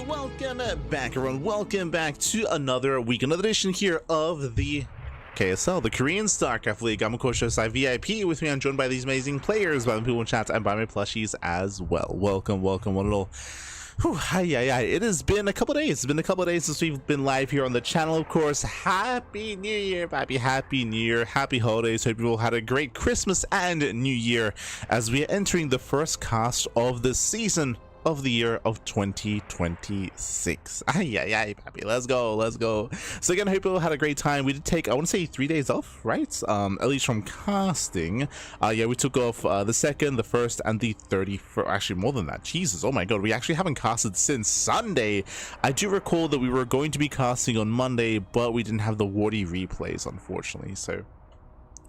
welcome back everyone, welcome back to another week, another edition here of the KSL, the Korean StarCraft League. I'm of course Josai VIP. With me I'm joined by these amazing players, by the people in chat, and by my plushies as well. Welcome, welcome, one and all. It has been a couple days. It's been a couple days since we've been live here on the channel, of course. Happy New Year, baby. Happy New Year. Happy holidays. Hope you all had a great Christmas and New Year as we are entering the first cast of the season of the year of 2026. Papi, let's go. So again, I hope you all had a great time. We did take, I want to say, 3 days off, right? At least from casting. We took off the 2nd, the 1st, and the 31st. Actually, more than that. Jesus, oh my god, we actually haven't casted since Sunday. I do recall that we were going to be casting on Monday, but we didn't have the Wardy replays, unfortunately, so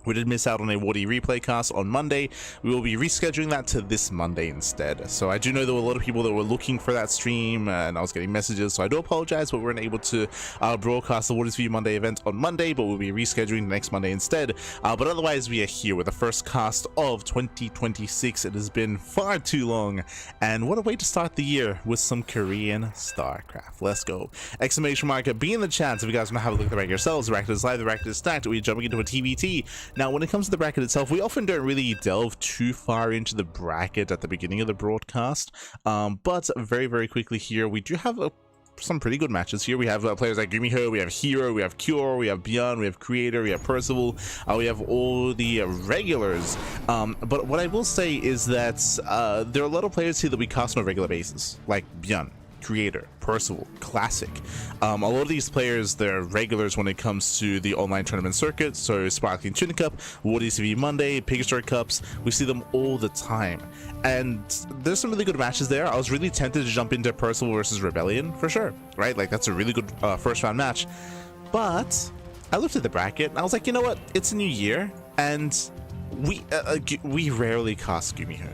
we did miss out on a Wardy replay cast on Monday. We will be rescheduling that to this Monday instead. So I do know there were a lot of people that were looking for that stream, and I was getting messages, so I do apologize, but we weren't able to broadcast the Waters View Monday event on Monday, but we'll be rescheduling the next Monday instead. But otherwise, we are here with the first cast of 2026. It has been far too long, and what a way to start the year with some Korean StarCraft. Let's go. Exclamation mark, be in the chat if you guys want to have a look at the bracket yourselves. The bracket is live, the bracket is stacked. We're jumping into a TBT. Now, when it comes to the bracket itself, we often don't really delve too far into the bracket at the beginning of the broadcast, but very, very quickly here, we do have some pretty good matches here. We have players like GuMiho, we have herO, we have Cure, we have Beyond, we have Creator, we have Percival, we have all the regulars. But what I will say is that there are a lot of players here that we cast on a regular basis, like Beyond, Creator, Percival, Classic. A lot of these players, they're regulars when it comes to the online tournament circuit. So Sparkling Tuna Cup, Wardy TV Monday, Pigstore Cups, we see them all the time. And there's some really good matches there. I was really tempted to jump into Percival versus Rebellion for sure, right? Like, that's a really good first round match. But I looked at the bracket and I was like, you know what? It's a new year, and we rarely cast GuMiho.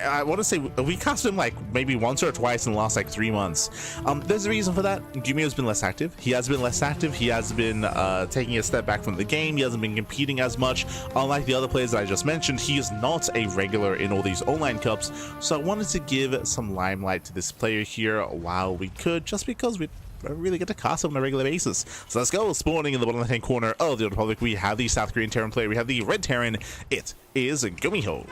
I want to say we cast him like maybe once or twice in the last like 3 months. There's a reason for that. GuMiho's been less active. He has been taking a step back from the game. He hasn't been competing as much. Unlike the other players that I just mentioned, he is not a regular in all these online cups. So I wanted to give some limelight to this player here while we could, just because we really get to cast him on a regular basis. So let's go. Spawning in the bottom left hand corner of the Old Republic, we have the South Korean Terran player. We have the Red Terran. It is GuMiho.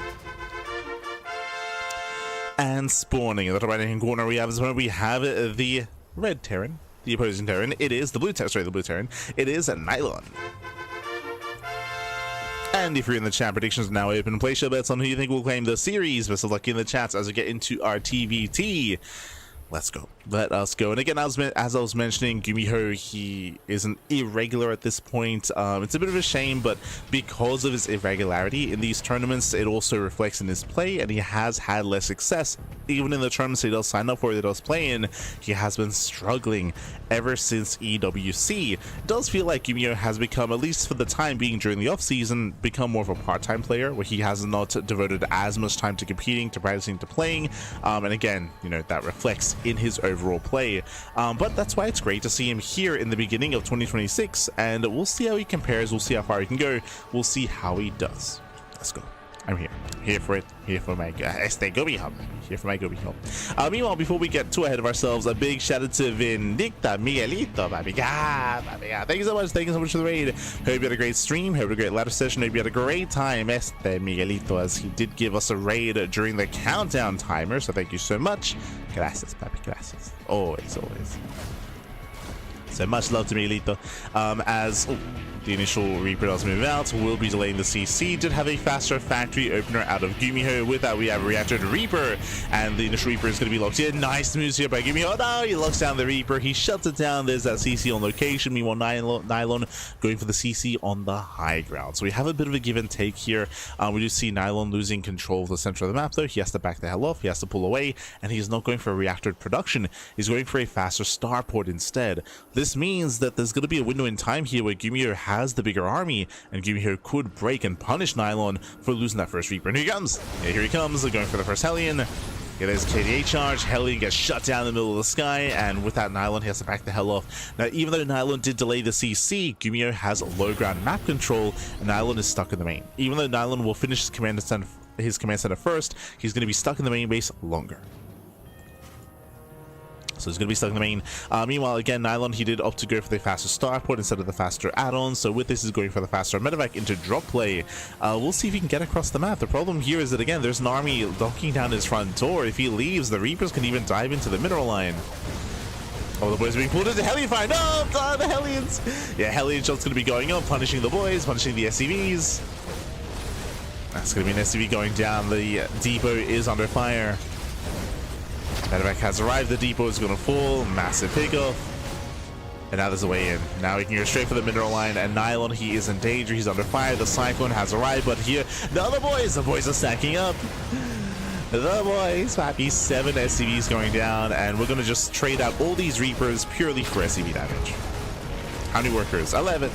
And spawning in the top right hand corner, we have the Red Terran, the opposing Terran. It is the Blue Terran. It is Nylon. And if you're in the chat, predictions are now open. Place your bets on who you think will claim the series. Best of luck in the chats as we get into our TVT. Let's go. Let us go. And again, as I was mentioning, GuMiho, he is an irregular at this point. It's a bit of a shame, but because of his irregularity in these tournaments, it also reflects in his play, and he has had less success. Even in the tournaments he does sign up for, he does play in, he has been struggling ever since EWC. It does feel like GuMiho has become, at least for the time being during the off-season, become more of a part-time player, where he has not devoted as much time to competing, to practicing, to playing. And again, you know, that reflects in his overall play, but that's why it's great to see him here in the beginning of 2026, and we'll see how he compares, we'll see how far he can go, we'll see how he does. Let's go. I'm here for it, here for my GuMiho, here for my GuMiho. Meanwhile, before we get too ahead of ourselves, a big shout out to Vindicta Miguelito, baby god. Thank you so much for the raid. Hope you had a great stream, hope you had a great ladder session, hope you had a great time, Miguelito, as he did give us a raid during the countdown timer, so thank you so much. Gracias, papi, gracias. Always. So much love to Miguelito. As the initial Reaper does move out, we'll be delaying the CC. Did have a faster factory opener out of GuMiho. With that, we have reacted Reaper, and the initial Reaper is going to be locked in. Nice moves here by GuMiho. Oh no, he locks down the Reaper. He shuts it down. There's that CC on location. Meanwhile, Nylon going for the CC on the high ground. So we have a bit of a give and take here. We do see Nylon losing control of the center of the map, though. He has to back the hell off. He has to pull away, and he's not going for a reactor production. He's going for a faster starport instead. This means that there's going to be a window in time here where GuMiho has the bigger army, and GuMiho could break and punish Nylon for losing that first Reaper. And here he comes. Yeah, here he comes. They're going for the first Hellion. Yeah, there's KDA charge. Hellion gets shut down in the middle of the sky, and with that, Nylon has to back the hell off. Now, even though Nylon did delay the CC, GuMiho has low ground map control, and Nylon is stuck in the main. Even though Nylon will finish his command center first, he's going to be stuck in the main base longer. So he's going to be stuck in the main. Meanwhile, again, Nylon, he did opt to go for the faster starport instead of the faster add-on. So with this, he's going for the faster medevac into drop play. We'll see if he can get across the map. The problem here is that, again, there's an army knocking down his front door. If he leaves, the Reapers can even dive into the mineral line. Oh, the boys are being pulled into Hellion fire. No, God, the Hellions. Yeah, Hellion shot's going to be going up, punishing the boys, punishing the SCVs. That's going to be an SCV going down. The depot is under fire. Medevac has arrived, the depot is going to fall, massive pickoff. And now there's a way in. Now he can go straight for the mineral line, and Nylon, he is in danger, he's under fire, the Cyclone has arrived, but here, the boys are stacking up. The boys, happy 7 SCVs going down, and we're going to just trade out all these Reapers purely for SCV damage. How many workers? 11.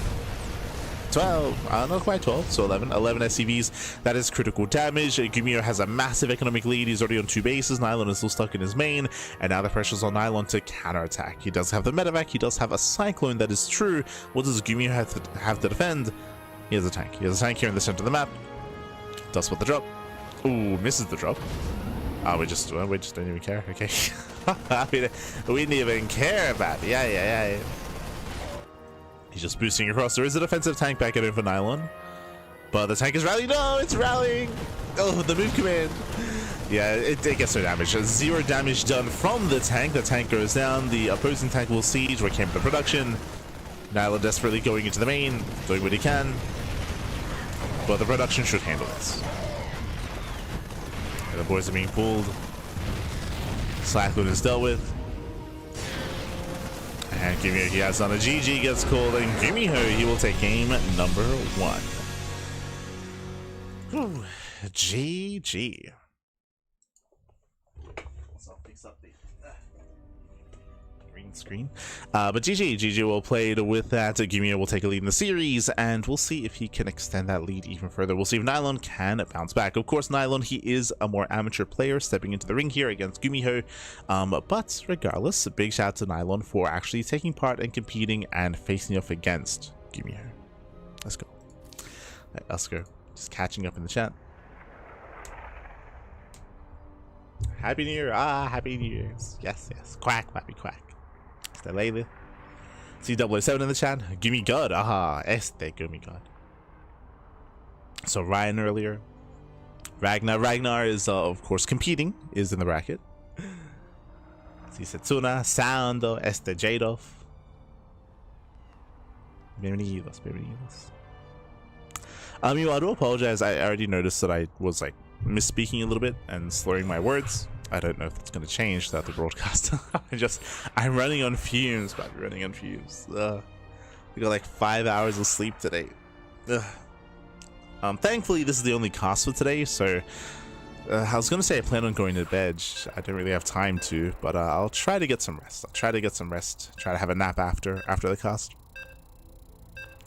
12, not quite 12, so 11 SCVs. That is critical damage. GuMiho has a massive economic lead. He's already on 2 bases. Nylon is still stuck in his main, and now the pressure's on Nylon to counterattack. He does have the medevac, he does have a Cyclone, that is true. What does GuMiho have to defend? He has a tank. He has a tank here in the center of the map. Does spot the drop. Ooh, misses the drop. We just don't even care. Okay. we didn't even care about it. Yeah. He's just boosting across. There is a defensive tank back at him for Nylon, but the tank is rallying. No, it's rallying. Oh, the move command. Yeah, it gets no damage. 0 damage done from the tank. The tank goes down. The opposing tank will siege. We're camping the production. Nylon desperately going into the main, doing what he can, but the production should handle this. And the boys are being pulled. Cyclone is dealt with. And GuMiho, he has on a GG gets called, and GuMiho, he will take game number 1. Whew. GG. So fix up the green screen. But GG will play with that. GuMiho will take a lead in the series, and we'll see if he can extend that lead even further. We'll see if Nylon can bounce back. Of course, Nylon, he is a more amateur player stepping into the ring here against GuMiho. But regardless, a big shout out to Nylon for actually taking part and competing and facing off against GuMiho. Let's go. Right, let's go. Just catching up in the chat. Happy New Year. Happy New Year. Yes. Quack, happy quack. Stay later. C007 in the chat. Gimme God. Gimme God. So Ryan earlier. Ragnar is of course competing, is in the bracket. Si Setsuna, Sando, Jadov. Bienvenidos. I do apologize. I already noticed that I was like misspeaking a little bit and slurring my words. I don't know if that's going to change throughout the broadcast. I'm running on fumes, but I'm running on fumes. We got like 5 hours of sleep today. Thankfully, this is the only cast for today, so I was going to say I plan on going to bed. I don't really have time to, but I'll try to get some rest. Try to have a nap after the cast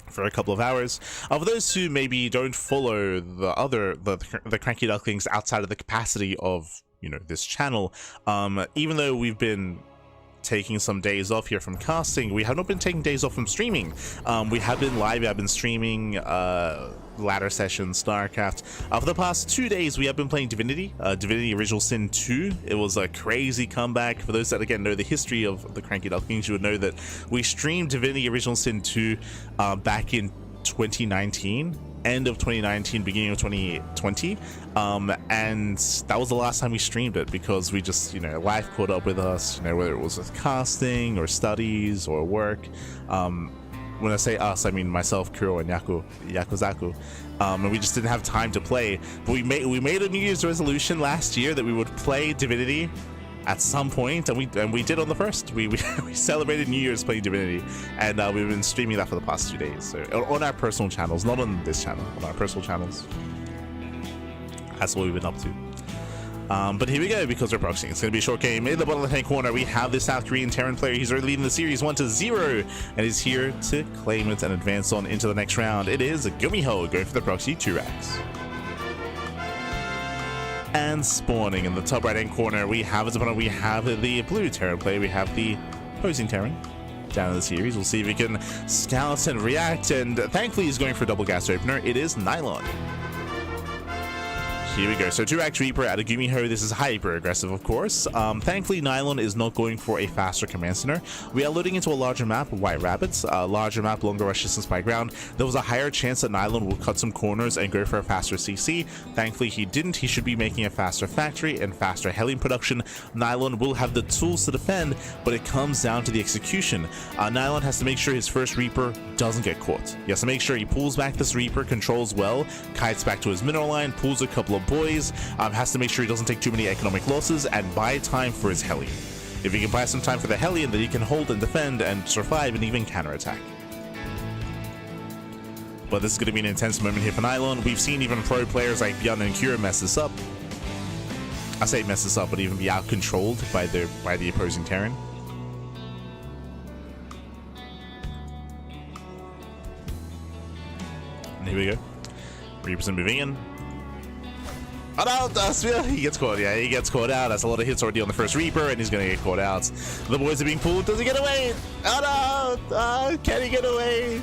for a couple of hours. For those who maybe don't follow the CranKy Ducklings outside of the capacity of this channel, even though we've been taking some days off here from casting, we have not been taking days off from streaming. We have been live, I've been streaming ladder sessions, StarCraft. For the past 2 days, we have been playing Divinity Original Sin 2. It was a crazy comeback. For those that, again, know the history of the CranKy Ducklings, you would know that we streamed Divinity Original Sin 2 back in 2019. End of 2019, beginning of 2020, and that was the last time we streamed it because we just, life caught up with us, whether it was with casting or studies or work. When I say us, I mean myself, herO, and Yakuzaku, and we just didn't have time to play. But we made a New Year's resolution last year that we would play Divinity at some point, and we did on the 1st. We celebrated New Year's playing Divinity, and we've been streaming that for the past 2 days. So on our personal channels, not on this channel, on our personal channels. That's what we've been up to. But here we go, because we're proxying. It's going to be a short game. In the bottom left-hand corner, we have the South Korean Terran player. He's already leading the series 1-0, and he's here to claim it and advance on into the next round. It is GuMiho going for the proxy 2 racks. And spawning in the top right-hand corner, we have as opponent, we have the blue Terran player, we have the opposing Terran down in the series. We'll see if he can scout and react, and thankfully he's going for a double gas opener. It is Nylon. Here we go. So 2x Reaper out of GuMiho. This is hyper aggressive, of course. Thankfully, Nylon is not going for a faster command center. We are loading into a larger map, White Rabbits. Larger map, longer rush distance by ground. There was a higher chance that Nylon will cut some corners and go for a faster CC. Thankfully, he didn't. He should be making a faster factory and faster helium production. Nylon will have the tools to defend, but it comes down to the execution. Nylon has to make sure his first Reaper doesn't get caught. He has to make sure he pulls back this Reaper, controls well, kites back to his mineral line, pulls a couple of boys, has to make sure he doesn't take too many economic losses, and buy time for his Hellion. If he can buy some time for the Hellion, then he can hold and defend and survive and even counterattack. But this is going to be an intense moment here for Nylon. We've seen even pro players like Beyond and Cure mess this up. I say mess this up, but even be out-controlled by the opposing Terran. And here we go. Reapers are moving in. Oh no, he gets caught. Yeah, he gets caught out. That's a lot of hits already on the first Reaper, and he's going to get caught out. The boys are being pulled. Does he get away? Oh no! Can he get away?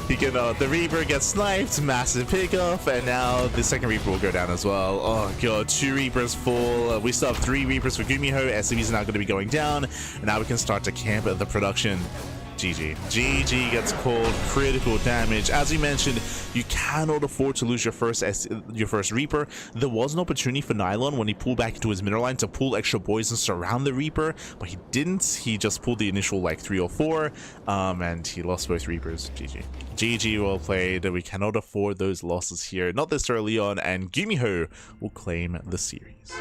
He can. The Reaper gets sniped. Massive pickoff, and now the second Reaper will go down as well. Oh god, 2 Reapers full. We still have 3 Reapers for GuMiho. SCVs are now going to be going down, and now we can start to camp the production. GG. GG gets called. Critical damage. As we mentioned, you cannot afford to lose your first Reaper. There was an opportunity for Nylon when he pulled back into his mineral line to pull extra boys and surround the Reaper, but he didn't. He just pulled the initial like 3 or 4, and he lost both Reapers. GG. GG, well played. We cannot afford those losses here. Not this early on, and GuMiho will claim the series.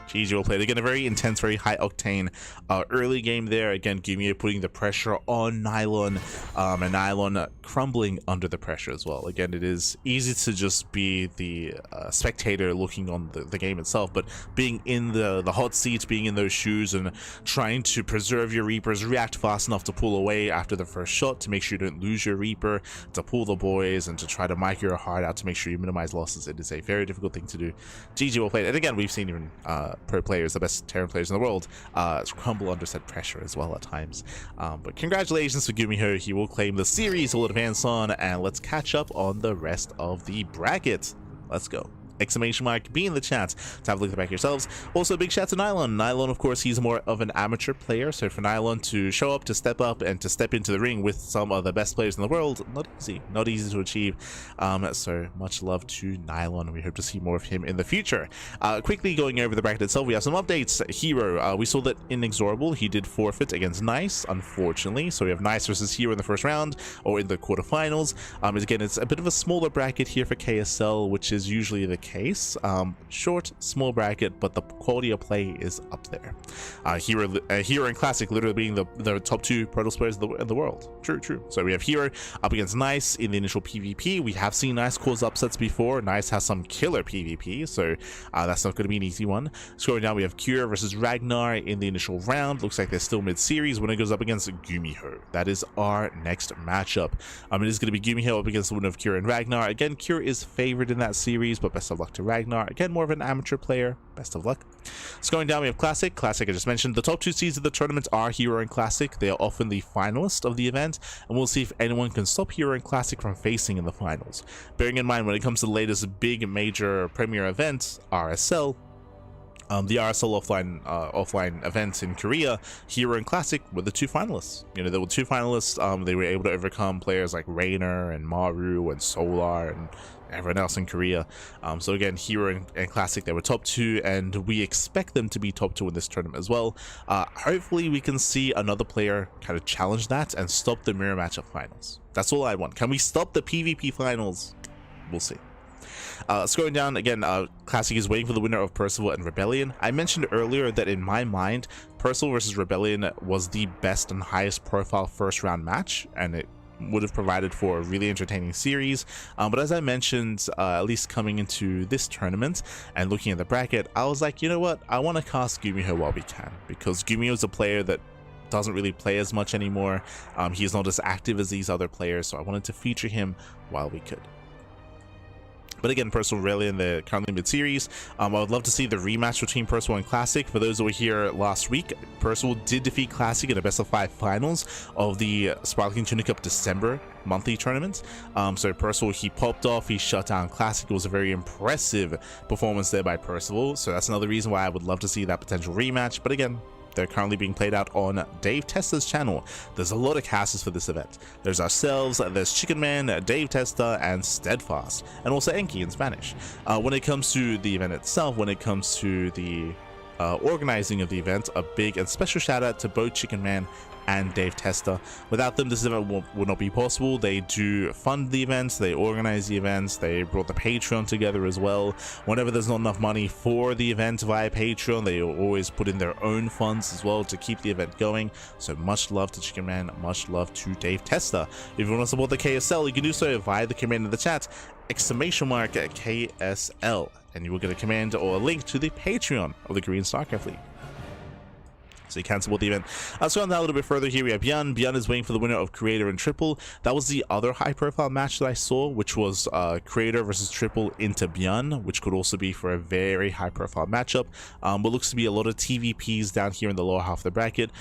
GG, well played. Again, a very intense, very high octane early game there. Again, GuMiho putting the pressure on Nylon, and Nylon crumbling under the pressure as well. Again, it is easy to just be the spectator looking on the game itself, but being in the hot seats, being in those shoes and trying to preserve your Reapers, react fast enough to pull away after the first shot to make sure you don't lose your Reaper, to pull the boys and to try to mic your heart out to make sure you minimize losses. It is a very difficult thing to do. GG, well played. And again, we've seen even pro players, the best Terran players in the world, crumble under said pressure as well at times. But congratulations to GuMiho. He will claim the series. We'll advance on, and let's catch up on the rest of the bracket. Let's go. Exclamation mark, be in the chat to have a look at the back yourselves. Also, big shout to Nylon. Nylon, of course, he's more of an amateur player, so for Nylon to show up, to step up, and to step into the ring with some of the best players in the world, not easy to achieve. So much love to Nylon. We hope to see more of him in the future. Quickly going over the bracket itself, we have some updates. herO, we saw that Inexorable, he did forfeit against Nice, unfortunately. So we have Nice versus herO in the first round, or in the quarterfinals. Again, it's a bit of a smaller bracket here for KSL, which is usually the case. Short, small bracket, but the quality of play is up there. herO and Classic literally being the top 2 Protoss players in the world. True. So we have herO up against Nice in the initial PvP. We have seen Nice cause upsets before. Nice has some killer PvP, so that's not going to be an easy one. Scrolling down, we have Cure versus Ragnar in the initial round. Looks like they're still mid-series when it goes up against GuMiho. That is our next matchup. It is going to be GuMiho up against the winner of Cure and Ragnar. Again, Cure is favored in that series, but best of luck to Ragnar. Again, more of an amateur player. Best of luck. So going down, we have Classic. Classic, I just mentioned. The top 2 seeds of the tournament are herO and Classic. They are often the finalists of the event, and we'll see if anyone can stop herO and Classic from facing in the finals. Bearing in mind, when it comes to the latest big major premier event, RSL, the RSL offline events in Korea, herO and Classic were the 2 finalists. There were 2 finalists. They were able to overcome players like Rainer and Maru and Solar and everyone else in Korea. So again, herO and Classic, they were top 2, and we expect them to be top 2 in this tournament as well. Hopefully we can see another player kind of challenge that and stop the mirror matchup finals. That's all I want. Can we stop the PvP finals? We'll see. Scrolling down again, Classic is waiting for the winner of Percival and Rebellion. I mentioned earlier that in my mind, Percival versus Rebellion was the best and highest profile first round match, and it would have provided for a really entertaining series. But as I mentioned, at least coming into this tournament and looking at the bracket, I was like, you know what, I want to cast GuMiho while we can, because GuMiho is a player that doesn't really play as much anymore. He's not as active as these other players, so I wanted to feature him while we could. But again, Percival really in the currently mid-series. I would love to see the rematch between Percival and Classic. For those who were here last week, Percival did defeat Classic in a best-of-5 finals of the Sparkling Tuna Cup December monthly tournament. So Percival, he popped off, he shut down Classic. It was a very impressive performance there by Percival, so that's another reason why I would love to see that potential rematch. But again, they're currently being played out on Dave Testa's channel. There's a lot of casters for this event. There's ourselves, there's Chicken Man, Dave Testa, and Steadfast, and also Enki in Spanish. When it comes to the event itself, when it comes to the organizing of the event, a big and special shout out to both Chicken Man and Dave Testa. Without them, this event would not be possible. They do fund the events, they organize the events, they brought the Patreon together as well. Whenever there's not enough money for the event via Patreon, they always put in their own funds as well to keep the event going. So much love to Chicken Man, much love to Dave Testa. If you want to support the KSL, you can do so via the command in the chat, !KSL, and you will get a command or a link to the Patreon of the Korean StarCraft League. So you can support the event. Let's go on down a little bit further here. We have Byun. Byun is waiting for the winner of Creator and Triple. That was the other high-profile match that I saw, which was Creator versus Triple into Byun, which could also be for a very high-profile matchup. What looks to be a lot of TVPs down here in the lower half of the bracket.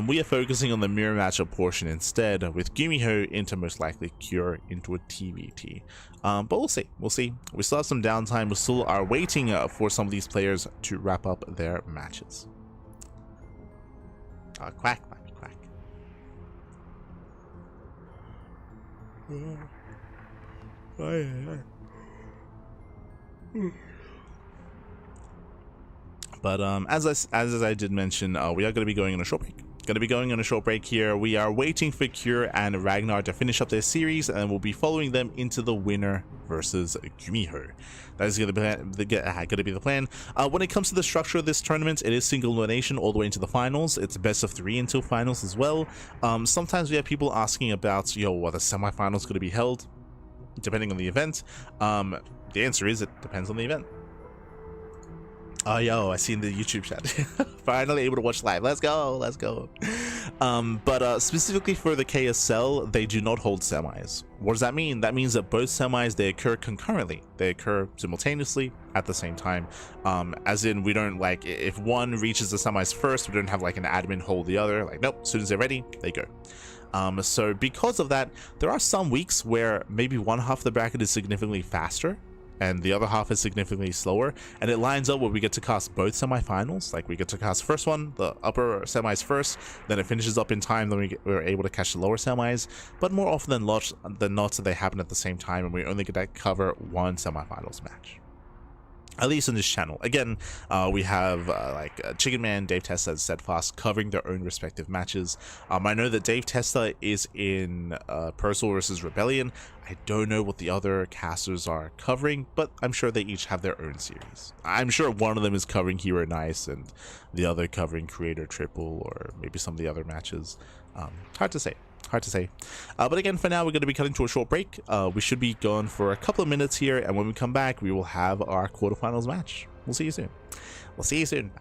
We are focusing on the mirror matchup portion instead, with GuMiho into most likely Cure into a TVT. But we'll see. We'll see. We still have some downtime. We still are waiting for some of these players to wrap up their matches. Quack, quack, quack. But as I did mention, we are going to be going on a short break. Here. We are waiting for Cure and Ragnar to finish up their series, and we'll be following them into the winner versus GuMiho. That is going to be the plan. When it comes to the structure of this tournament, it is single elimination all the way into the finals. It's best of 3 until finals as well. Sometimes we have people asking about, are the semifinals going to be held, depending on the event. The answer is it depends on the event. I see in the YouTube chat. Finally able to watch live. Let's go. But specifically for the KSL, they do not hold semis. What does that mean? That means that both semis, they occur concurrently. They occur simultaneously at the same time. As in, we don't, like, if one reaches the semis first, we don't have like an admin hold the other. Like, nope, as soon as they're ready, they go. So because of that, there are some weeks where maybe one half of the bracket is significantly faster and the other half is significantly slower, and it lines up where we get to cast both semifinals. Like, we get to cast first one, the upper semis first, then it finishes up in time, then we're able to catch the lower semis. But more often than not, they happen at the same time, and we only get to cover one semifinals match. At least in this channel. Again, we have Chicken Man, Dave Testa, and Steadfast covering their own respective matches. I know that Dave Testa is in Percival versus Rebellion. I don't know what the other casters are covering, but I'm sure they each have their own series. I'm sure one of them is covering Hero Nice and the other covering Creator Triple, or maybe some of the other matches. Hard to say. But again, for now, we're going to be cutting to a short break. We should be gone for a couple of minutes here, and when we come back, we will have our quarterfinals match. We'll see you soon. See you soon.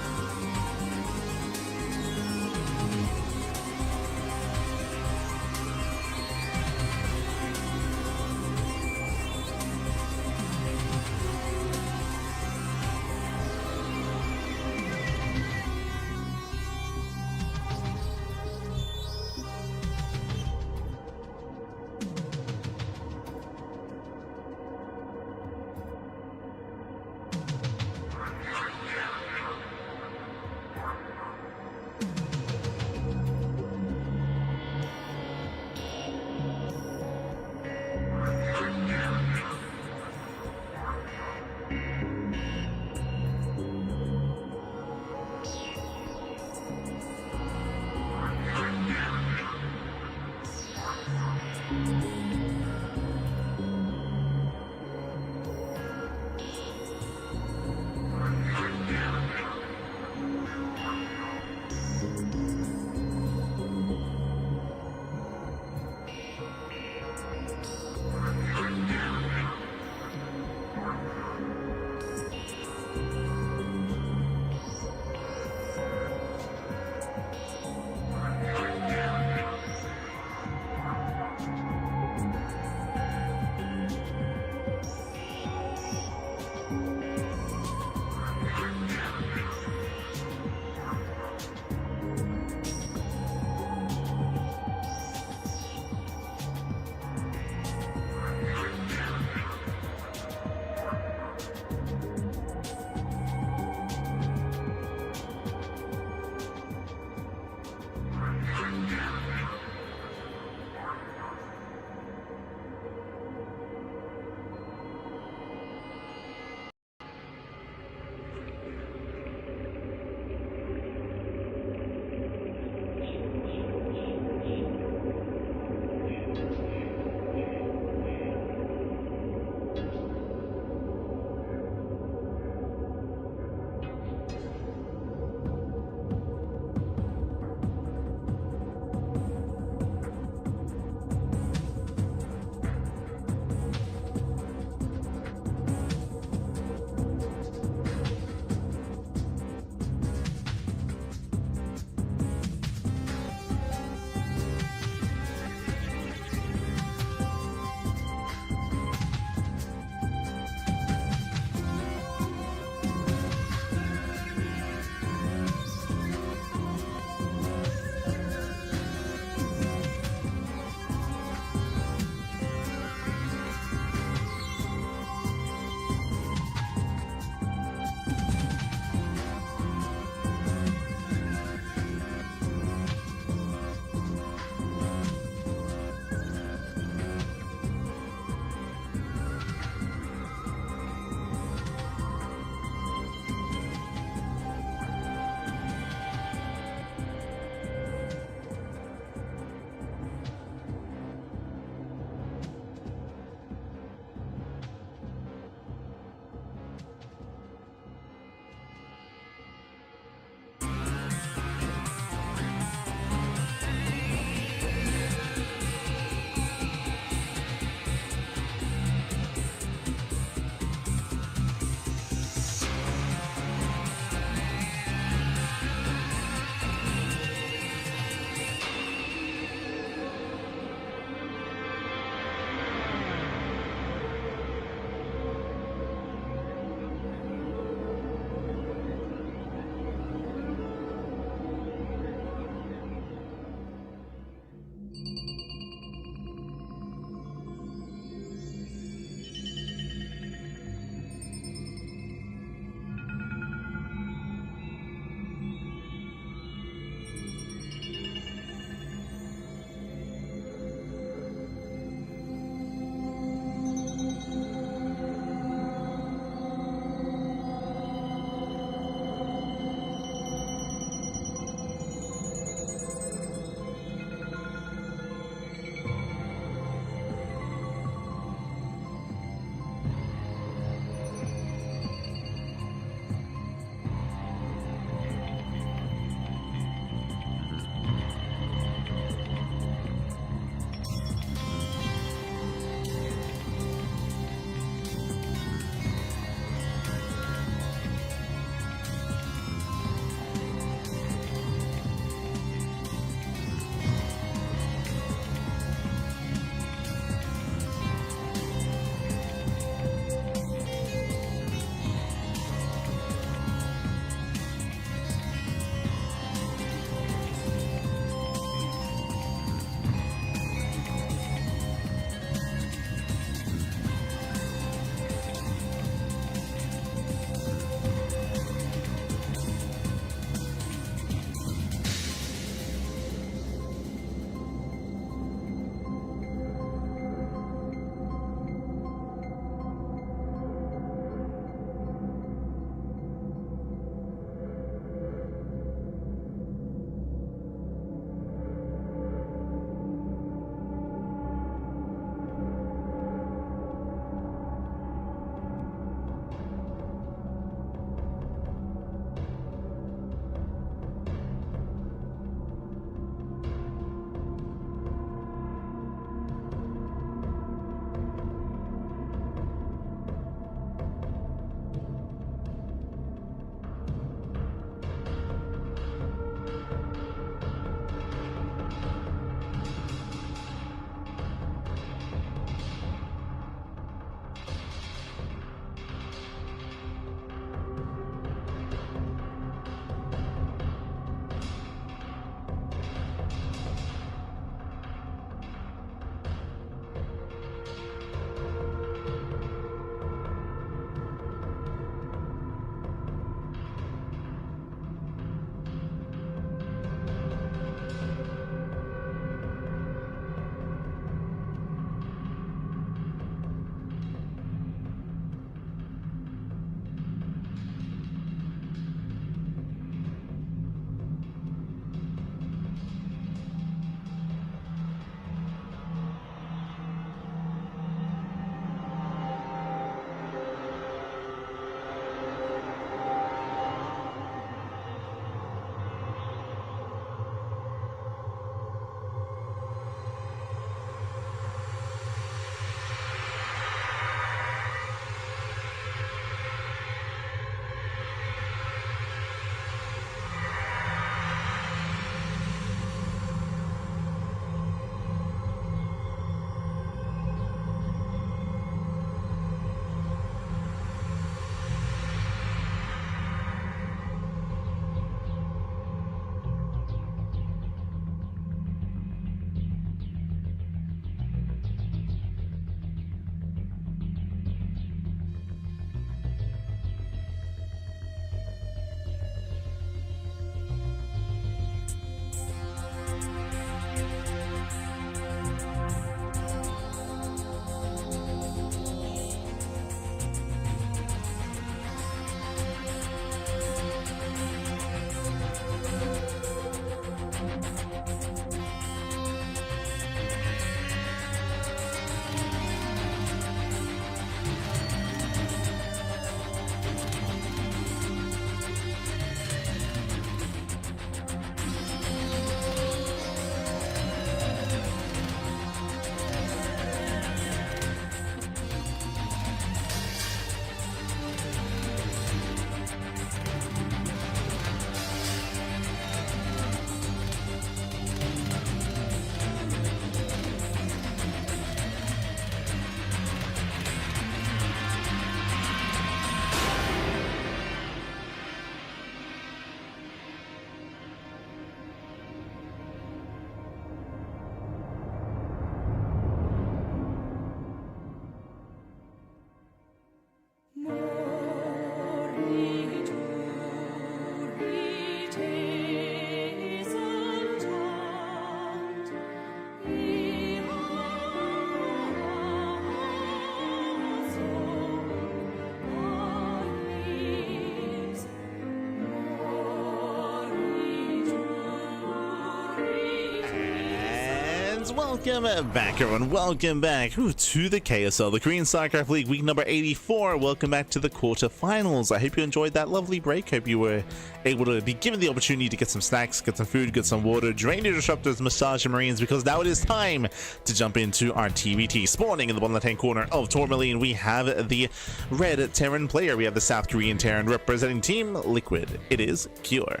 welcome back everyone, welcome back to the KSL, the Korean StarCraft League, week number 84. Welcome back to the quarterfinals. I hope you enjoyed that lovely break. Hope you were able to be given the opportunity to get some snacks, get some food, get some water, drain your disruptors, massage your marines, because now it is time to jump into our TVT. Spawning in the bottom left-hand corner of Tourmaline, we have the red Terran player. We have the South Korean Terran representing Team Liquid. It is Cure.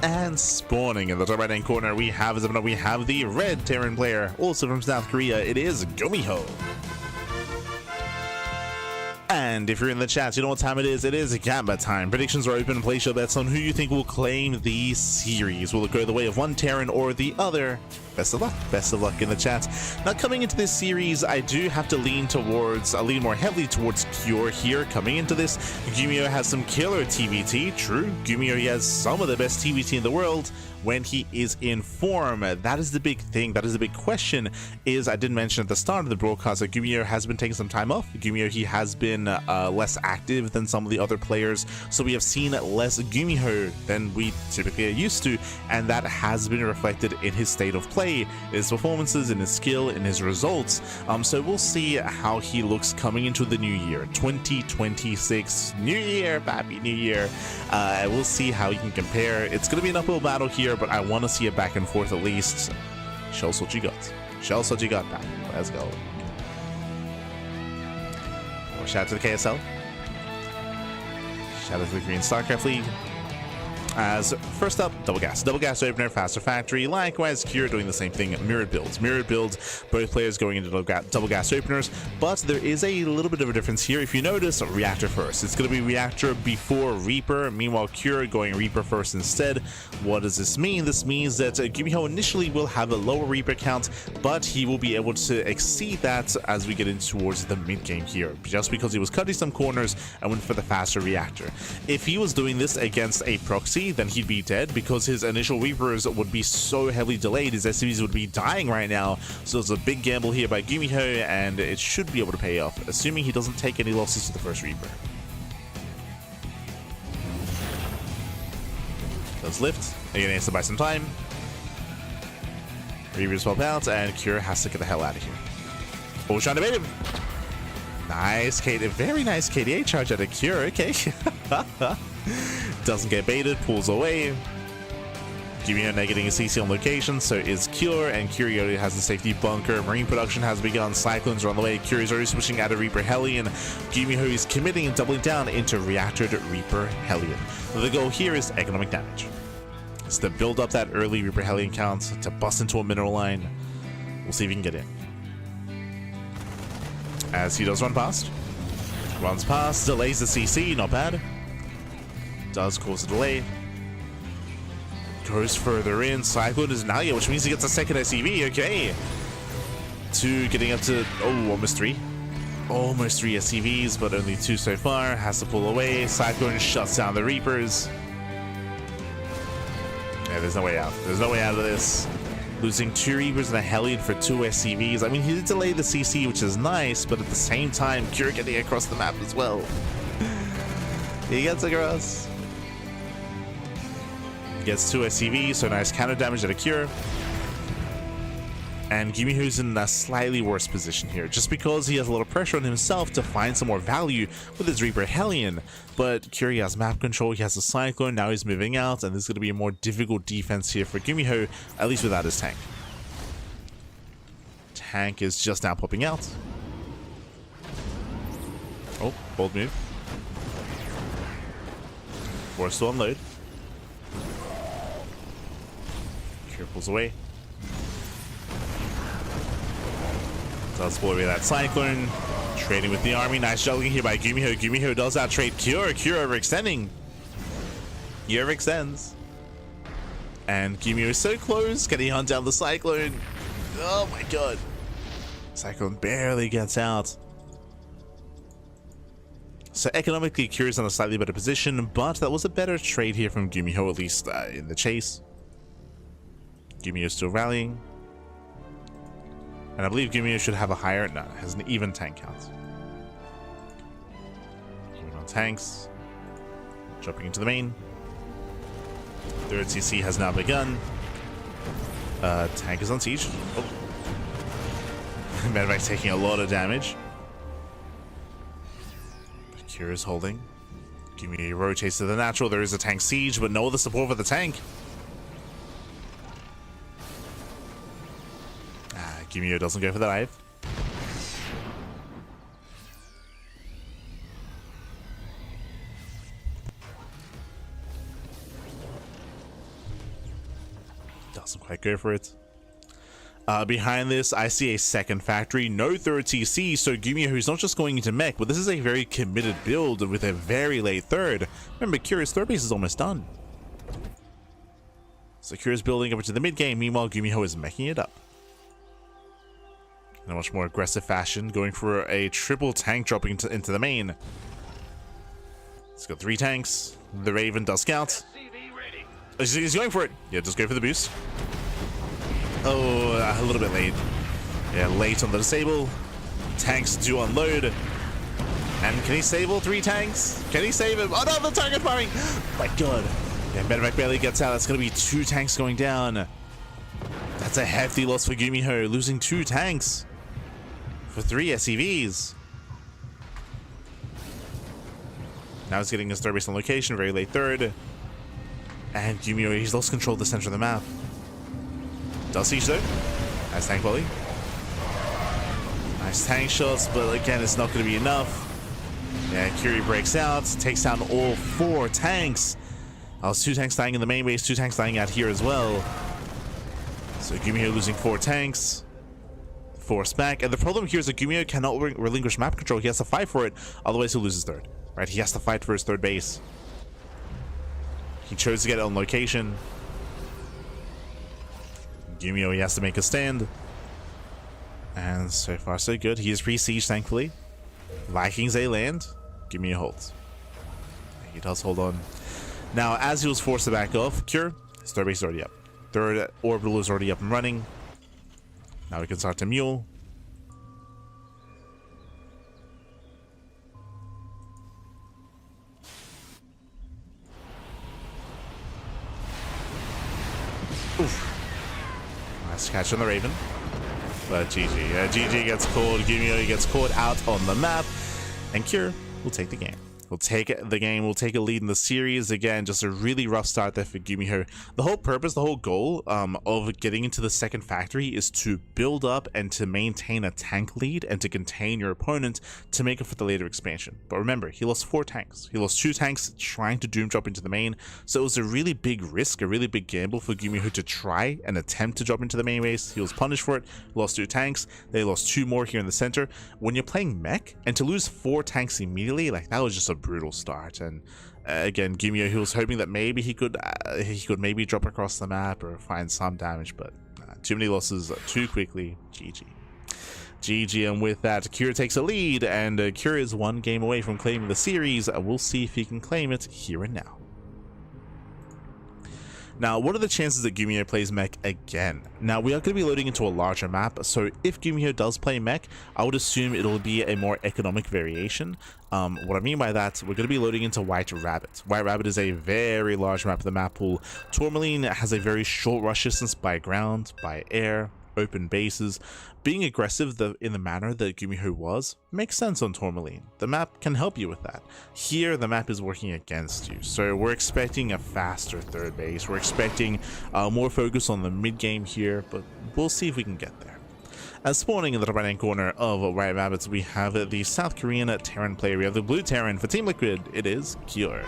And spawning in the top right-hand corner, we have the red Terran player, also from South Korea. It is GuMiho. And if you're in the chat, you know what time it is. It is Gamba time. Predictions are open. Place your bets on who you think will claim the series. Will it go the way of one Terran or the other? Best of luck. Best of luck in the chat. Now, coming into this series, I do have to lean more heavily towards Cure here. Coming into this, GuMiho has some killer TVT. True, GuMiho has some of the best TVT in the world when he is in form. That is the big thing. That is the big question. Is I did mention at the start of the broadcast that GuMiho has been taking some time off. GuMiho, he has been less active than some of the other players, so we have seen less GuMiho than we typically are used to, and that has been reflected in his state of play, his performances, in his skill, in his results. So we'll see how he looks coming into the new year, 2026. New year, happy new year. We'll see how he can compare. It's going to be an uphill battle here, but I want to see it back and forth at least. Show us what you got. Show us what you got, man. Let's go. Shout out to the KSL. Shout out to the Korean StarCraft League. As first up, double gas opener, faster factory. Likewise, Cure doing the same thing. Mirrored builds, both players going into double gas openers, but there is a little bit of a difference here. If you notice, reactor first. It's going to be reactor before Reaper. Meanwhile, Cure going Reaper first instead. What does this mean? This means that GuMiho initially will have a lower Reaper count, but he will be able to exceed that as we get in towards the mid game here, just because he was cutting some corners and went for the faster reactor. If he was doing this against a proxy, then he'd be dead, because his initial Reapers would be so heavily delayed, his SCVs would be dying right now. So it's a big gamble here by GuMiho, and it should be able to pay off, assuming he doesn't take any losses to the first Reaper. Does lift, again has to buy some time. Reapers swap out, and Cure has to get the hell out of here. Oh, we're trying to bait him. Nice, very nice KDA charge out of Cure, okay. Doesn't get baited, pulls away. GuMiho negating a CC on location, so is Cure, and Cure already has the safety bunker. Marine production has begun, Cyclones are on the way. Cure is already switching out of Reaper Hellion. GuMiho is committing and doubling down into reactored Reaper Hellion. The goal here is economic damage. It's to build up that early Reaper Hellion count, to bust into a mineral line. We'll see if he can get in. As he does run past. Runs past, delays the CC, not bad. Does cause a delay. Goes further in. Cyclone is now, which means he gets a second SCV. Okay. 2 getting up to almost 3. Almost 3 SCVs, but only 2 so far. Has to pull away. Cyclone shuts down the Reapers. Yeah, there's no way out. There's no way out of this. Losing 2 Reapers and a Hellion for 2 SCVs. I mean, he did delay the CC, which is nice, but at the same time, Cure getting across the map as well. He gets across. Gets 2 SCVs, so nice counter damage at a Cure. And GuMiho's in a slightly worse position here, just because he has a little pressure on himself to find some more value with his Reaper Hellion. But Cure has map control, he has a Cyclone, now he's moving out, and there's going to be a more difficult defense here for GuMiho, at least without his tank. Tank is just now popping out. Oh, bold move. Forced to unload. Cure pulls away. Does pull away that Cyclone. Trading with the army. Nice juggling here by GuMiho. GuMiho does outtrade Cure. Cure overextending. He overextends. And GuMiho is so close. Can he hunt down the Cyclone? Oh my god. Cyclone barely gets out. So economically, Cure is in a slightly better position, but that was a better trade here from GuMiho, at least in the chase. GuMiho is still rallying. And I believe GuMiho should have a higher, no, has an even tank count. Moving on tanks. Jumping into the main. Third CC has now begun. Tank is on siege. Oh. Medevac taking a lot of damage. Cure is holding. GuMiho rotates to the natural. There is a tank siege, but no other support for the tank. GuMiho doesn't go for the dive. Doesn't quite go for it. Behind this, I see a second factory, no third TC, so GuMiho who's not just going into mech, but this is a very committed build with a very late third. Remember, Curious third base is almost done. So Curious building up into the mid game, meanwhile GuMiho is meching it up. In a much more aggressive fashion, going for a triple tank dropping into the main. It's got 3 tanks. The Raven does scout. He's going for it. Yeah, just go for the boost. Oh, a little bit late. Yeah, late on the disable. Tanks do unload. And can he save all 3 tanks? Can he save him? Oh no, the target firing! My god. Yeah, Medevac barely gets out. That's going to be 2 tanks going down. That's a hefty loss for GuMiho, losing 2 tanks for 3 SCVs. Now he's getting his third base on location, very late third. And GuMiho, he's lost control of the center of the map. Does siege though. Nice tank volley. Nice tank shots, but again, it's not going to be enough. Yeah, Curie breaks out, takes down all 4 tanks. Oh, 2 tanks dying in the main base, 2 tanks dying out here as well. So GuMiho losing 4 tanks. Force back, and the problem here is that GuMiho cannot relinquish map control. He has to fight for it, otherwise he'll lose his third. Right? He has to fight for his third base. He chose to get it on location. GuMiho, he has to make a stand. And so far so good. He is pre-siege, thankfully. Vikings A land. GuMiho holds. He does hold on. Now, as he was forced to back off, Cure, his third base is already up. Third orbital is already up and running. Now we can start to mule. Oof. Nice catch on the Raven. But GG. GG gets caught. GuMiho gets caught out on the map. And Cure will take the game. We'll take the game, we'll take a lead in the series. Again, just a really rough start there for GuMiho. The whole purpose, the whole goal of getting into the second factory is to build up and to maintain a tank lead and to contain your opponent to make up for the later expansion. But remember, he lost 4 tanks. He lost 2 tanks trying to doom drop into the main, so it was a really big risk, a really big gamble for GuMiho to try and attempt to drop into the main base. He was punished for it, lost 2 tanks, they lost 2 more here in the center. When you're playing mech, and to lose 4 tanks immediately, like that was just a brutal start. And again, GuMiho, he was hoping that maybe he could maybe drop across the map or find some damage, but too many losses too quickly. GG. And with that, Cure takes a lead, and Cure is 1 game away from claiming the series. We'll see if he can claim it here and now. Now, what are the chances that GuMiho plays mech again? Now, we are going to be loading into a larger map, so if GuMiho does play mech, I would assume it'll be a more economic variation. What I mean by that, we're going to be loading into White Rabbit. White Rabbit is a very large map of the map pool. Tourmaline has a very short rush distance by ground, by air, open bases. Being aggressive in the manner that GuMiho was makes sense on Tourmaline. The map can help you with that. Here, the map is working against you, so we're expecting a faster third base. We're expecting more focus on the mid game here, but we'll see if we can get there. As spawning in the top right hand corner of White Rabbits, we have the South Korean Terran player. We have the blue Terran. For Team Liquid, it is Cure.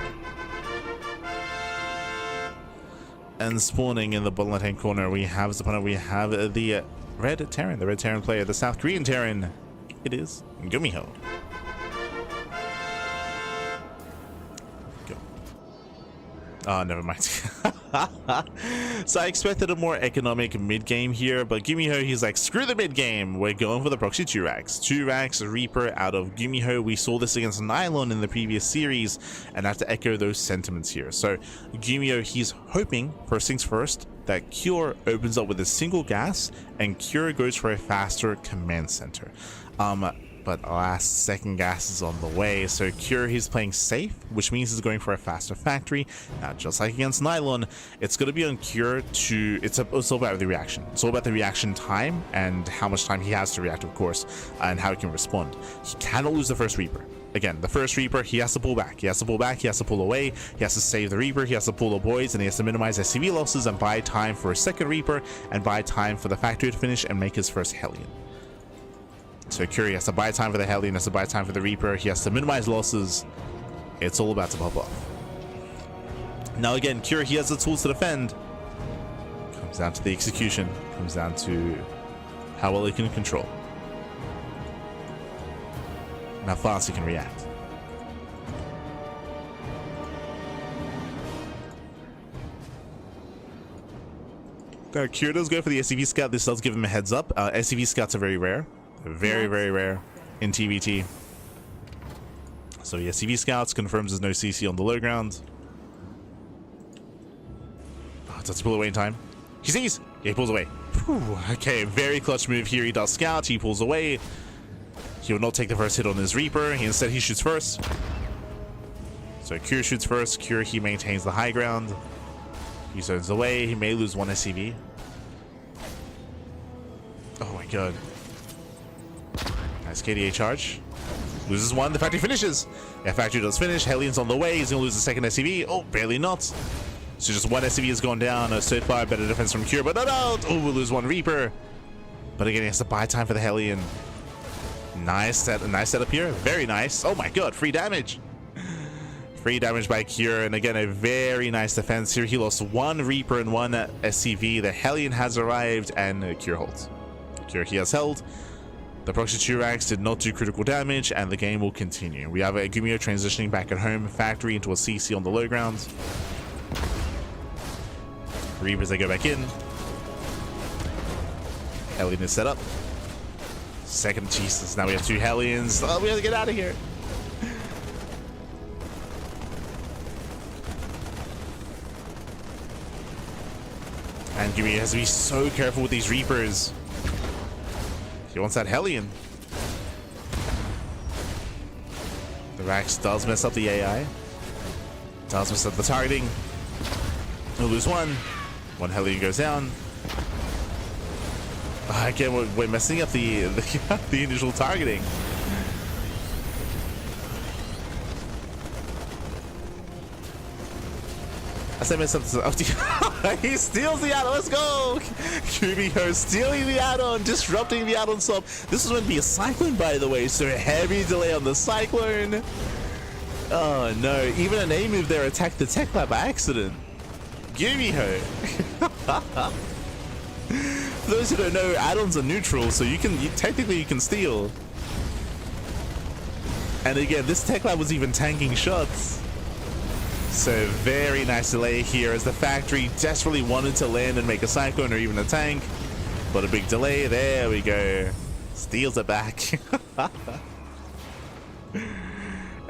And spawning in the bottom left hand corner, we have as opponent, we have the red Terran player, the South Korean Terran. It is GuMiho. Go. Oh, never mind. So I expected a more economic mid game here, but GuMiho, he's like, screw the mid game. We're going for the proxy 2 racks. 2 racks Reaper out of GuMiho. We saw this against Nylon in the previous series, and I have to echo those sentiments here. So GuMiho, he's hoping, first things first, that Cure opens up with a single gas and Cure goes for a faster command center. but last second gas is on the way. So Cure, he's playing safe, which means he's going for a faster factory. Now, just like against Nylon, it's going to be on Cure to... It's all about the reaction. It's all about the reaction time and how much time he has to react, of course, and how he can respond. He cannot lose the first Reaper. Again, the first Reaper, he has to pull back. He has to pull back, he has to pull away, he has to save the Reaper, he has to pull the boys, and he has to minimize SCV losses and buy time for a second Reaper and buy time for the factory to finish and make his first Hellion. So Cure has to buy time for the Hellion, has to buy time for the Reaper, he has to minimize losses. It's all about to pop off. Now again, Cure, he has the tools to defend. Comes down to the execution, comes down to how well he can control. How fast he can react. Cure does go for the SCV scout. This does give him a heads up. SCV scouts are very rare. They're very rare in TVT. So the SCV scouts confirms there's no CC on the low ground. Oh, does he pull away in time? He sees! Yeah, he pulls away. Whew. Okay, very clutch move here. He does scout. He pulls away. He will not take the first hit on his Reaper. Instead, he shoots first. So Cure shoots first. Cure, he maintains the high ground. He zones away. He may lose one SCV. Oh my god. Nice KDA charge. Loses one. The factory finishes. Yeah, factory does finish. Hellion's on the way. He's going to lose the second SCV. Oh, barely not. So just one SCV has gone down. So far, better defense from Cure. But no. Oh, we'll lose one Reaper. But again, he has to buy time for the Hellion. Nice setup here. Very nice. Oh my god, free damage. Free damage by Cure, and again, a very nice defense here. He lost one Reaper and one SCV. The Hellion has arrived, and Cure holds. Cure, he has held. The proxy 2 ranks did not do critical damage, and the game will continue. We have a GuMiho transitioning back at home, factory into a CC on the low grounds. Reapers, they go back in. Hellion is set up. Second, Jesus, now we have 2 Hellions. Oh, we have to get out of here. And GuMiho has to be so careful with these Reapers. He wants that Hellion. The Rax does mess up the AI. Does mess up the targeting. He'll lose one. One Hellion goes down. Again, we're messing up the initial targeting. As I mess up this, oh, he steals the add-on. Let's go! GuMiho stealing the add-on, disrupting the add-on swap. This is going to be a Cyclone, by the way, so a heavy delay on the Cyclone. Oh no, even an A move there attacked the tech lab by accident. GuMiho. For those who don't know, add-ons are neutral, so technically you can steal. And again, this tech lab was even tanking shots. So very nice delay here as the factory desperately wanted to land and make a Cyclone or even a tank. But a big delay, there we go. Steals it back.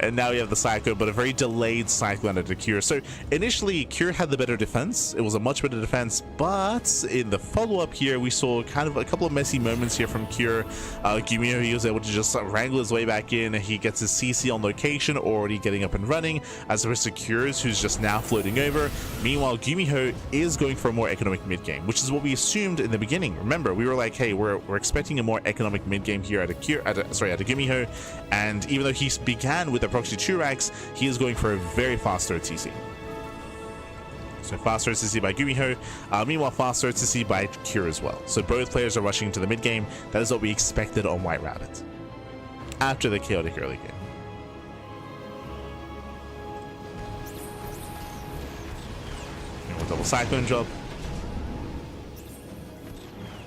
And now we have the Cyclone, but a very delayed Cyclone at Cure. So initially, Cure had the better defense. It was a much better defense, but in the follow-up here, we saw kind of a couple of messy moments here from Cure. GuMiho, he was able to just wrangle his way back in. He gets his CC on location, already getting up and running, as opposed to Cure's, who's just now floating over. Meanwhile, GuMiho is going for a more economic mid-game, which is what we assumed in the beginning. Remember, we were like, hey, we're expecting a more economic mid-game here at a GuMiho, and even though he began with proxy 2 racks, he is going for a very faster TC. So faster TC by GuMiho, meanwhile faster TC by Cure as well. So both players are rushing into the mid game. That is what we expected on White Rabbit after the chaotic early game. Double Cyclone drop.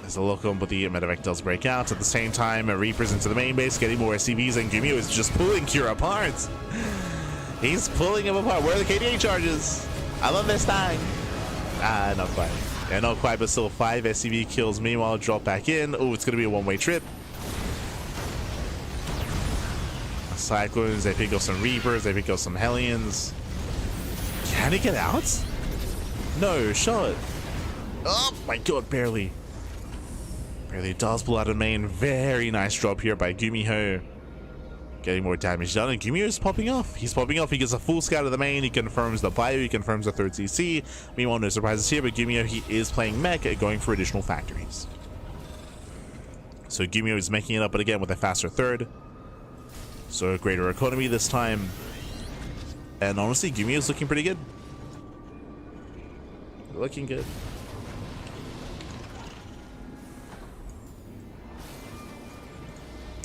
There's a lock on, but the medevac does break out. At the same time, Reaper's into the main base, getting more SCVs, and GuMiho is just pulling Cure apart. He's pulling him apart. Where are the KDA charges? I love this time. Not quite. Yeah, not quite, but still 5 SCV kills. Meanwhile, drop back in. Oh, it's going to be a one-way trip. Cyclones, they pick up some Reapers, they pick up some Hellions. Can he get out? No, shot. Oh my god, barely. Barely does pull out of main. Very nice drop here by GuMiho. Getting more damage done, and GuMiho is popping off. He's popping off. He gets a full scout of the main. He confirms the bio. He confirms the third CC. Meanwhile, no surprises here, but GuMiho, he is playing mech, going for additional factories. So GuMiho is making it up, but again with a faster third. So a greater economy this time. And honestly, GuMiho is looking pretty good. Looking good.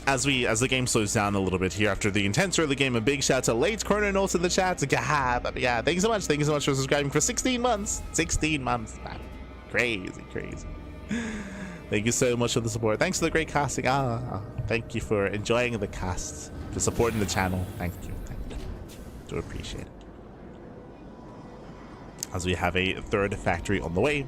As the game slows down a little bit here after the intense early game, a big shout to Late Chrono and also the chat. Yeah, thank you so much. Thank you so much for subscribing for 16 months. 16 months. Man. Crazy. Thank you so much for the support. Thanks for the great casting. Thank you for enjoying the cast, for supporting the channel. Thank you. Do appreciate it. As we have a third factory on the way.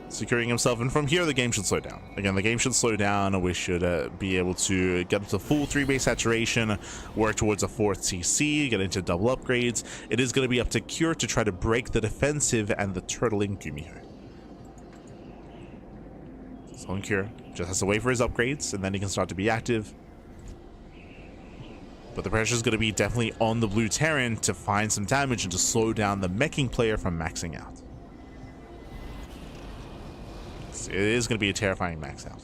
Securing himself, and from here the game should slow down. Again, the game should slow down. We should be able to get up to full 3-base saturation, work towards a 4th CC, get into double upgrades. It is going to be up to Cure to try to break the defensive and the turtling GuMiho. So Cure just has to wait for his upgrades, and then he can start to be active. But the pressure is going to be definitely on the blue Terran to find some damage and to slow down the meching player from maxing out. It is going to be a terrifying max out.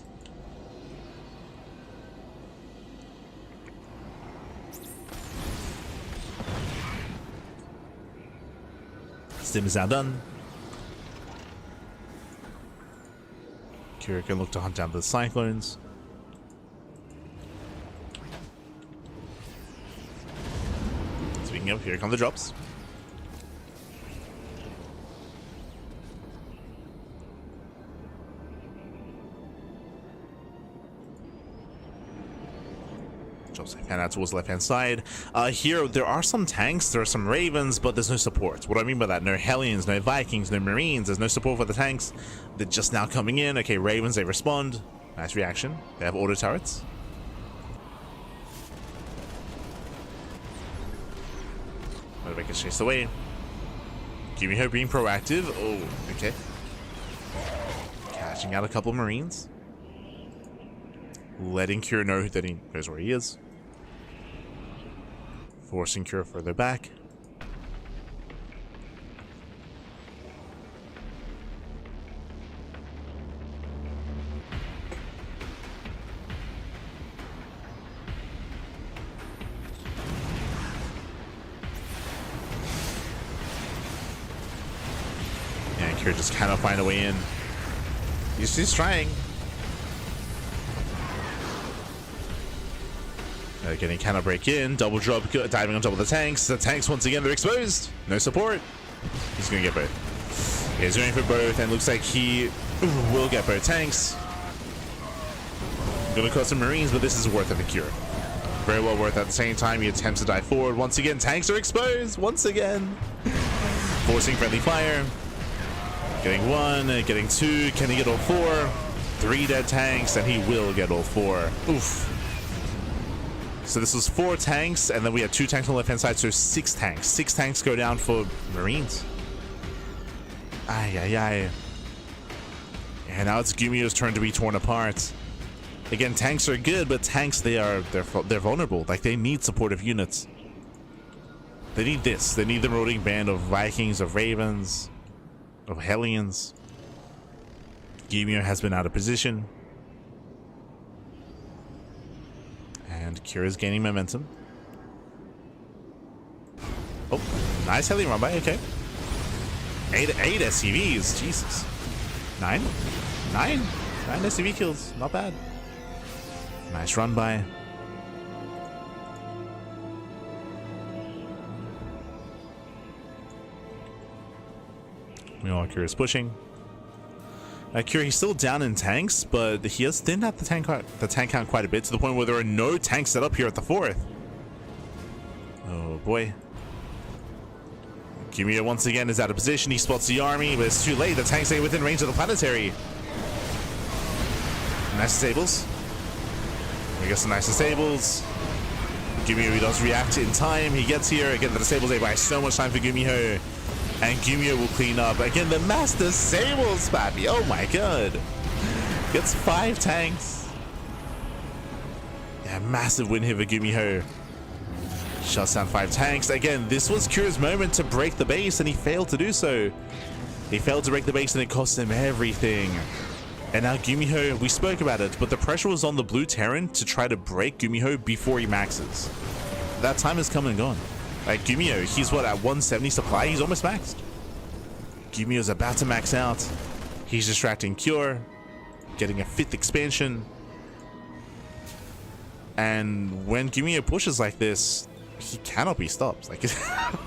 Stim is now done. Kira can look to hunt down the Cyclones. Speaking of, here come the drops. Pan out towards the left hand side. Here there are some tanks, there are some Ravens, but there's no support. What do I mean by that? No Hellions, no Vikings, no Marines. There's no support for the tanks. They're just now coming in. Okay, Ravens, they respond. Nice reaction. They have auto turrets. Motorbike is chased away. GuMiho being proactive. Oh, okay. Catching out a couple of Marines. Letting Cure know that he knows where he is. Forcing Cure further back. And Cure just cannot find a way in. He's trying. Again, he cannot break in. Double drop, diving on top of the tanks. The tanks, once again, they're exposed. No support. He's going to get both. Yeah, he's going for both, and looks like he will get both tanks. Going to cost some Marines, but this is worth it for Cure. Very well worth it. At the same time, he attempts to dive forward. Once again, tanks are exposed. Once again. Forcing friendly fire. Getting 1, getting 2. Can he get all 4? 3 dead tanks, and he will get all 4. Oof. So this was 4 tanks, and then we had 2 tanks on the left-hand side, so 6 tanks. 6 tanks go down for Marines. And now it's GuMiho's turn to be torn apart. Again, tanks are good, but tanks, they're vulnerable. Like, they need supportive units. They need this. They need the marauding band of Vikings, of Ravens, of Hellions. GuMiho has been out of position. And Cure is gaining momentum. Oh, nice Hellion run by, okay. 8 SCVs, Jesus. 9 SCV kills, not bad. Nice run by. Meanwhile, Cure is pushing. Cure, he's still down in tanks, but he has thinned out the tank count quite a bit, to the point where there are no tanks set up here at the 4th. Oh boy. GuMiho once again is out of position. He spots the army, but it's too late. The tanks are within range of the planetary. Nice disables. We get some nice disables. GuMiho does react in time. He gets here. Again, the disables, they buy so much time for GuMiho. And GuMiho will clean up. Again, the mass disables, baby. Oh my god. Gets 5 tanks. Yeah, massive win here for GuMiho. Shuts down 5 tanks. Again, this was kyu's moment to break the base, and he failed to do so. He failed to break the base, and it cost him everything. And now GuMiho, we spoke about it, but the pressure was on the blue Terran to try to break GuMiho before he maxes. That time has come and gone. Like, GuMiho, he's what, at 170 supply? He's almost maxed. GuMiho's about to max out. He's distracting kyu, getting a 5th expansion. And when GuMiho pushes like this, he cannot be stopped. Like,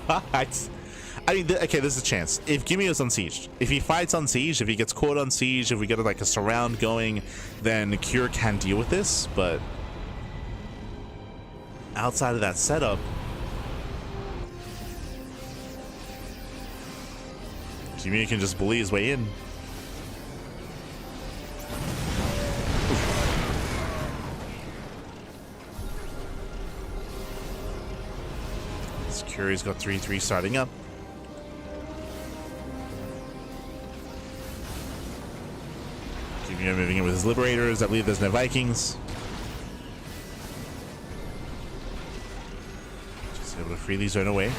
I mean, okay, there's a chance. If GuMiho's unsieged, if he fights unsieged, if he gets caught on siege, if we get like a surround going, then kyu can deal with this. But outside of that setup, GuMiho can just bully his way in. Kyu's got 3-3 starting up. GuMiho moving in with his Liberators. I believe there's no Vikings. Just able to freely zone away.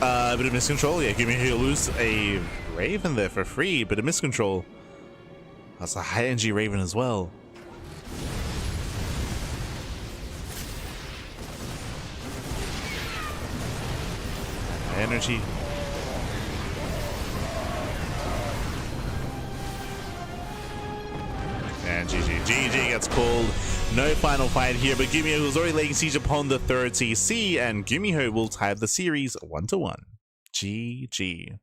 A bit of miscontrol. Yeah, GuMiho will lose a Raven there for free. Bit of miscontrol. That's a high energy Raven as well. Energy. And GG gets called. No final fight here, but GuMiho was already laying siege upon the 3rd CC, and GuMiho will tie up the series 1-1. GG.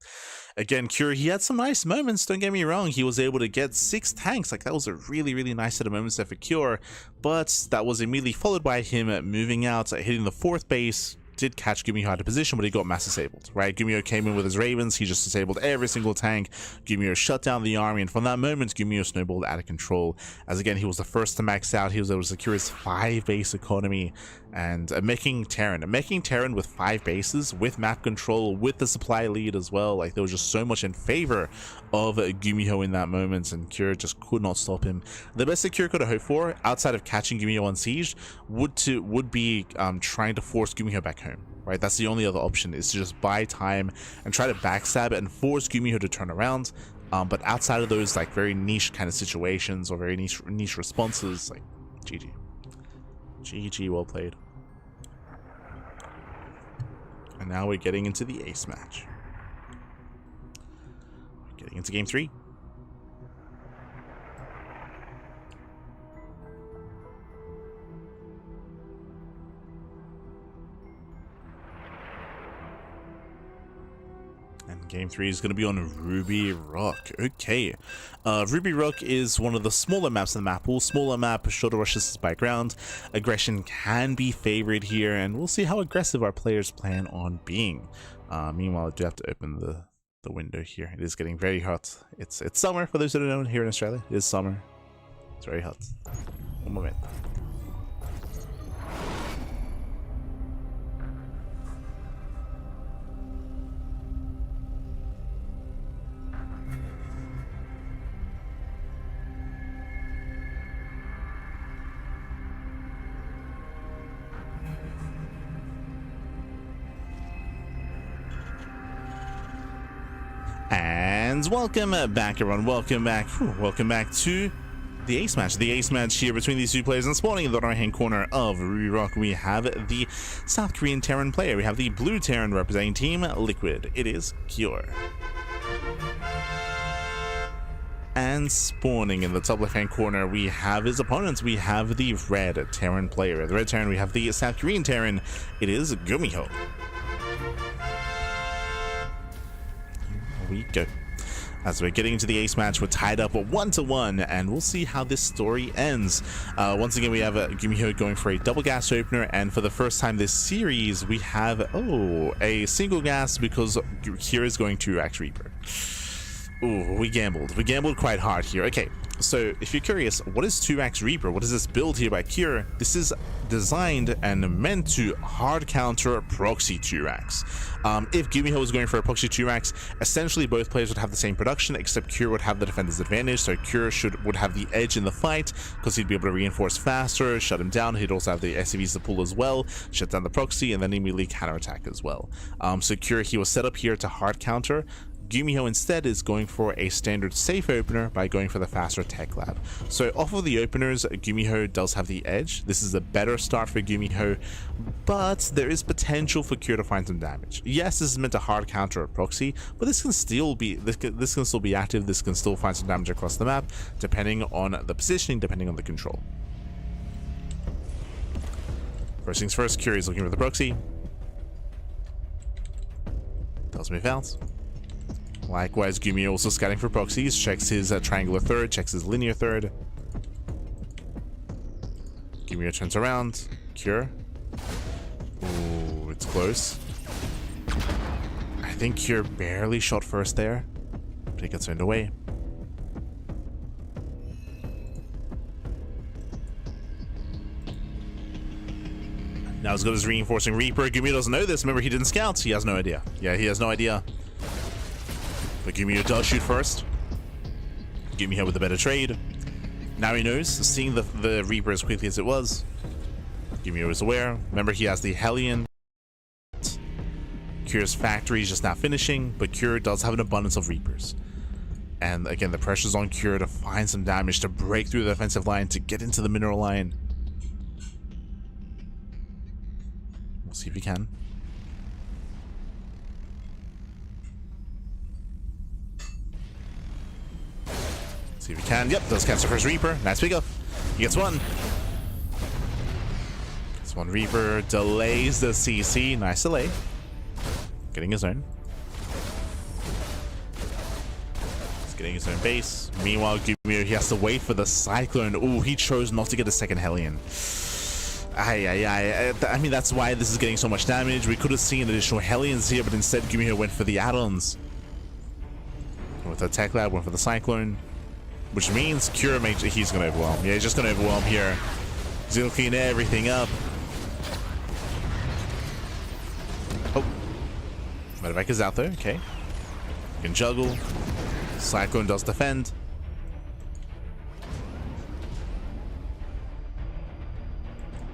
Again, kyu, he had some nice moments, don't get me wrong. He was able to get 6 tanks. Like, that was a really, really nice set of moments there for kyu, but that was immediately followed by him moving out, hitting the 4th base. Did catch GuMiho out of position, but he got mass disabled, right? GuMiho came in with his Ravens, he just disabled every single tank. GuMiho shut down the army, and from that moment, GuMiho snowballed out of control. As again, he was the first to max out. He was able to secure his 5 base economy, and making Terran with 5 bases, with map control, with the supply lead as well. Like, there was just so much in favor of GuMiho in that moment, and kyu just could not stop him. The best that kyu could have hoped for, outside of catching GuMiho on siege, would be trying to force GuMiho back home. Right, that's the only other option, is to just buy time and try to backstab and force GuMiho to turn around. But outside of those like very niche kind of situations or very niche responses, like GG, well played. And now we're getting into the ace match. We're getting into game 3. And game 3 is going to be on Ruby Rock. Okay. Ruby Rock is one of the smaller maps in the map pool. Smaller map, shorter rushes by ground. Aggression can be favored here, and we'll see how aggressive our players plan on being. Meanwhile, I do have to open the window here. It is getting very hot. It's summer, for those that don't know, here in Australia. It is summer. It's very hot. One moment. And welcome back, everyone. Welcome back to the ace match. The ace match here between these two players. And spawning in the right-hand corner of Ruby Rock, we have the South Korean Terran player. We have the blue Terran representing Team Liquid. It is kyu. And spawning in the top left-hand corner, we have his opponents. We have the red Terran player. The red Terran, we have the South Korean Terran. It is GuMiho. We go. As we're getting into the ace match, we're tied up at 1-1, and we'll see how this story ends. Once again, we have GuMiho going for a double gas opener, and for the first time this series, we have a single gas because kyu is going to Axe Reaper. Ooh, we gambled quite hard here. Okay, So if you're curious, what is 2x Reaper? What is this build here by Cure? This is designed and meant to hard counter proxy 2x. If GuMiho was going for a proxy 2x, essentially both players would have the same production, except Cure would have the defender's advantage. So Cure would have the edge in the fight because he'd be able to reinforce faster, shut him down. He'd also have the SCVs to pull as well, shut down the proxy, and then immediately counterattack as well. So Cure, he was set up here to hard counter. GuMiho instead is going for a standard safe opener by going for the faster tech lab. So off of the openers, GuMiho does have the edge. This is a better start for GuMiho, but there is potential for Cure to find some damage. Yes, this is meant to hard counter a proxy, but this can still be active. This can still find some damage across the map, depending on the positioning, depending on the control. First things first, Cure is looking for the proxy. Does move out. Likewise, GuMiho also scouting for proxies, checks his triangular third, checks his linear third. GuMiho turns around. Cure. Ooh, it's close. I think Cure barely shot first there, but he gets turned away. Now as good as reinforcing Reaper. GuMiho doesn't know this. Remember, he didn't scout. He has no idea. Yeah, he has no idea. But GuMiho does shoot first. GuMiho with a better trade. Now he knows, seeing the Reaper as quickly as it was. GuMiho is aware. Remember, he has the Hellion. Cure's factory is just now finishing, but Cure does have an abundance of Reapers. And again, the pressure's on Cure to find some damage, to break through the defensive line, to get into the mineral line. We'll see if he can. See if he can. Yep, does catch the first Reaper. Nice pick up. He gets one. Gets one Reaper. Delays the CC. Nice delay. Getting his own. He's getting his own base. Meanwhile, GuMiho, he has to wait for the Cyclone. Ooh, he chose not to get a second Hellion. I mean, that's why this is getting so much damage. We could have seen additional Hellions here, but instead GuMiho went for the add-ons. With the Tech Lab, went for the Cyclone. Which means Cure, he's going to overwhelm. Yeah, he's just going to overwhelm here. He's going to clean everything up. Oh. Medevac is out there. Okay. You can juggle. Cyclone does defend.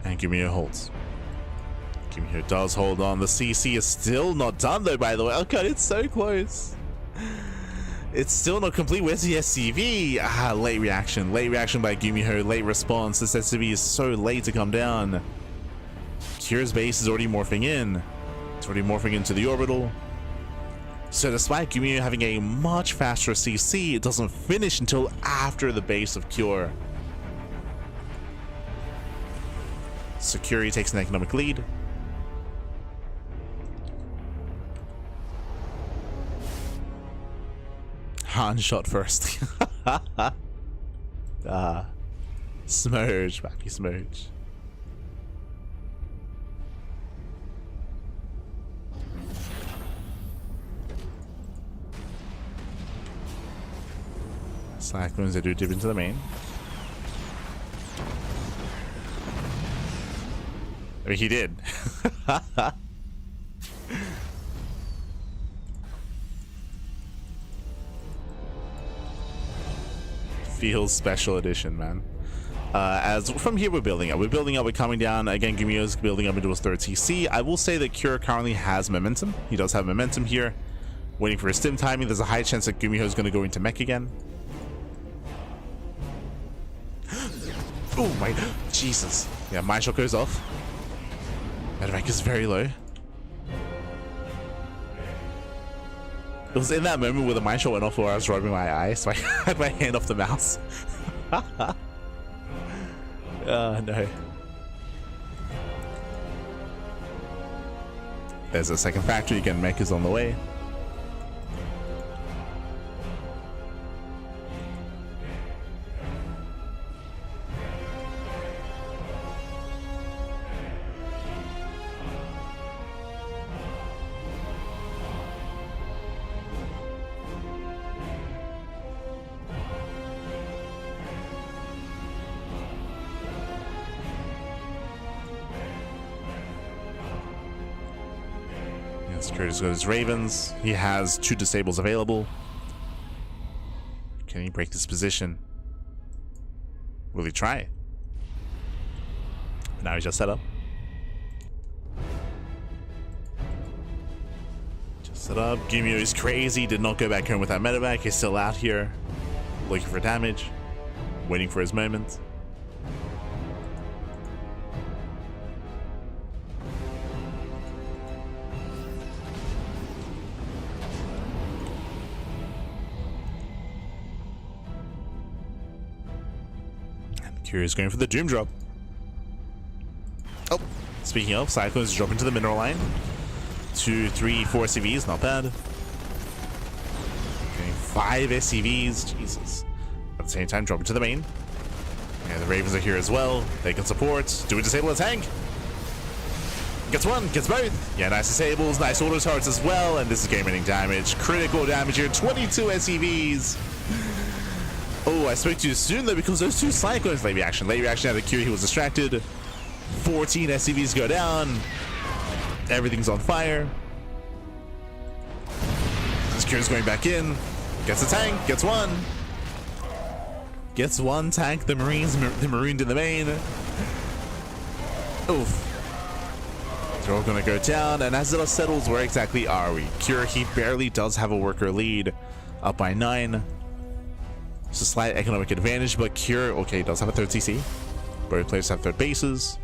And GuMiho holds. GuMiho does hold on. The CC is still not done though, by the way. Oh god, it's so close. It's still not complete. Where's the SCV? Ah, late reaction. Late reaction by GuMiho. Late response. This SCV is so late to come down. Cure's base is already morphing in. It's already morphing into the orbital. So despite GuMiho having a much faster CC, it doesn't finish until after the base of Cure. Security takes an economic lead. Han shot first. Smurge, baby, smurge. Cyclones, they do dip into the main. I mean, he did. Feels special edition, man. As from here, we're building up. We're coming down. Again, GuMiho's building up into his third CC. I will say that Cure currently has momentum. He does have momentum here. Waiting for his stim timing. There's a high chance that GuMiho is going to go into mech again. Oh my, Jesus. Yeah, my shot goes off. Medevac is very low. It was in that moment where the mine shot went off where I was rubbing my eye, so I had my hand off the mouse. Oh no. There's a second factory. Again, mech is on the way. Security's got his Ravens. He has 2 disables available. Can he break this position? Will he try? Now he's just set up. Just set up. GuMiho is crazy. Did not go back home with that medevac. He's still out here looking for damage, waiting for his moment. Curious going for the Doom drop. Oh, speaking of, Cyclones drop into the mineral line. 2, 3, 4 SCVs, not bad. Getting 5 SCVs, Jesus. At the same time, drop into the main. Yeah, the Ravens are here as well. They can support. Do we disable a tank? Gets one, gets both. Yeah, nice disables, nice auto turrets as well, and this is game-ending damage. Critical damage here, 22 SCVs. Oh, I spoke too soon though because those 2 Cyclones. Late reaction out of Q. He was distracted. 14 SCVs go down. Everything's on fire. This Q's going back in. Gets a tank. Gets one. Gets one tank. The Marines, the marooned in the main. Oof. They're all gonna go down. And as it settles, where exactly are we? Cure, he barely does have a worker lead. Up by 9. It's a slight economic advantage, but Cure, okay, does have a 3rd CC. Both players have 3rd bases.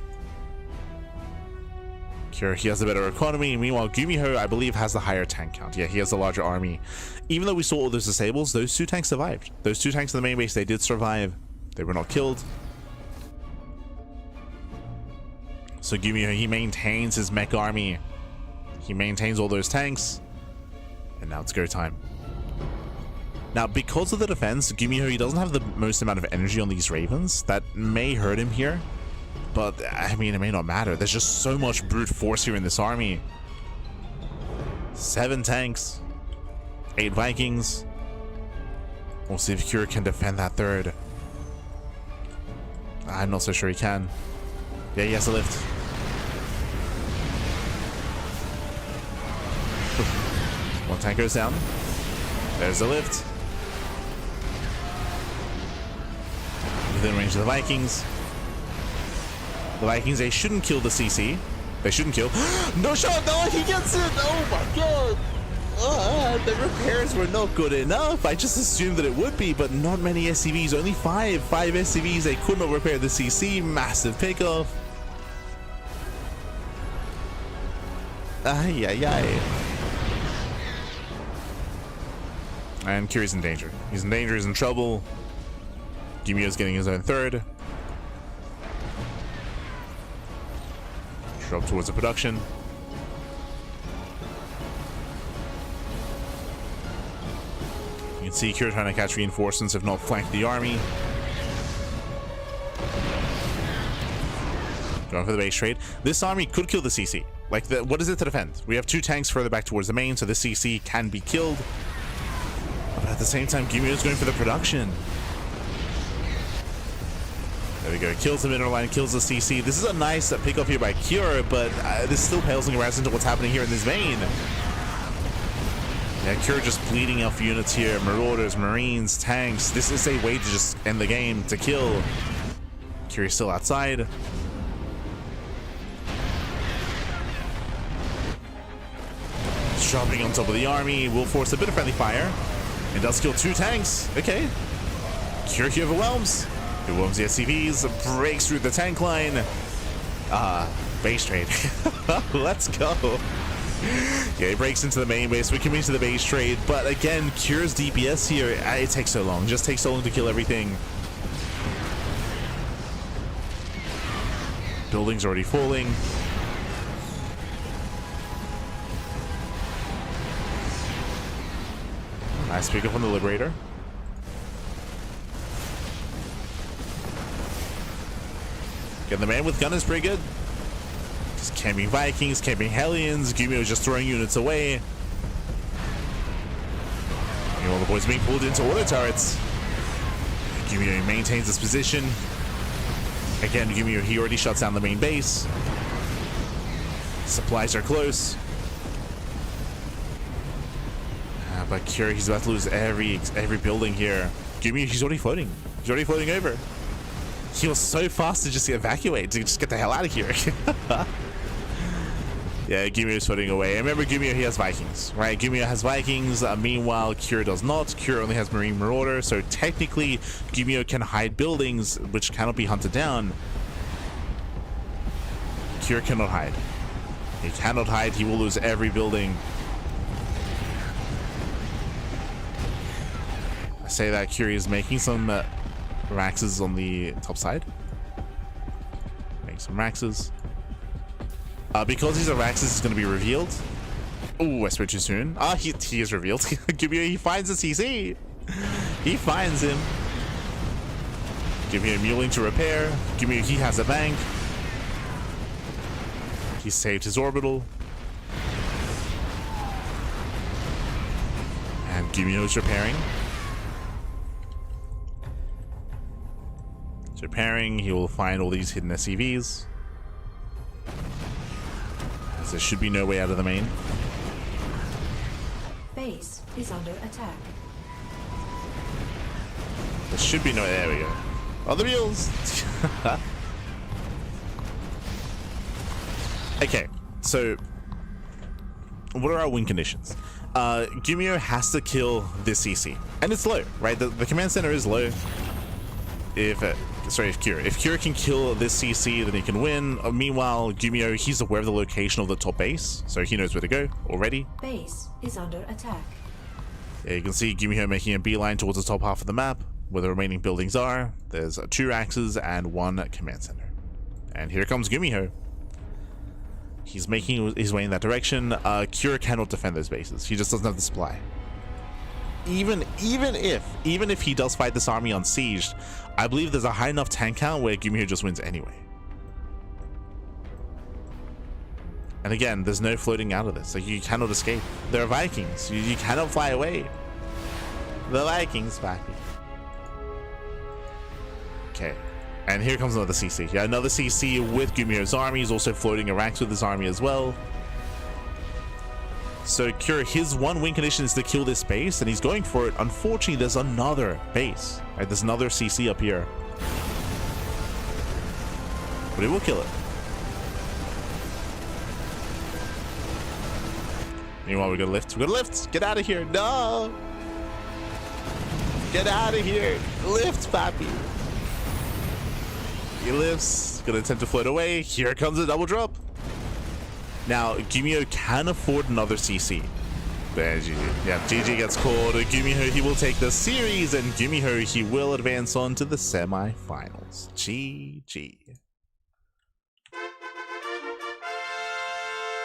Cure, he has a better economy. Meanwhile, GuMiho, I believe, has the higher tank count. Yeah, he has a larger army. Even though we saw all those disables, those 2 tanks survived. Those 2 tanks in the main base, they did survive. They were not killed. So GuMiho, he maintains his mech army. He maintains all those tanks. And now it's go time. Now, because of the defense, GuMiho, he doesn't have the most amount of energy on these Ravens. That may hurt him here, but I mean, it may not matter. There's just so much brute force here in this army. 7 tanks, 8 Vikings. We'll see if Cure can defend that 3rd. I'm not so sure he can. Yeah, he has a lift. One tank goes down. There's a lift. Within range of the Vikings. The Vikings, they shouldn't kill the CC. They shouldn't kill. No shot! No, he gets it! Oh my god! The repairs were not good enough. I just assumed that it would be, but not many SCVs. Only 5 SCVs. They could not repair the CC. Massive pickoff. Ay, ay, ay. And Curie's in danger. He's in danger, he's in trouble. GuMiho's getting his own 3rd. Drop towards the production. You can see Cure trying to catch reinforcements, if not flank the army. Going for the base trade. This army could kill the CC. Like, what is it to defend? We have 2 tanks further back towards the main, so the CC can be killed. But at the same time, GuMiho's going for the production. There we go. Kills the mineral line, kills the CC. This is a nice pick-off here by Cure, but this still pales in comparison to what's happening here in this main. Yeah, Cure just bleeding off units here. Marauders, Marines, tanks. This is a way to just end the game, to kill. Cure's still outside. Dropping on top of the army. Will force a bit of friendly fire. It does kill 2 tanks. Okay. Cure here overwhelms. He overwhelms the SCVs. Breaks through the tank line. Base trade. Let's go. Yeah, he breaks into the main base. We come into the base trade. But again, Cure's DPS here, it takes so long. Just takes so long to kill everything. Buildings already falling. Nice pick up on the Liberator. Getting the man with gun is pretty good. Just camping Vikings, camping Hellions. GuMiho just throwing units away. All the boys being pulled into auto turrets. GuMiho maintains his position. Again, GuMiho, he already shuts down the main base. Supplies are close. But Kira, he's about to lose every building here. GuMiho, he's already floating. He's already floating over. He was so fast to just evacuate, to just get the hell out of here. Yeah, GuMiho's floating away. And remember, GuMiho, he has Vikings, right? GuMiho has Vikings. Meanwhile, Kira does not. Kira only has Marine Marauder. So technically, GuMiho can hide buildings, which cannot be hunted down. Kira cannot hide. He cannot hide. He will lose every building. I say that Kira is making some Raxes on the top side. Make some Raxes. Because he's a Raxes, he's going to be revealed. Oh, I spoke too soon. Ah, he is revealed. GuMiho, he finds the CC. He finds him. GuMiho muling to repair. GuMiho, he has a bank. He saved his orbital. And GuMiho is repairing. He's repairing. He will find all these hidden SCVs. As there should be no way out of the main. Base is under attack. There should be no. There we go. On the wheels. Okay, so what are our win conditions? GuMiho has to kill this CC, and it's low, right? The command center is low. If Kira can kill this CC, then he can win. Meanwhile, GuMiho, he's aware of the location of the top base, so he knows where to go already. Base is under attack. Yeah, you can see GuMiho making a beeline towards the top half of the map, where the remaining buildings are. There's 2 Axes and 1 command center. And here comes GuMiho. He's making his way in that direction. Kira cannot defend those bases. He just doesn't have the supply. Even if he does fight this army unsieged, I believe there's a high enough tank count where GuMiho just wins anyway. And again, there's no floating out of this. Like, you cannot escape. There are Vikings. You cannot fly away. The Vikings, back. Okay. And here comes another CC. Yeah, another CC with GuMiho's army. He's also floating a Rax with his army as well. So Kira, his one win condition is to kill this base, and he's going for it. Unfortunately, there's another base. Right, there's another CC up here. But he will kill it. Meanwhile, we're gonna lift. We're gonna lift! Get out of here! No! Get out of here! Lift, papi! He lifts. Gonna attempt to float away. Here comes a double drop. Now, GuMiho can afford another CC. But GG. Yeah, GG gets called. GuMiho, he will take the series, and GuMiho, he will advance on to the semi-finals. GG.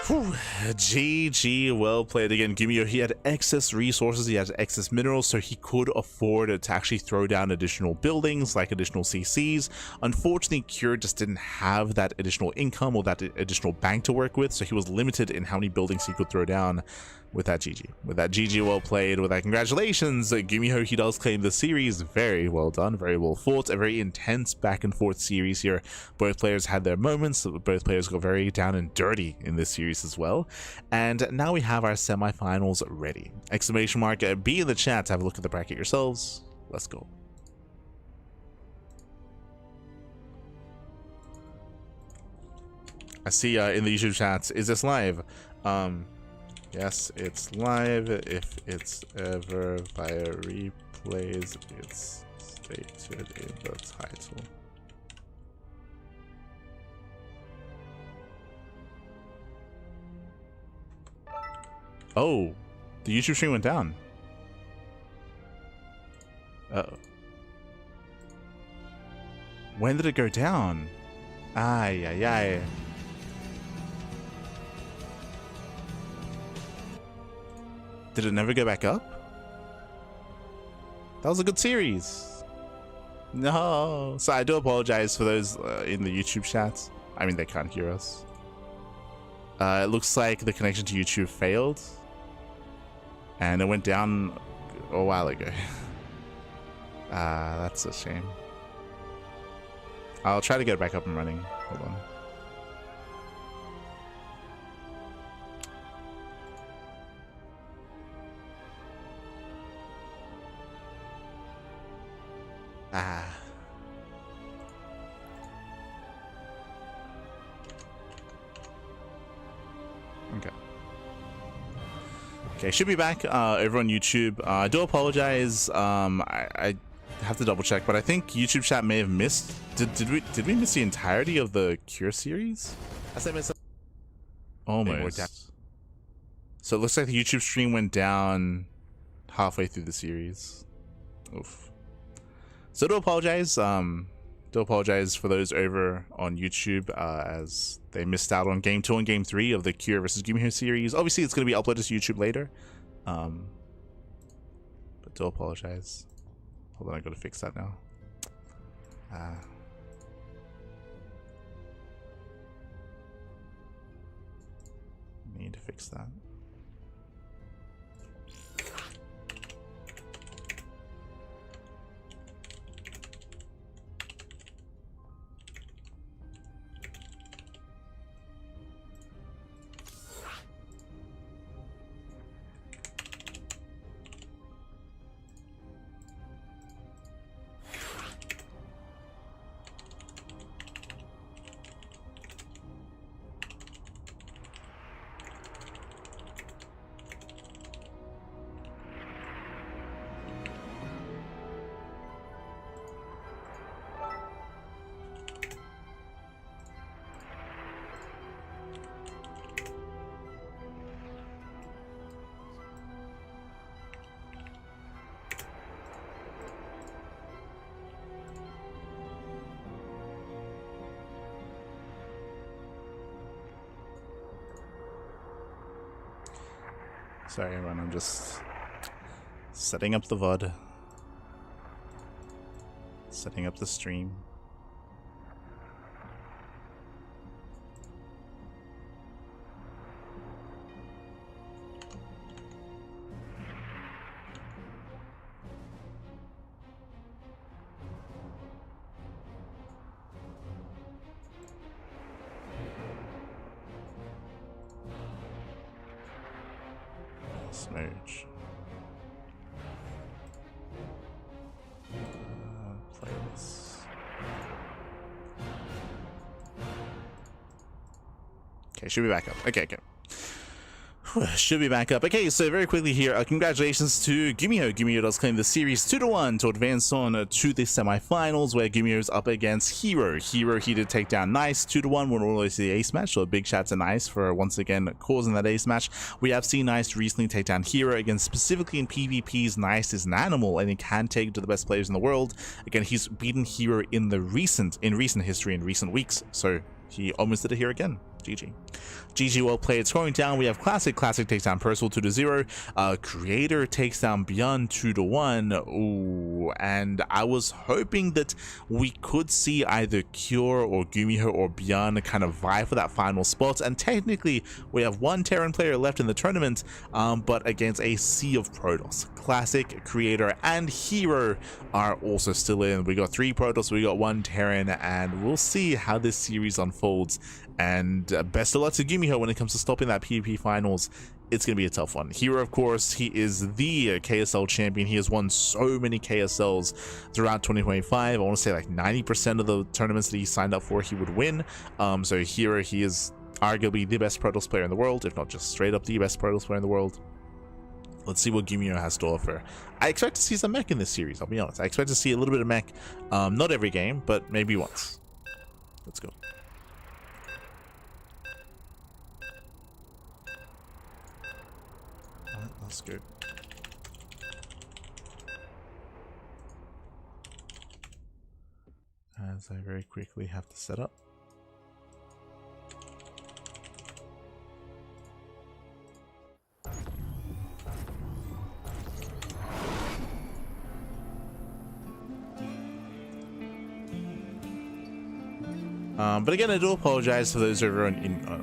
Whew. GG, well played again. GuMiho, he had excess resources, he had excess minerals, so he could afford to actually throw down additional buildings, like additional CCs. Unfortunately, Kira just didn't have that additional income or that additional bank to work with, so he was limited in how many buildings he could throw down. With that GG. With that GG, well played. With that, congratulations. GuMiho, he does claim the series. Very well done. Very well fought. A very intense back and forth series here. Both players had their moments. Both players got very down and dirty in this series as well. And now we have our semifinals ready. Exclamation mark B in the chat to have a look at the bracket yourselves. Let's go. I see in the YouTube chats, is this live? Yes, it's live. If it's ever via replays, it's stated in the title. Oh, the YouTube stream went down. Uh-oh. When did it go down? Ay, ay, ay. Did it never go back up? That was a good series. No. So I do apologize for those in the YouTube chats. I mean, they can't hear us. It looks like the connection to YouTube failed. And it went down a while ago. That's a shame. I'll try to get it back up and running. Hold on. Okay, should be back over on YouTube. I do apologize. I have to double check, but I think YouTube chat may have missed. Did we miss the entirety of the Cure series? I missed almost. So it looks like the YouTube stream went down halfway through the series. Oof. So do apologize. Do apologize for those over on YouTube as they missed out on Game 2 and Game 3 of the Cure versus GuMiho series. Obviously, it's going to be uploaded to YouTube later. But do apologize. Hold on, I got to fix that now. Need to fix that. Sorry everyone, I'm just setting up the VOD. Setting up the stream. Merge. Play this. Okay, should be back up. Okay. Should be back up. Okay, so very quickly here, congratulations to GuMiho. GuMiho does claim the series 2-1 to advance on to the semifinals, where GuMiho is up against herO. herO, he did take down Nice 2-1 when all the way to the ace match, so a big shout to Nice for once again causing that ace match. We have seen Nice recently take down herO. Again, specifically in PvPs, Nice is an animal and he can take to the best players in the world. Again, he's beaten herO in recent history, in recent weeks, so he almost did it here again. GG, well played. Scoring down, we have Classic takes down Percival 2-0. Creator takes down Beyond 2-1. Ooh, and I was hoping that we could see either Cure or GuMiho or Beyond kind of vie for that final spot. And technically, we have one Terran player left in the tournament, but against a sea of Protoss. Classic, Creator, and herO are also still in. We got 3 Protoss, we got 1 Terran, and we'll see how this series unfolds. And best of luck to GuMiho when it comes to stopping that PvP finals. It's going to be a tough one. herO, of course, he is the KSL champion. He has won so many KSLs throughout 2025. I want to say like 90% of the tournaments that he signed up for, he would win. So herO, he is arguably the best Protoss player in the world, if not just straight up the best Protoss player in the world. Let's see what GuMiho has to offer. I expect to see some mech in this series, I'll be honest. I expect to see a little bit of mech. Not every game, but maybe once. Let's go. That's good. As I very quickly have to set up. But again, I do apologize for those over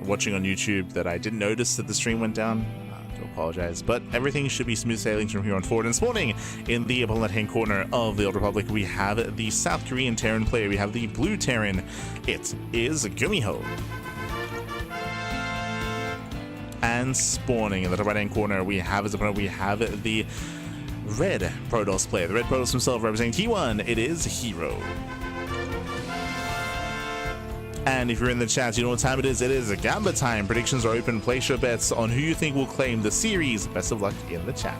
watching on YouTube that I didn't notice that the stream went down. I do apologize, but everything should be smooth sailing from here on forward. And this morning, in the upper left-hand corner of the Old Republic, we have the South Korean Terran player. We have the blue Terran. It is GuMiho. And spawning in the right-hand corner, we have as opponent, we have the red Protoss player. The red Protoss himself representing T1. It is herO. And if you're in the chat, you know what time it is. It is a Gamba time. Predictions are open. Place your bets on who you think will claim the series. Best of luck in the chat.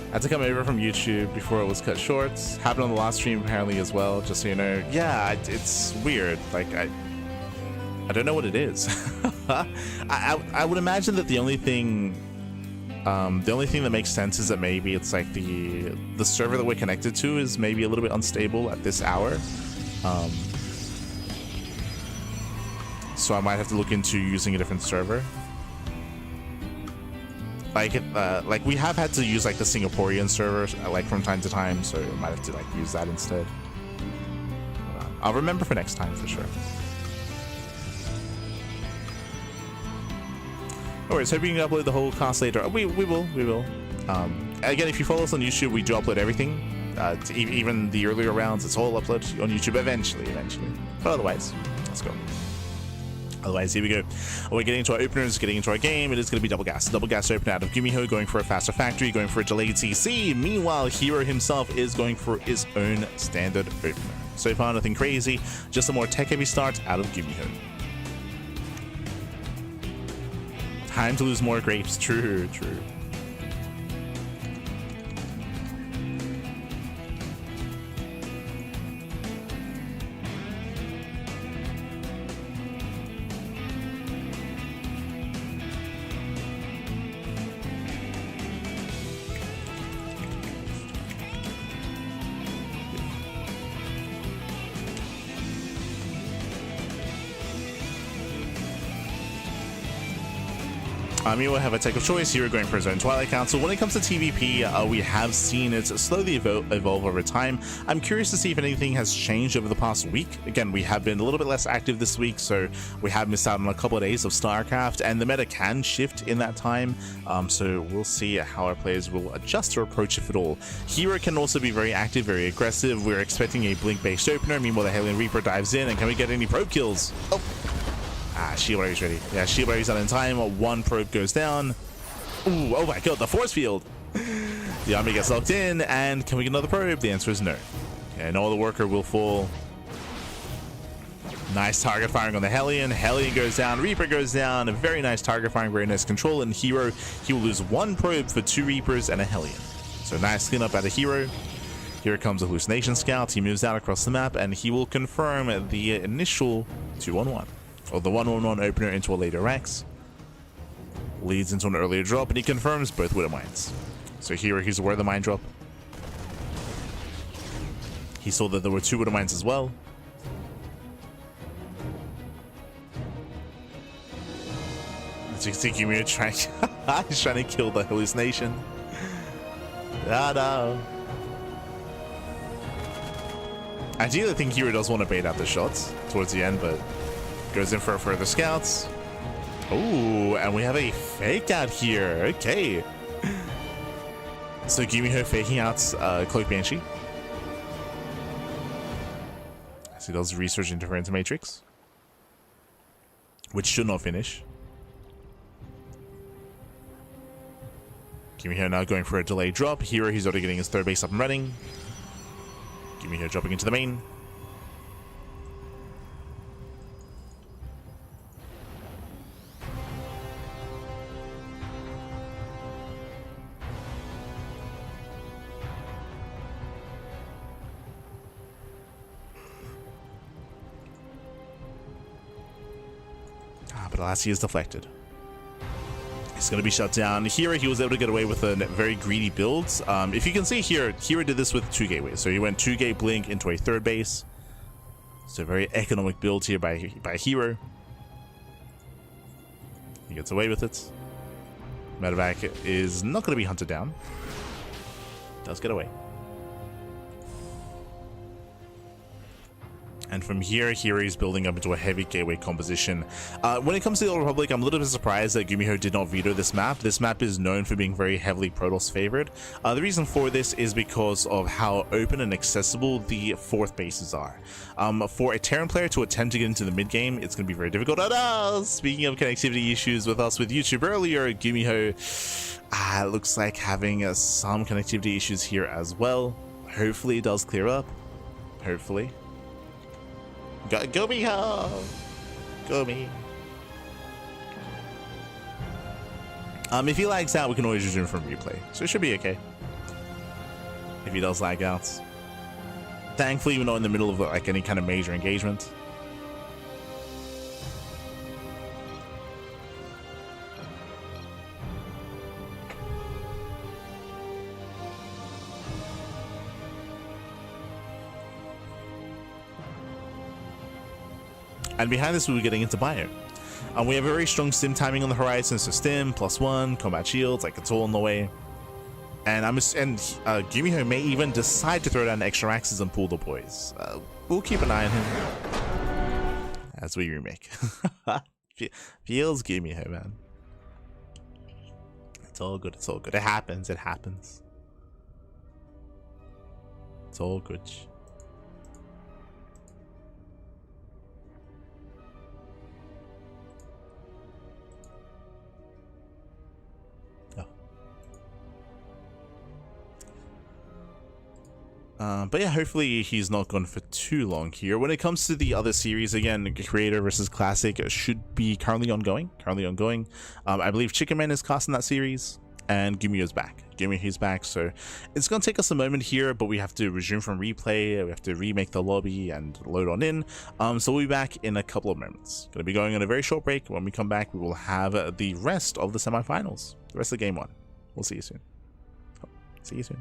I had to come over from YouTube before it was cut short. Happened on the last stream apparently as well, just so you know. Yeah, it's weird. Like, I don't know what it is. I would imagine that the only thing that makes sense is that maybe it's like the server that we're connected to is maybe a little bit unstable at this hour. So I might have to look into using a different server. Like we have had to use like the Singaporean server like from time to time, so I might have to like use that instead. I'll remember for next time for sure. Alright, so hoping you can upload the whole cast later. We will. Again, if you follow us on YouTube, we do upload everything. Even the earlier rounds, it's all uploaded on YouTube eventually. But otherwise, let's go. Otherwise, here we go. We're getting into our openers, getting into our game. It is going to be double gas. Double gas opener out of GuMiho, going for a faster factory, going for a delayed CC. Meanwhile, herO himself is going for his own standard opener. So far, nothing crazy, just a more tech-heavy start out of GuMiho. Time to lose more grapes. True. We will have a tech of choice here, going for his own Twilight Council. When it comes to TVP, we have seen it slowly evolve over time. I'm curious to see if anything has changed over the past week. Again, we have been a little bit less active this week, so we have missed out on a couple of days of StarCraft, and the meta can shift in that time. So we'll see how our players will adjust or approach, if at all. herO can also be very active, very aggressive. We're expecting a blink-based opener. Meanwhile, the Hellion Reaper dives in, and can we get any probe kills? Oh! Shield Rary's ready. Yeah, Shield Rary's out in time. One probe goes down. Ooh, oh my god, the force field. The army gets locked in, and can we get another probe? The answer is no. And all the worker will fall. Nice target firing on the Hellion. Hellion goes down. Reaper goes down. A very nice target firing, very nice control. And herO, he will lose one probe for 2 Reapers and a Hellion. So nice cleanup out of herO. Here comes a Hallucination Scout. He moves out across the map, and he will confirm the initial 2-1-1. Or the 1-1-1 opener into a later Rex. Leads into an earlier drop, and he confirms both Widow Mines. So here he's aware of the mine drop. He saw that there were 2 Widow Mines as well. So you think GuMiho he's trying to kill the hallucination. No. I do think herO does want to bait out the shots towards the end, but goes in for further scouts. Oh, and we have a fake out here. Okay. So GuMiho faking out Cloak Banshee. As he does research interference matrix, which should not finish. GuMiho now going for a delayed drop. herO, he's already getting his 3rd base up and running. GuMiho dropping into the main. But alas, he is deflected. He's going to be shut down. herO, he was able to get away with a very greedy build. If you can see here, herO did this with 2 gateways. So he went 2 gate blink into a 3rd base. So a very economic build here by herO. He gets away with it. Medevac is not going to be hunted down. Does get away. And from here, he's building up into a heavy gateway composition. When it comes to the Old Republic, I'm a little bit surprised that GuMiho did not veto this map. This map is known for being very heavily Protoss favored. The reason for this is because of how open and accessible the fourth bases are. For a Terran player to attempt to get into the mid game, it's going to be very difficult. Speaking of connectivity issues with us with YouTube earlier, GuMiho looks like having some connectivity issues here as well. Hopefully it does clear up. Hopefully. GuMiho! GuMi. If he lags out, we can always resume from replay, so it should be okay. If he does lag out. Thankfully, we're not in the middle of like any kind of major engagement. And behind this, we'll be getting into bio. We have a very strong stim timing on the horizon, so stim, +1, combat shields, like it's all on the way. And GuMiho may even decide to throw down extra axes and pull the boys. We'll keep an eye on him as we remake. Feels GuMiho, man. It's all good, it's all good. It happens, it happens. It's all good. But yeah, hopefully he's not gone for too long here. When it comes to the other series, again, Creator versus Classic should be currently ongoing. I believe Chicken Man is casting that series, and GuMiho's back. GuMiho's back, so it's going to take us a moment here, but we have to resume from replay. We have to remake the lobby and load on in. So we'll be back in a couple of moments. Going to be going on a very short break. When we come back, we will have the rest of the semifinals, the rest of game one. We'll see you soon. See you soon.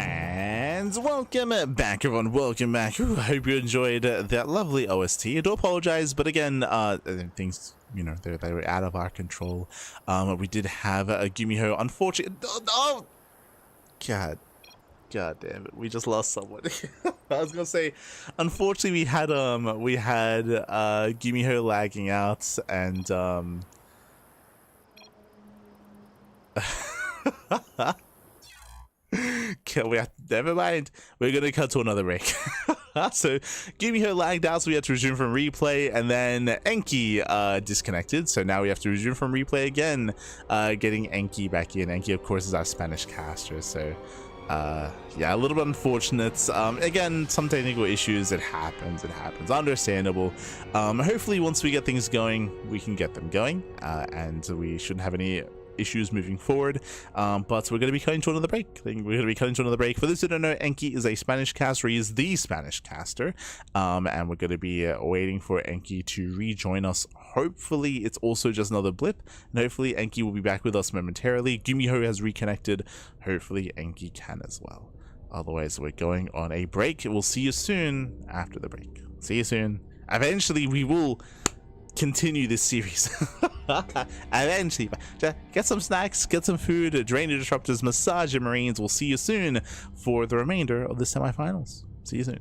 And welcome back, everyone. Welcome back. Ooh, I hope you enjoyed that lovely OST. I do apologize, but again, things, you know, they were out of our control. We did have a GuMiho, unfortunately. Oh, God. God damn it, we just lost someone. I was gonna say, unfortunately, we had GuMiho lagging out, and never mind. We're gonna cut to another break. So GuMiho lagged out, so we had to resume from replay, and then Enki disconnected, so now we have to resume from replay again, getting Enki back in. Enki, of course, is our Spanish caster, so yeah, a little bit unfortunate. Again, some technical issues. It happens, understandable. Hopefully once we get things going, we can get them going, and we shouldn't have any issues moving forward. But we're going to be cutting to another break. For those who don't know, Enki is a Spanish caster. He is the Spanish caster, and we're going to be waiting for Enki to rejoin us. Hopefully it's also just another blip, and hopefully Enki will be back with us momentarily. GuMiho has reconnected. Hopefully Enki can as well. Otherwise, we're going on a break. We'll see you soon after the break. See you soon. Eventually we will continue this series. Eventually, get some snacks, get some food, drain the disruptors, massage your marines. We'll see you soon for the remainder of the semifinals. See you soon.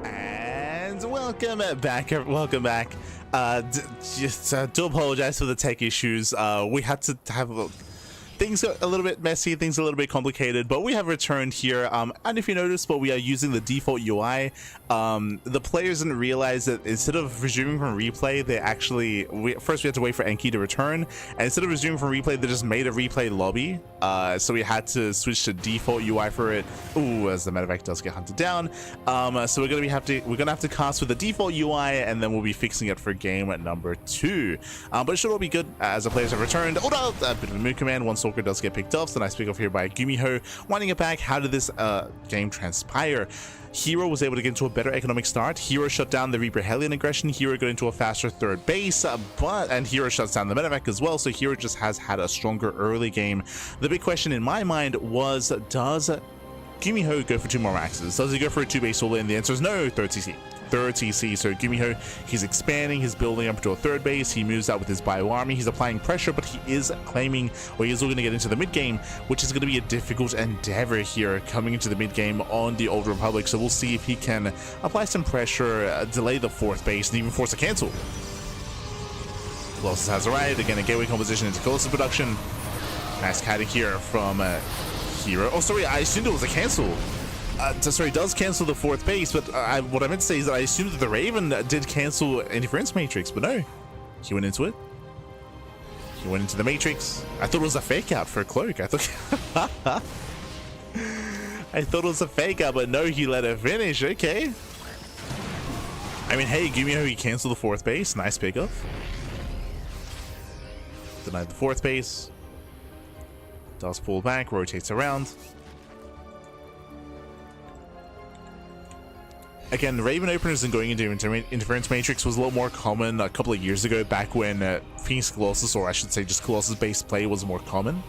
And welcome back. Welcome back. Do apologize for the tech issues. We had to have things got a little bit messy, things a little bit complicated, but we have returned here. And if you notice, but we are using the default UI. The players didn't realize that instead of resuming from replay, they actually first we had to wait for Enki to return, and instead of resuming from replay, they just made a replay lobby. So we had to switch to default UI for it. Ooh, as the medevac does get hunted down. So we're gonna have to cast with the default UI, and then we'll be fixing it for game number 2. But it should all be good as the players have returned. Oh no, a bit of a move command. One stalker does get picked off. So nice pick off here by GuMiho. Winding it back. How did this game transpire? herO was able to get into a better economic start. herO shut down the Reaper Hellion aggression. herO got into a faster third base, and herO shuts down the medevac as well. So herO just has had a stronger early game. The big question in my mind was, does GuMiho go for 2 more maxes? Does he go for a 2-base all in? The answer is no. Third CC. So GuMiho, he's expanding, he's building up to a third base. He moves out with his bio army. He's applying pressure, but he is claiming, or he is looking to get into the mid game, which is going to be a difficult endeavor here coming into the mid game on the Old Republic. So we'll see if he can apply some pressure, delay the 4th base, and even force a cancel. Colossus has arrived. Again, a gateway composition into Colossus production. Nice catting here from herO. Oh, sorry, I assumed it was a cancel. Sorry, does cancel the 4th base, but what I meant to say is that I assumed that the Raven did cancel Interference Matrix, but no. He went into it. He went into the Matrix. I thought it was a fake out for a cloak. I thought it was a fake out, but no, he let it finish. Okay. I mean, hey, GuMiho, he canceled the 4th base. Nice pickup. Denied the 4th base. Does pull back, rotates around. Again, Raven openers and going into Interference Matrix was a lot more common a couple of years ago, back when Phoenix Colossus, or I should say just Colossus-based play, was more common.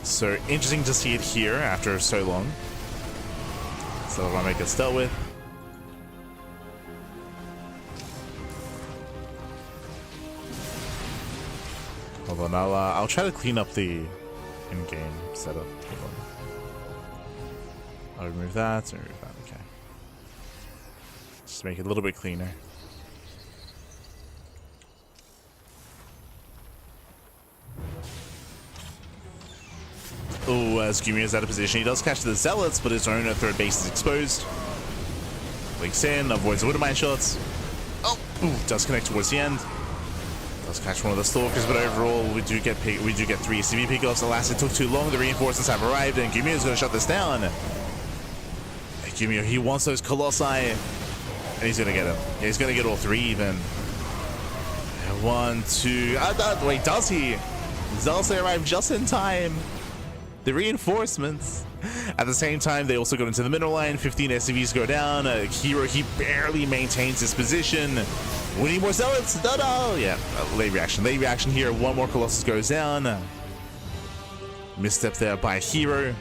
So interesting to see it here after so long. So Ramek gets dealt with. Hold on, I'll try to clean up the in-game setup. I'll remove that, okay. Just make it a little bit cleaner. Oh, as GuMiho is out of position, he does catch the Zealots, but his own 3rd base is exposed. Blinks in, avoids the Widowmine shots. Oh, does connect towards the end. Does catch one of the Stalkers, but overall we do get 3 CV pickoffs. Alas, it took too long. The reinforcements have arrived, and GuMiho is going to shut this down. GuMiho, he wants those Colossi, and he's going to get them. Yeah, he's going to get all 3 even. 1, 2. Wait, does he? Zalse arrived just in time. The reinforcements. At the same time, they also got into the mineral line. 15 SCVs go down. herO, he barely maintains his position. We need more Zealots. No. Yeah, late reaction here. 1 more Colossus goes down. Misstep there by herO.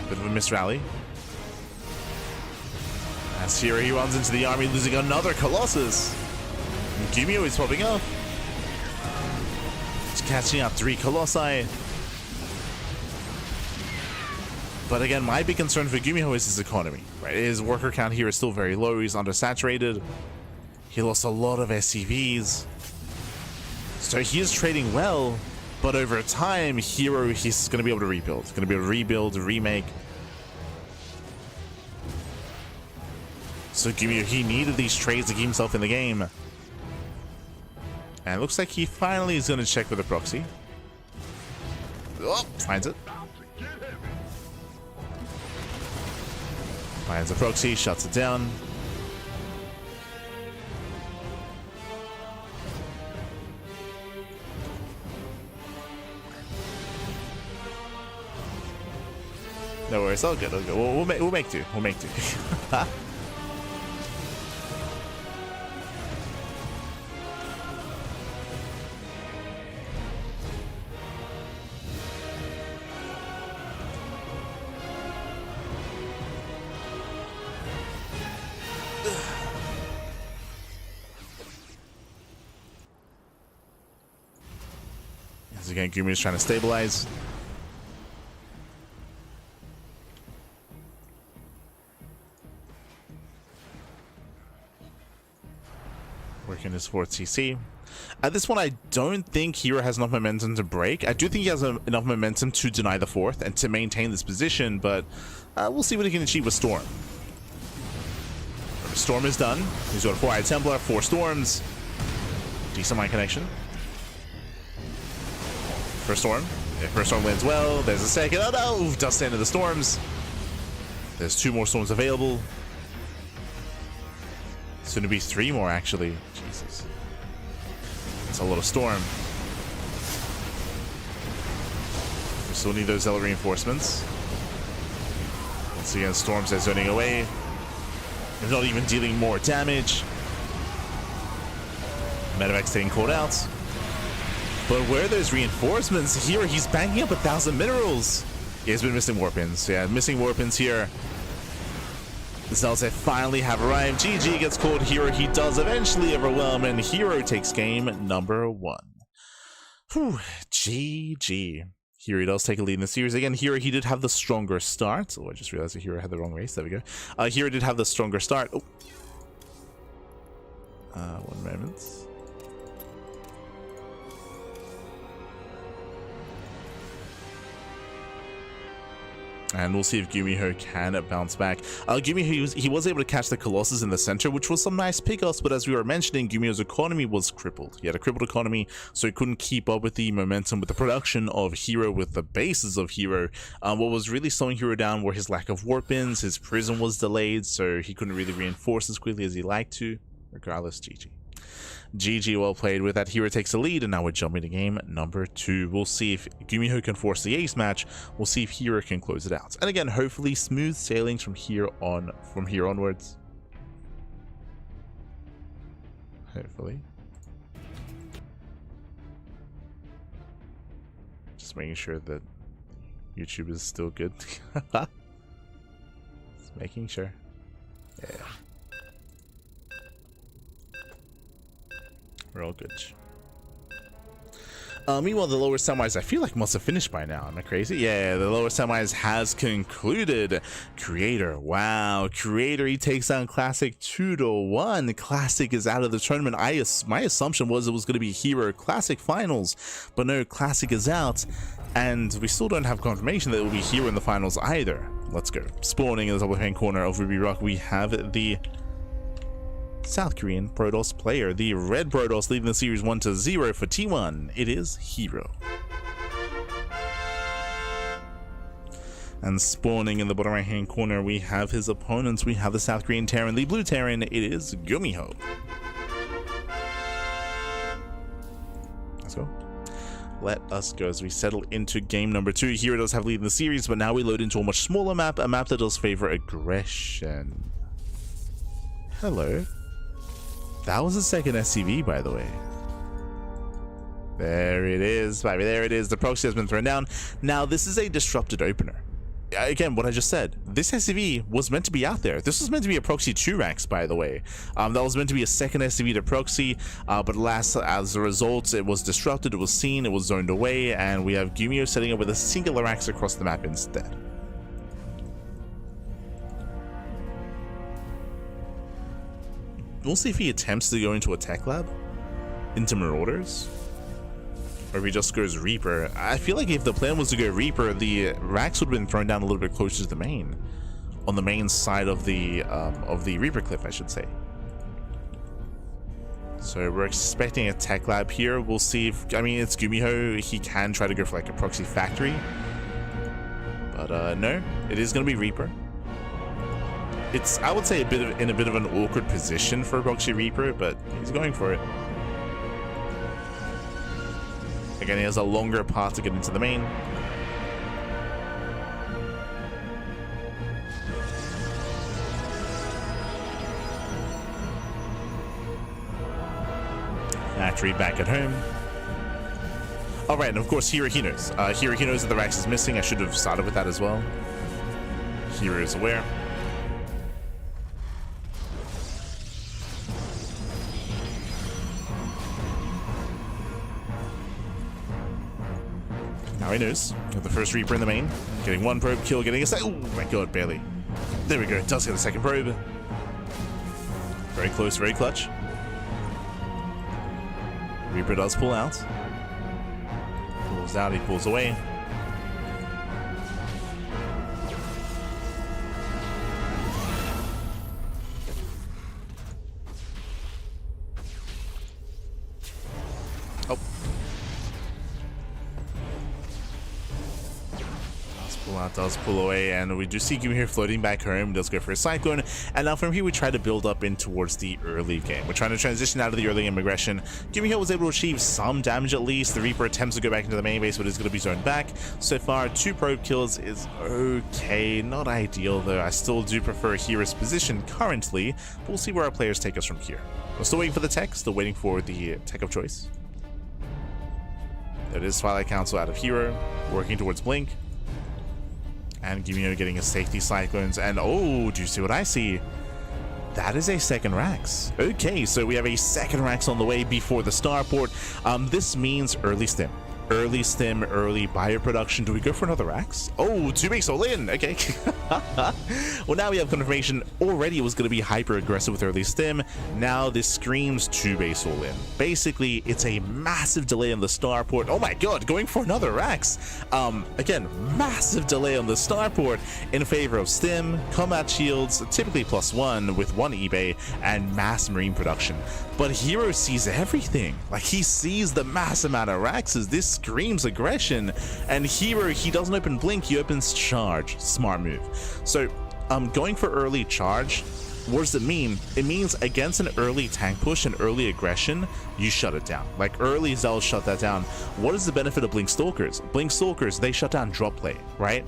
Bit of a misrally. As herO, he runs into the army, losing another Colossus. GuMiho is popping up. He's catching up 3 Colossi. But again, my big concern for GuMiho is his economy, right? His worker count here is still very low. He's undersaturated. He lost a lot of SCVs. So he is trading well, but over time, herO, he's going to be able to rebuild. He's going to be able to rebuild, remake. So GuMiho, he needed these trades to keep himself in the game. And it looks like he finally is going to check with a proxy. Oh, finds it. Finds a proxy, shuts it down. No worries, all good, all good. We'll make do. We'll make do. again, GuMiho is trying to stabilize. Working his 4th CC. At this one, I don't think herO has enough momentum to break. I do think he has enough momentum to deny the 4th and to maintain this position, but we'll see what he can achieve with Storm. Storm is done. He's got a 4-eyed Templar, 4 Storms. Decent line connection. First Storm. If first Storm lands well, there's a second. Oh no! Dust into the Storms. There's 2 more Storms available. Soon to be 3 more, actually. Jesus. That's a lot of Storm. We still need those Zealot reinforcements. Once again, Storms are zoning away. They're not even dealing more damage. Medevac getting called out. But where are those reinforcements? Here, he's banging up 1,000 minerals. He has been missing warpins. Yeah, missing warpins here. The Zealots finally have arrived. GG gets called. herO, he does eventually overwhelm, and herO takes game number 1. Whew, GG. herO does take a lead in the series. Again, herO, he did have the stronger start. Oh, I just realized that herO had the wrong race. There we go. herO did have the stronger start. Oh. 1 moment. And we'll see if GuMiho can bounce back. GuMiho, he was able to catch the Colossus in the center, which was some nice pickups, but as we were mentioning, GuMiho's economy was crippled. He had a crippled economy, so he couldn't keep up with the momentum, with the production of herO, with the bases of herO. What was really slowing herO down were his lack of warpins, his prison was delayed, so he couldn't really reinforce as quickly as he liked to. Regardless, GG. GG, well played. With that, herO takes the lead, and now we're jumping to game number 2. We'll see if GuMiho can force the ace match. We'll see if herO can close it out. And again, hopefully smooth sailings from here onwards. Hopefully. Just making sure that YouTube is still good. Just making sure. Yeah. We're all good. Meanwhile, the lower semis, I feel like must have finished by now. Am I crazy? Yeah, the lower semis has concluded. Creator, wow. Creator, he takes down Classic 2-1. Classic is out of the tournament. My assumption was it was going to be herO Classic finals, but no, Classic is out. And we still don't have confirmation that it will be herO in the finals either. Let's go. Spawning in the top left-hand corner of Ruby Rock, we have the South Korean Protoss player, the red Protoss, leading the series 1-0 for T1. It is herO. And spawning in the bottom right hand corner, we have his opponents. We have the South Korean Terran, the blue Terran. It is GuMiho. Let's go. Let us go as we settle into game number 2. herO does have lead in the series, but now we load into a much smaller map, a map that does favor aggression. Hello. That was the second SCV, by the way. There it is, baby. There it is. The proxy has been thrown down. Now, this is a disrupted opener. Again, what I just said. This SCV was meant to be out there. This was meant to be a proxy 2-ranks, by the way. That was meant to be a second SCV to proxy, but as a result, it was disrupted, it was seen, it was zoned away, and we have GuMiho setting up with a singular axe across the map instead. We'll see if he attempts to go into a tech lab, into Marauders, or if he just goes Reaper. I feel like if the plan was to go Reaper, the racks would have been thrown down a little bit closer to the main, on the main side of the Reaper cliff, I should say. So we're expecting a tech lab here. We'll see if, I mean, it's GuMiho. He can try to go for like a proxy factory, but no, it is going to be Reaper. It's, I would say, in a bit of an awkward position for a proxy Reaper, but he's going for it. Again, he has a longer path to get into the main. Factory back at home. Alright, and of course, herO he knows. herO he knows that the Rax is missing. I should have started with that as well. herO is aware. Now he knows. Got the first Reaper in the main. Getting one probe kill, getting a second. Oh my god, barely. There we go. Does get a second probe. Very close, very clutch. Reaper does pull out. Pulls out, he pulls away. Oh. Does pull away, and we do see GuMiho floating back home. Does go for a cyclone, and now from here we try to build up in towards the early game. We're trying to transition out of the early game aggression. GuMiho was able to achieve some damage at least. The Reaper attempts to go back into the main base, but is going to be zoned back. So far, 2 probe kills is okay, not ideal though. I still do prefer herO's position currently, but we'll see where our players take us from here. We're still waiting for the tech, still waiting for the tech of choice. There is Twilight Council out of herO, working towards Blink. And GuMiho getting a safety cyclones, and oh, do you see what I see? That is a second Rax. Okay, so we have a second Rax on the way before the starport. This means early stim. Early stim, early bioproduction. Do we go for another Rax? Oh, 2 base all in. Okay. Well, now we have confirmation. Already it was going to be hyper aggressive with early stim. Now this screams 2 base all in. Basically, it's a massive delay on the starport. Oh my god, going for another Rax. Again, massive delay on the starport in favor of stim, combat shields, typically +1 with 1 eBay, and mass marine production. But herO sees everything. Like, he sees the mass amount of Raxes. This screams aggression. And herO, he doesn't open blink, he opens charge. Smart move. So, going for early charge, what does it mean? It means against an early tank push and early aggression, you shut it down. Like, early Zealots shut that down. What is the benefit of Blink Stalkers? Blink Stalkers, they shut down drop play, right?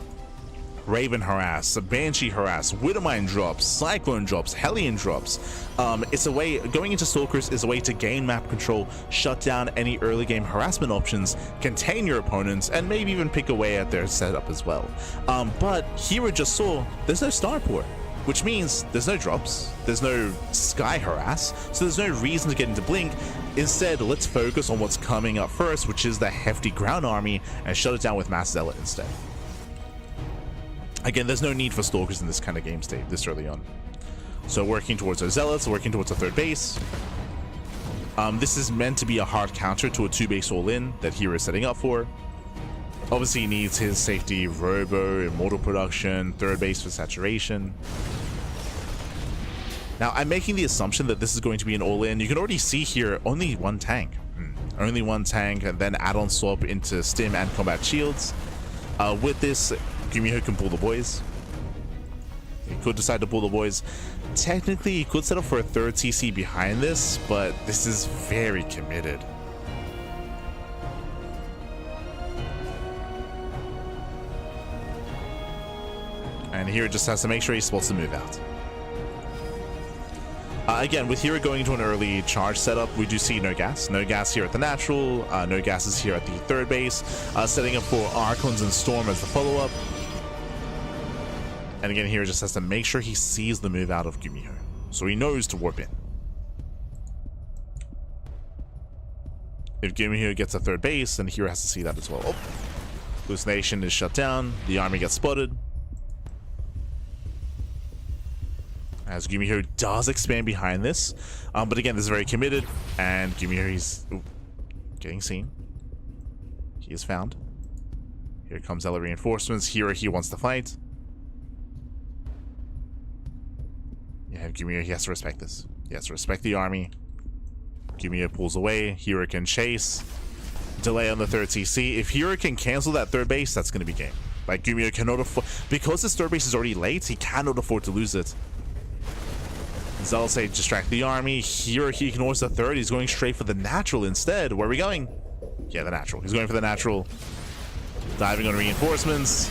Raven harass, Banshee harass, Widowmine drops, Cyclone drops, Hellion drops. It's a way, going into Stalkers is a way to gain map control, shut down any early game harassment options, contain your opponents, and maybe even pick away at their setup as well. But herO just saw there's no starport, which means there's no drops, there's no sky harass, so there's no reason to get into blink. Instead, let's focus on what's coming up first, which is the hefty ground army, and shut it down with mass zealot instead. Again, there's no need for stalkers in this kind of game state this early on. So working towards our zealots, working towards a third base. This is meant to be a hard counter to a 2 base all in that herO is setting up for. Obviously he needs his safety, robo, immortal production, third base for saturation. Now I'm making the assumption that this is going to be an all in. You can already see here only 1 tank. Only 1 tank, and then add-on swap into stim and combat shields. With this, GuMiho can pull the boys. He could decide to pull the boys. Technically, he could set up for a 3rd CC behind this, but this is very committed. And herO just has to make sure he spots the move out. Again, with herO going into an early charge setup, we do see no gas. No gas here at the natural, no gases here at the 3rd base, setting up for Archons and Storm as the follow-up. And again, herO just has to make sure he sees the move out of GuMiho, so he knows to warp in. If GuMiho gets a 3rd base, then herO has to see that as well. Oh, hallucination is shut down, the army gets spotted. As GuMiho does expand behind this, but again, this is very committed, and GuMiho, he's getting seen. He is found. Here comes Ella reinforcements. herO, he wants to fight. Yeah, GuMiho, he has to respect this. He has to respect the army. GuMiho pulls away. herO can chase. Delay on the 3rd CC. If herO can cancel that 3rd base, that's going to be game. Like, GuMiho cannot afford, because his 3rd base is already late, he cannot afford to lose it. Zealots say distract the army. Here he ignores the 3rd. He's going straight for the natural instead. Where are we going? Yeah, the natural. He's going for the natural. Diving on reinforcements.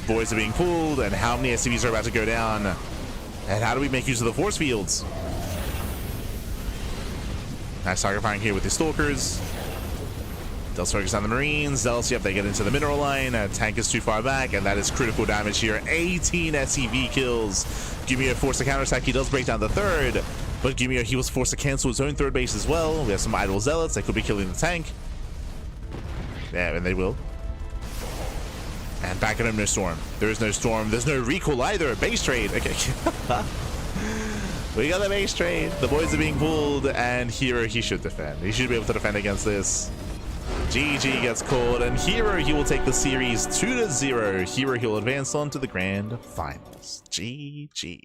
Boys are being pulled, and how many SCVs are about to go down? And how do we make use of the force fields? Nice target firing here with the stalkers. Does focus on the Marines. Zealots, yep, they get into the mineral line. Tank is too far back, and that is critical damage here. 18 SCV kills. GuMiho forced a counterattack. He does break down the 3rd, but GuMiho, he was forced to cancel his own 3rd base as well. We have some idle Zealots that could be killing the tank. Yeah, and they will. And back at him, no storm. There is no storm. There's no recall either. Base trade. Okay. We got the base trade. The boys are being pulled, and herO, he should defend. He should be able to defend against this. GG gets called, and herO, he will take the series 2-0. herO, he'll advance on to the grand finals. GG.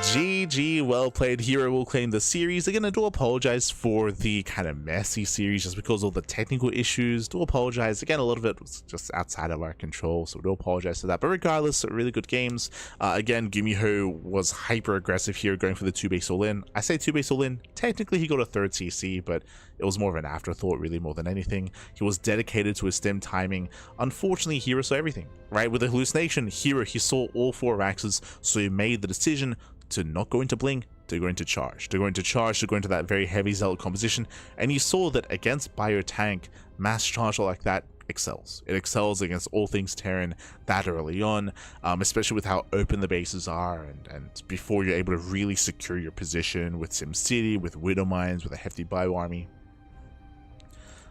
GG, well played. herO will claim the series. Again, I do apologize for the kind of messy series just because of the technical issues. Do apologize. Again, a little bit was just outside of our control, so do apologize for that. But regardless, really good games. Again, GuMiho was hyper aggressive here, going for the 2-base all-in. I say 2-base all-in. Technically, he got a 3rd CC, but it was more of an afterthought, really, more than anything. He was dedicated to his stem timing. Unfortunately, herO saw everything, right? With the hallucination, herO, he saw all 4 axes, so he made the decision to not go into blink, to go into charge, to go into that very heavy zealot composition. And you saw that against bio tank, mass charge like that excels. It excels against all things Terran that early on, especially with how open the bases are, and before you're able to really secure your position with SimCity, with Widow Mines, with a hefty bio army.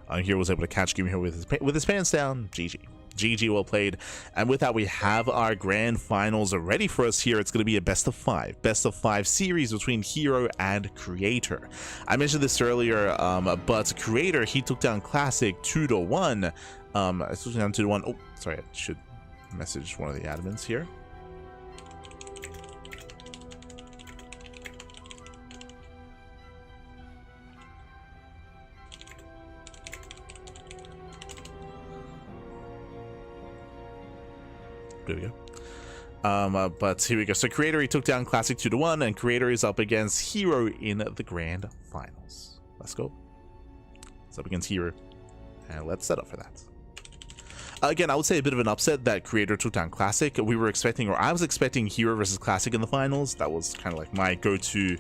herO was able to catch GuMiho with his pants down. GG. GG, well played. And with that, we have our grand finals ready for us here. It's going to be a best of 5 series between herO and Creator. I mentioned this earlier, but Creator, he took down Classic 2-1. I took down 2-1. Oh, sorry, I should message one of the admins here. There we go. But here we go. So Creator, he took down Classic 2-1, and Creator is up against herO in the grand finals. Let's go. It's up against herO, and let's set up for that. Again, I would say a bit of an upset that Creator took down Classic. We were expecting, or I was expecting herO versus Classic in the finals. That was kind of like my go-to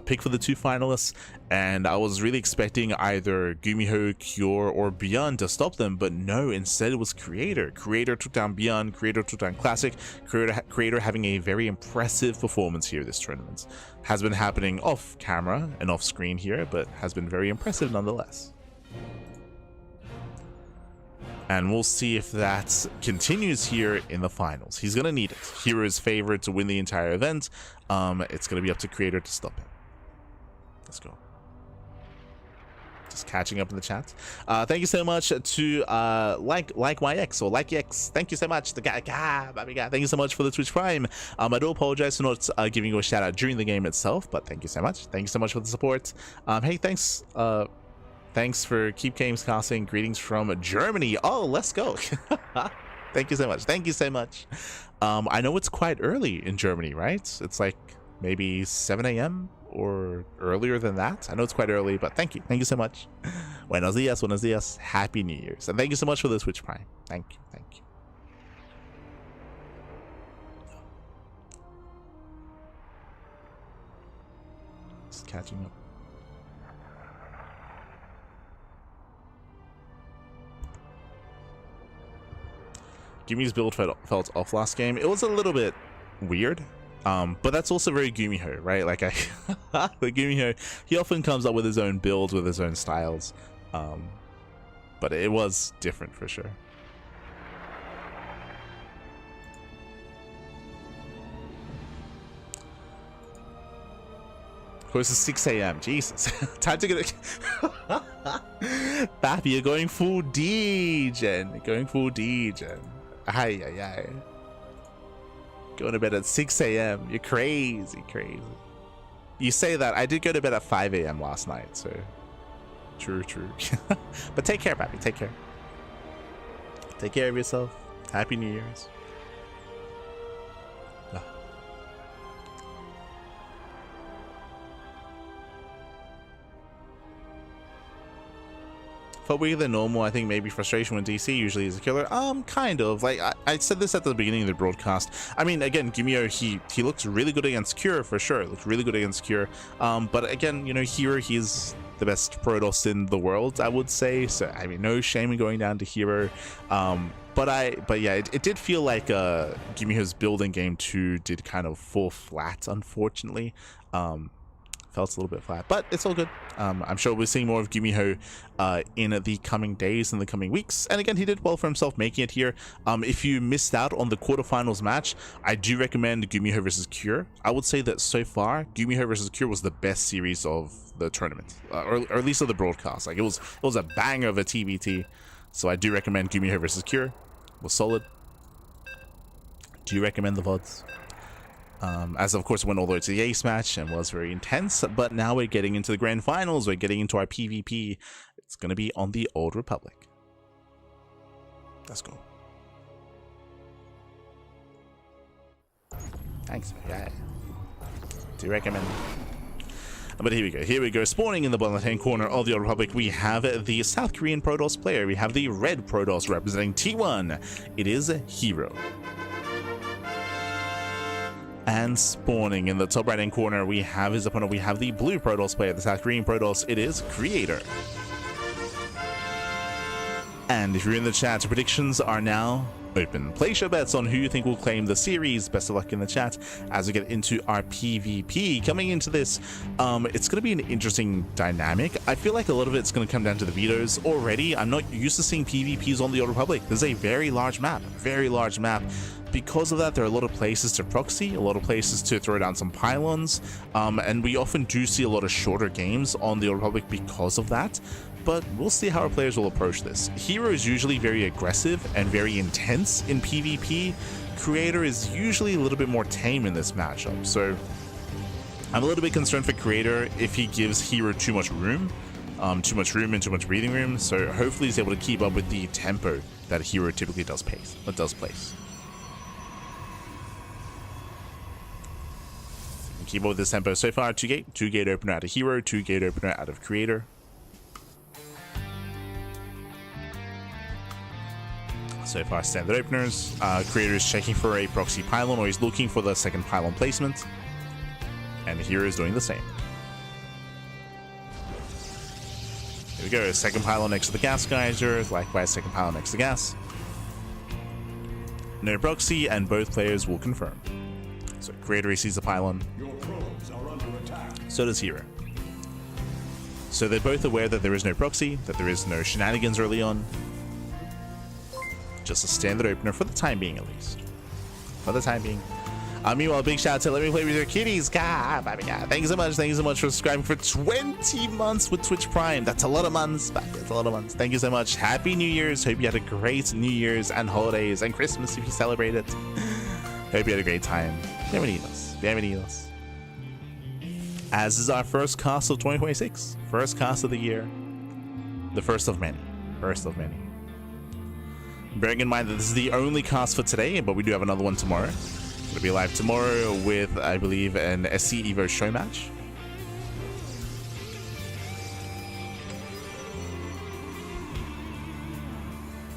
pick for the 2 finalists, and I was really expecting either GuMiho, Cure, or Beyond to stop them, but no, instead it was Creator. Creator took down Beyond, Creator took down Classic. Creator having a very impressive performance here this tournament. Has been happening off camera and off screen here, but has been very impressive nonetheless. And we'll see if that continues here in the finals. He's going to need it. herO is favored to win the entire event. It's going to be up to Creator to stop him. Let's go. Just catching up in the chat. Thank you so much to like my ex or like X. Thank you so much. The guy, thank you so much for the Twitch Prime. I do apologize for not giving you a shout out during the game itself, but thank you so much. Thank you so much for the support. Hey, thanks. Thanks for Keep Games Casting. Greetings from Germany. Oh, let's go. Thank you so much. Thank you so much. I know it's quite early in Germany, right? It's like maybe 7 a.m. or earlier than that. I know it's quite early, but thank you. Thank you so much. Buenos dias, buenos dias. Happy New Year's. And thank you so much for the Twitch Prime. Thank you. Thank you. Just catching up. GuMiho's build felt off last game. It was a little bit weird, but that's also very GuMiho, right? Like the GuMiho, he often comes up with his own builds, with his own styles, but it was different for sure. Close to 6 a.m. Jesus, time to get it. Bappy, you're going full D-gen. Going full D-gen. Ay, ay, ay. Going to bed at 6 a.m. You're crazy, crazy. You say that. I did go to bed at 5 a.m. last night, so. True, true. But take care, Pappy. Take care. Take care of yourself. Happy New Year's. Felt weaker than normal. I think maybe frustration when DC usually is a killer. Kind of. Like I said this at the beginning of the broadcast. I mean, again, GuMiho, he looks really good against Cure for sure. Looks really good against Cure. But again, you know, herO, he's the best Protoss in the world, I would say. So I mean, no shame in going down to herO. But yeah, it did feel like GuMiho's build in game 2 did kind of fall flat, unfortunately. felt a little bit flat, but it's all good. I'm sure we're seeing more of GuMiho in the coming days and the coming weeks. And again, he did well for himself making it here. If you missed out on the quarterfinals match, I do recommend GuMiho versus Cure. I would say that so far, GuMiho versus Cure was the best series of the tournament, or at least of the broadcast. Like it was a banger of a TBT. So I do recommend GuMiho versus Cure. It was solid. Do you recommend the VODs? As of course went all the way to the ace match and was very intense, but now we're getting into the grand finals, we're getting into our PvP. It's going to be on the Old Republic. Let's go. Thanks, yeah. Do you recommend? But here we go. Spawning in the bottom left-hand corner of the Old Republic, we have the South Korean Protoss player. We have the red Protoss representing T1. It is herO. And spawning in the top right-hand corner, we have his opponent. We have the blue Protoss player, the South Korean Protoss. It is Creator. And if you're in the chat, predictions are now open. Place your bets on who you think will claim the series. Best of luck in the chat as we get into our PvP. Coming into this, it's going to be an interesting dynamic. I feel like a lot of it's going to come down to the vetoes. Already, I'm not used to seeing PvPs on the Old Republic. There's a very large map. Because of that, there are a lot of places to proxy, a lot of places to throw down some pylons, and we often do see a lot of shorter games on the Old Republic because of that. But we'll see how our players will approach this. herO is usually very aggressive and very intense in PvP. Creator is usually a little bit more tame in this matchup, so I'm a little bit concerned for Creator if he gives herO too much room and too much breathing room. So hopefully he's able to keep up with the tempo that herO typically does place. Keep up with this tempo so far. Two gate opener out of herO, 2 gate opener out of Creator. So far, standard openers. Creator is checking for a proxy pylon, or he's looking for the second pylon placement. And herO is doing the same. Here we go. Second pylon next to the gas geyser. Likewise, second pylon next to gas. No proxy, and both players will confirm. So Creator sees the pylon. Your probes are under attack. So does herO. So they're both aware that there is no proxy, that there is no shenanigans early on. Just a standard opener for the time being, at least. Meanwhile, big shout out to Let Me Play With Your Kitties. God, thank you so much. Thank you so much for subscribing for 20 months with Twitch Prime. That's a lot of months. Thank you so much. Happy New Year's. Hope you had a great New Year's and holidays and Christmas if you celebrate it. Hope you had a great time. Bienvenidos. As is our first cast of 2026. First cast of the year. The first of many. Bearing in mind that this is the only cast for today, but we do have another one tomorrow. It'll be live tomorrow with, I believe, an SC Evo show match.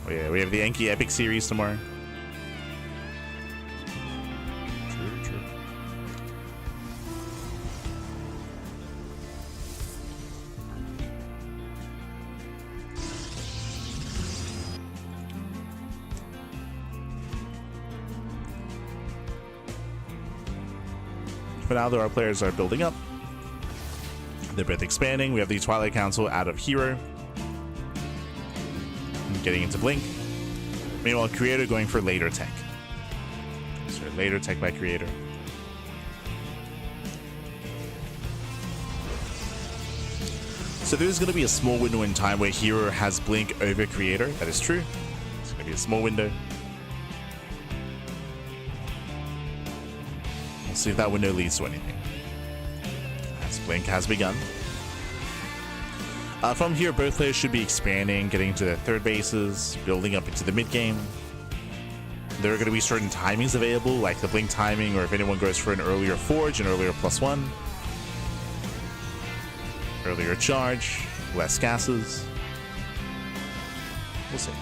Oh yeah, we have the Enki Epic series tomorrow. True. For now, though, our players are building up. They're both expanding. We have the Twilight Council out of herO. Getting into Blink. Meanwhile, Creator going for later tech. So later tech by Creator. So there's going to be a small window in time where herO has Blink over Creator. That is true. It's going to be a small window. We'll see if that window leads to anything. As Blink has begun. From here, both players should be expanding, getting into their third bases, building up into the mid game. There are going to be certain timings available, like the Blink timing, or if anyone goes for an earlier Forge, an earlier +1, earlier charge, less gases. We'll see.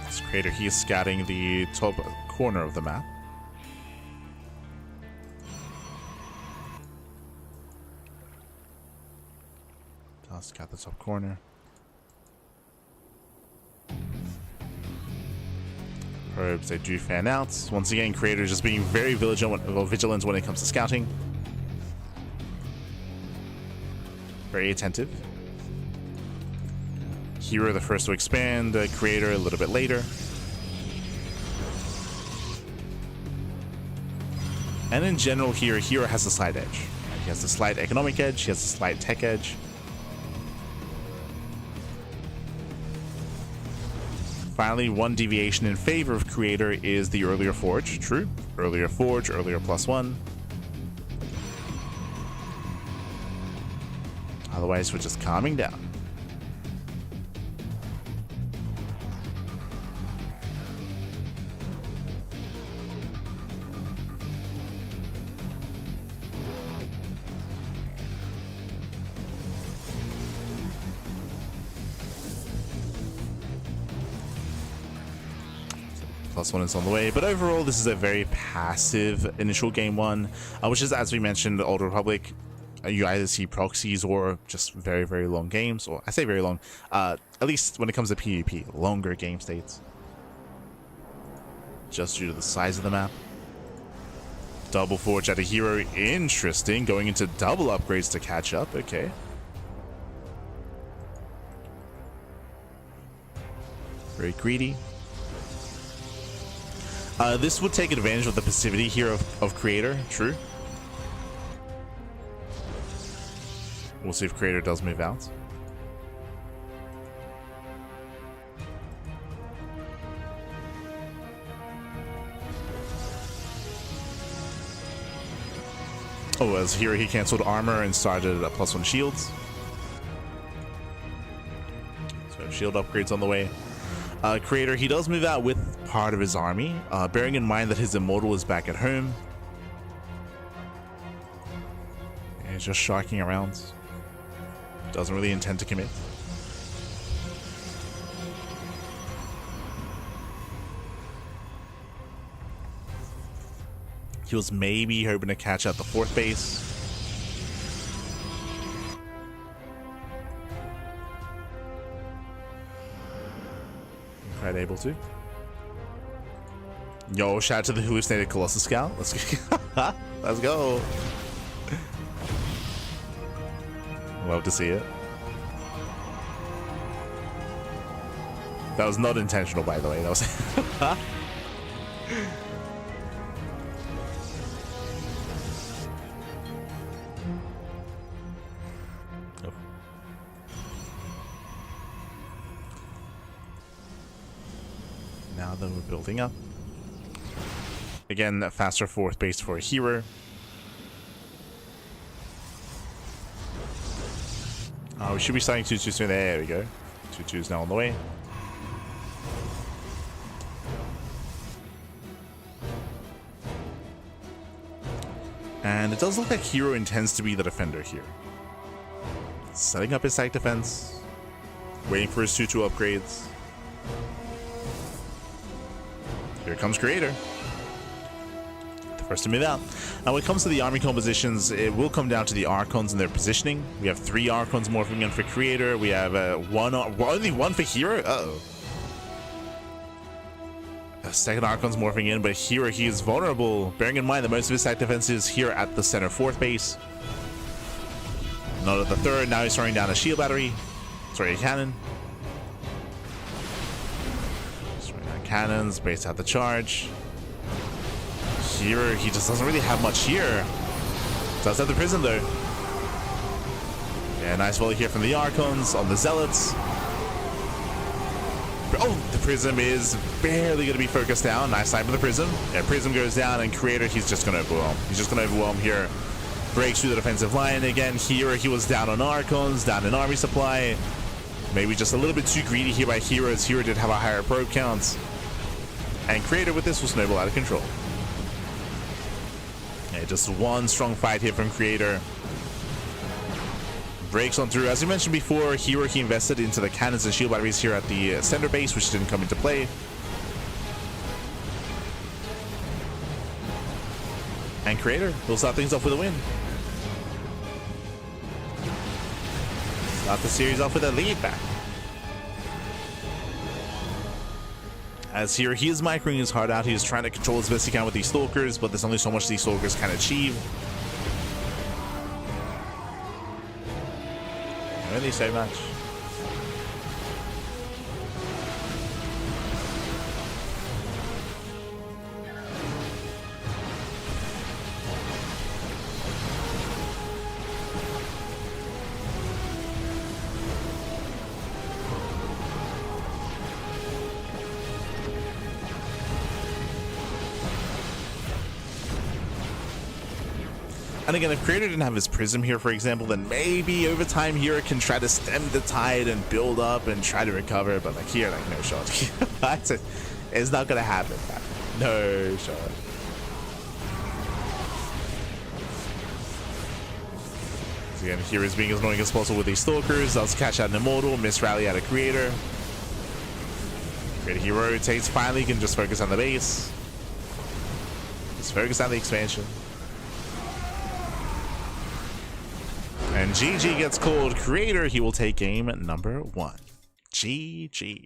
This Creator, he is scouting the top corner of the map. I'll scout the top corner. Probes, they do fan out. Once again, Creator just being very vigilant when it comes to scouting. Very attentive. herO the first to expand, Creator a little bit later. And in general here, herO has a slight edge. He has a slight economic edge, he has a slight tech edge. Finally, one deviation in favor of Creator is the earlier Forge. True. Earlier Forge, earlier +1. Otherwise, we're just calming down. +1 is on the way, but overall this is a very passive initial game one, which is, as we mentioned, the Old Republic. You either see proxies or just very, very long games, or I say very long, at least when it comes to PvP, longer game states. Just due to the size of the map. Double Forge at a herO, interesting, going into double upgrades to catch up, okay. Very greedy. This would take advantage of the passivity here of Creator, true. We'll see if Creator does move out. Oh, as here he cancelled armor and started at +1 shields. So shield upgrades on the way. Creator, he does move out with part of his army, bearing in mind that his Immortal is back at home. And he's just sharking around. Doesn't really intend to commit. He was maybe hoping to catch out the 4th base. Quite able to. Yo, shout out to the hallucinated Colossus Scout. Let's go. Let's go. Love to see it. That was not intentional, by the way. That was. Oh. Now that we're building up. Again, that faster 4th base for a herO. We should be starting 2-2 soon. There we go. 2-2 is now on the way. And it does look like herO intends to be the defender here. Setting up his site defense. Waiting for his 2-2 upgrades. Here comes Creator. First to move out. Now when it comes to the army compositions, it will come down to the Archons and their positioning. We have 3 Archons morphing in for Creator. We have only one for herO. Uh-oh. A second Archon's morphing in, but herO, he is vulnerable. Bearing in mind that most of his site defense is here at the center 4th base. Not at the 3rd. Now he's throwing down a shield battery. Sorry, a cannon. Throwing down cannons, base out the charge. herO, he just doesn't really have much here. Does have the Prism though. Yeah, nice volley here from the Archons on the Zealots. Oh, the Prism is barely going to be focused down. Nice time for the Prism. Yeah, Prism goes down, and Creator, he's just going to overwhelm. He's just going to overwhelm here. Breaks through the defensive line again. herO, he was down on Archons, down in army supply. Maybe just a little bit too greedy here by herO, as herO did have a higher probe count. And Creator with this will snowball out of control. Yeah, just one strong fight here from Creator. Breaks on through. As we mentioned before, herO, he invested into the cannons and shield batteries here at the center base, which didn't come into play. And Creator will start things off with a win. Start the series off with a lead back. As here, he is microing his heart out. He is trying to control as best he can with these stalkers, but there's only so much these stalkers can achieve. Only so much. And again, if Creator didn't have his Prism here, for example, then maybe over time here can try to stem the tide and build up and try to recover. But like here, like no shot. It's not gonna happen. No shot. So again, here is being as annoying as possible with these stalkers. Does catch out an Immortal, miss rally out a Creator. Creator hero rotates. Finally, can just focus on the base. Just focus on the expansion. And GG gets called. Creator, he will take game number 1. GG.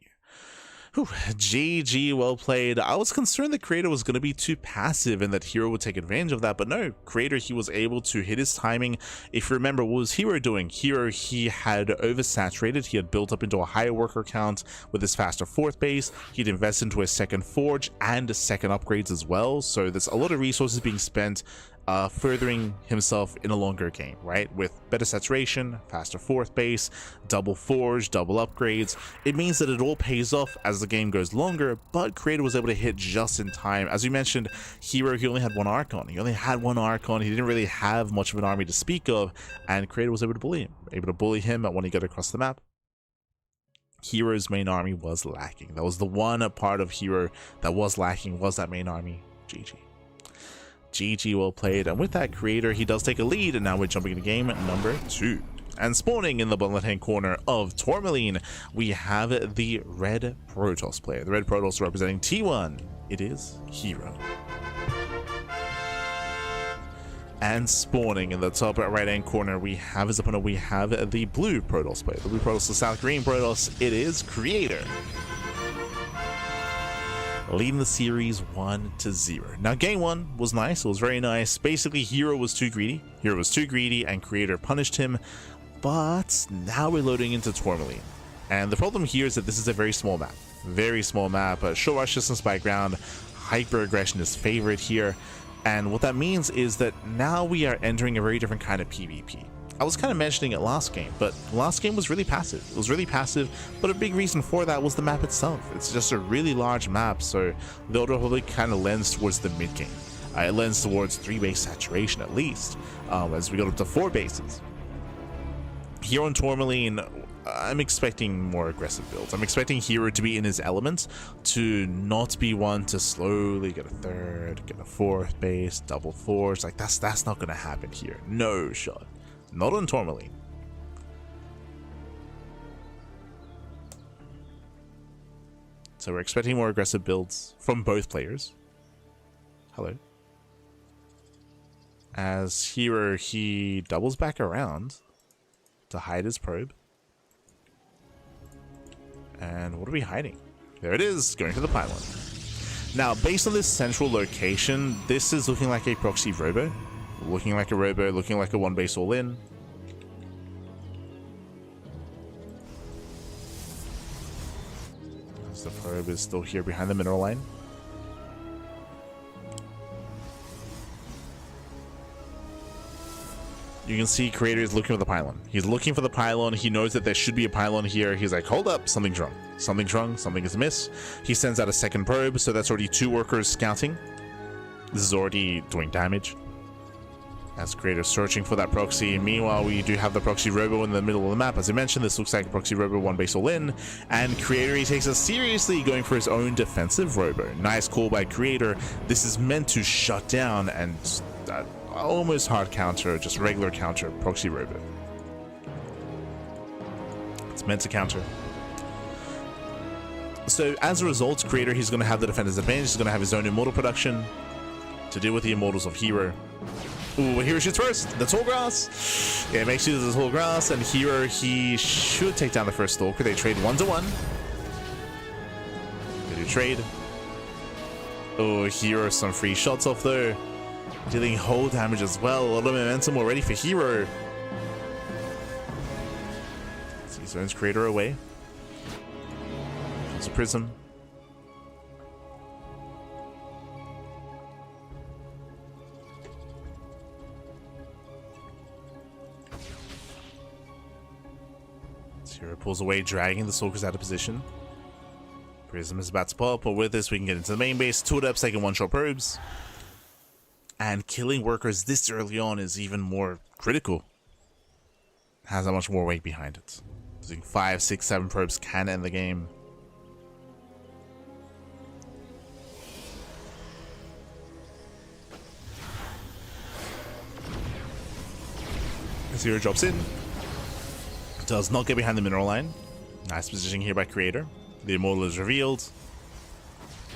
Whew. GG, well played. I was concerned that Creator was going to be too passive and that herO would take advantage of that, but no, Creator, he was able to hit his timing. If you remember, what was herO doing? herO, he had oversaturated. He had built up into a higher worker count with his faster 4th base. He'd invest into a 2nd forge and a 2nd upgrades as well, so there's a lot of resources being spent furthering himself in a longer game, right? With better saturation, faster 4th base, double forge, double upgrades. It means that it all pays off as the game goes longer, but Creator was able to hit just in time. As you mentioned, herO, he only had 1 Archon. He only had 1 Archon. He didn't really have much of an army to speak of, and Creator was able to bully him when he got across the map. herO's main army was lacking. That was the one part of herO that was lacking, was that main army. GG. GG, well played. And with that, Creator, he does take a lead, and now we're jumping into game number 2. And spawning in the bottom left hand corner of Tourmaline, we have the red Protoss player. The red Protoss representing T1. It is herO. And spawning in the top right hand corner, we have his opponent. We have the blue Protoss player. The blue Protoss, the south green Protoss. It is Creator, leading the series 1-0. Now, game 1 was nice. It was very nice. Basically, herO was too greedy. herO was too greedy, and Creator punished him. But now we're loading into Tourmaline. And the problem here is that this is a very small map. Very small map. Short rush distance by ground. Hyper aggression is favorite here. And what that means is that now we are entering a very different kind of PvP. I was kind of mentioning it last game, but last game was really passive. It was really passive, but a big reason for that was the map itself. It's just a really large map, so the order probably kind of lends towards the mid game. It lends towards 3-base saturation at least, as we got up to 4 bases. Here on Tourmaline, I'm expecting more aggressive builds. I'm expecting herO to be in his element, to not be one to slowly get a 3rd, get a 4th base, double forge. Like that's not going to happen here. No shot. Not on Tourmaline. So we're expecting more aggressive builds from both players. Hello. As herO, he doubles back around to hide his probe. And what are we hiding? There it is, going to the pylon. Now, based on this central location, this is looking like a proxy robo. Looking like a robo, looking like a 1-base all-in. As the probe is still here behind the mineral line. You can see Creator is looking for the pylon. He's looking for the pylon. He knows that there should be a pylon here. He's like, hold up, something's wrong. Something's wrong, something is amiss. He sends out a 2nd probe, so that's already 2 workers scouting. This is already doing damage. As Creator searching for that proxy. Meanwhile, we do have the proxy robo in the middle of the map. As I mentioned, this looks like a proxy robo 1-base all-in. And Creator, he takes us seriously, going for his own defensive robo. Nice call by Creator. This is meant to shut down and almost hard counter, just regular counter proxy robo. It's meant to counter. So as a result, Creator, he's going to have the defender's advantage. He's going to have his own immortal production to deal with the immortals of herO. Ooh, herO shoots first. The tall grass. Yeah, makes use of the tall grass, and herO, he should take down the first stalker. They trade 1-1. They do trade. Oh, here are some free shots off though. Dealing whole damage as well. A lot of momentum already for herO. He zones Creator away. It's a prism. herO pulls away, dragging the Stalkers out of position. Prism is about to pop, but with this we can get into the main base. 2 adepts taking 1-shot probes. And killing workers this early on is even more critical. Has that much more weight behind it. Using 5, 6, 7 probes can end the game. As herO drops in. Does not get behind the mineral line. Nice positioning here by Creator. The Immortal is revealed.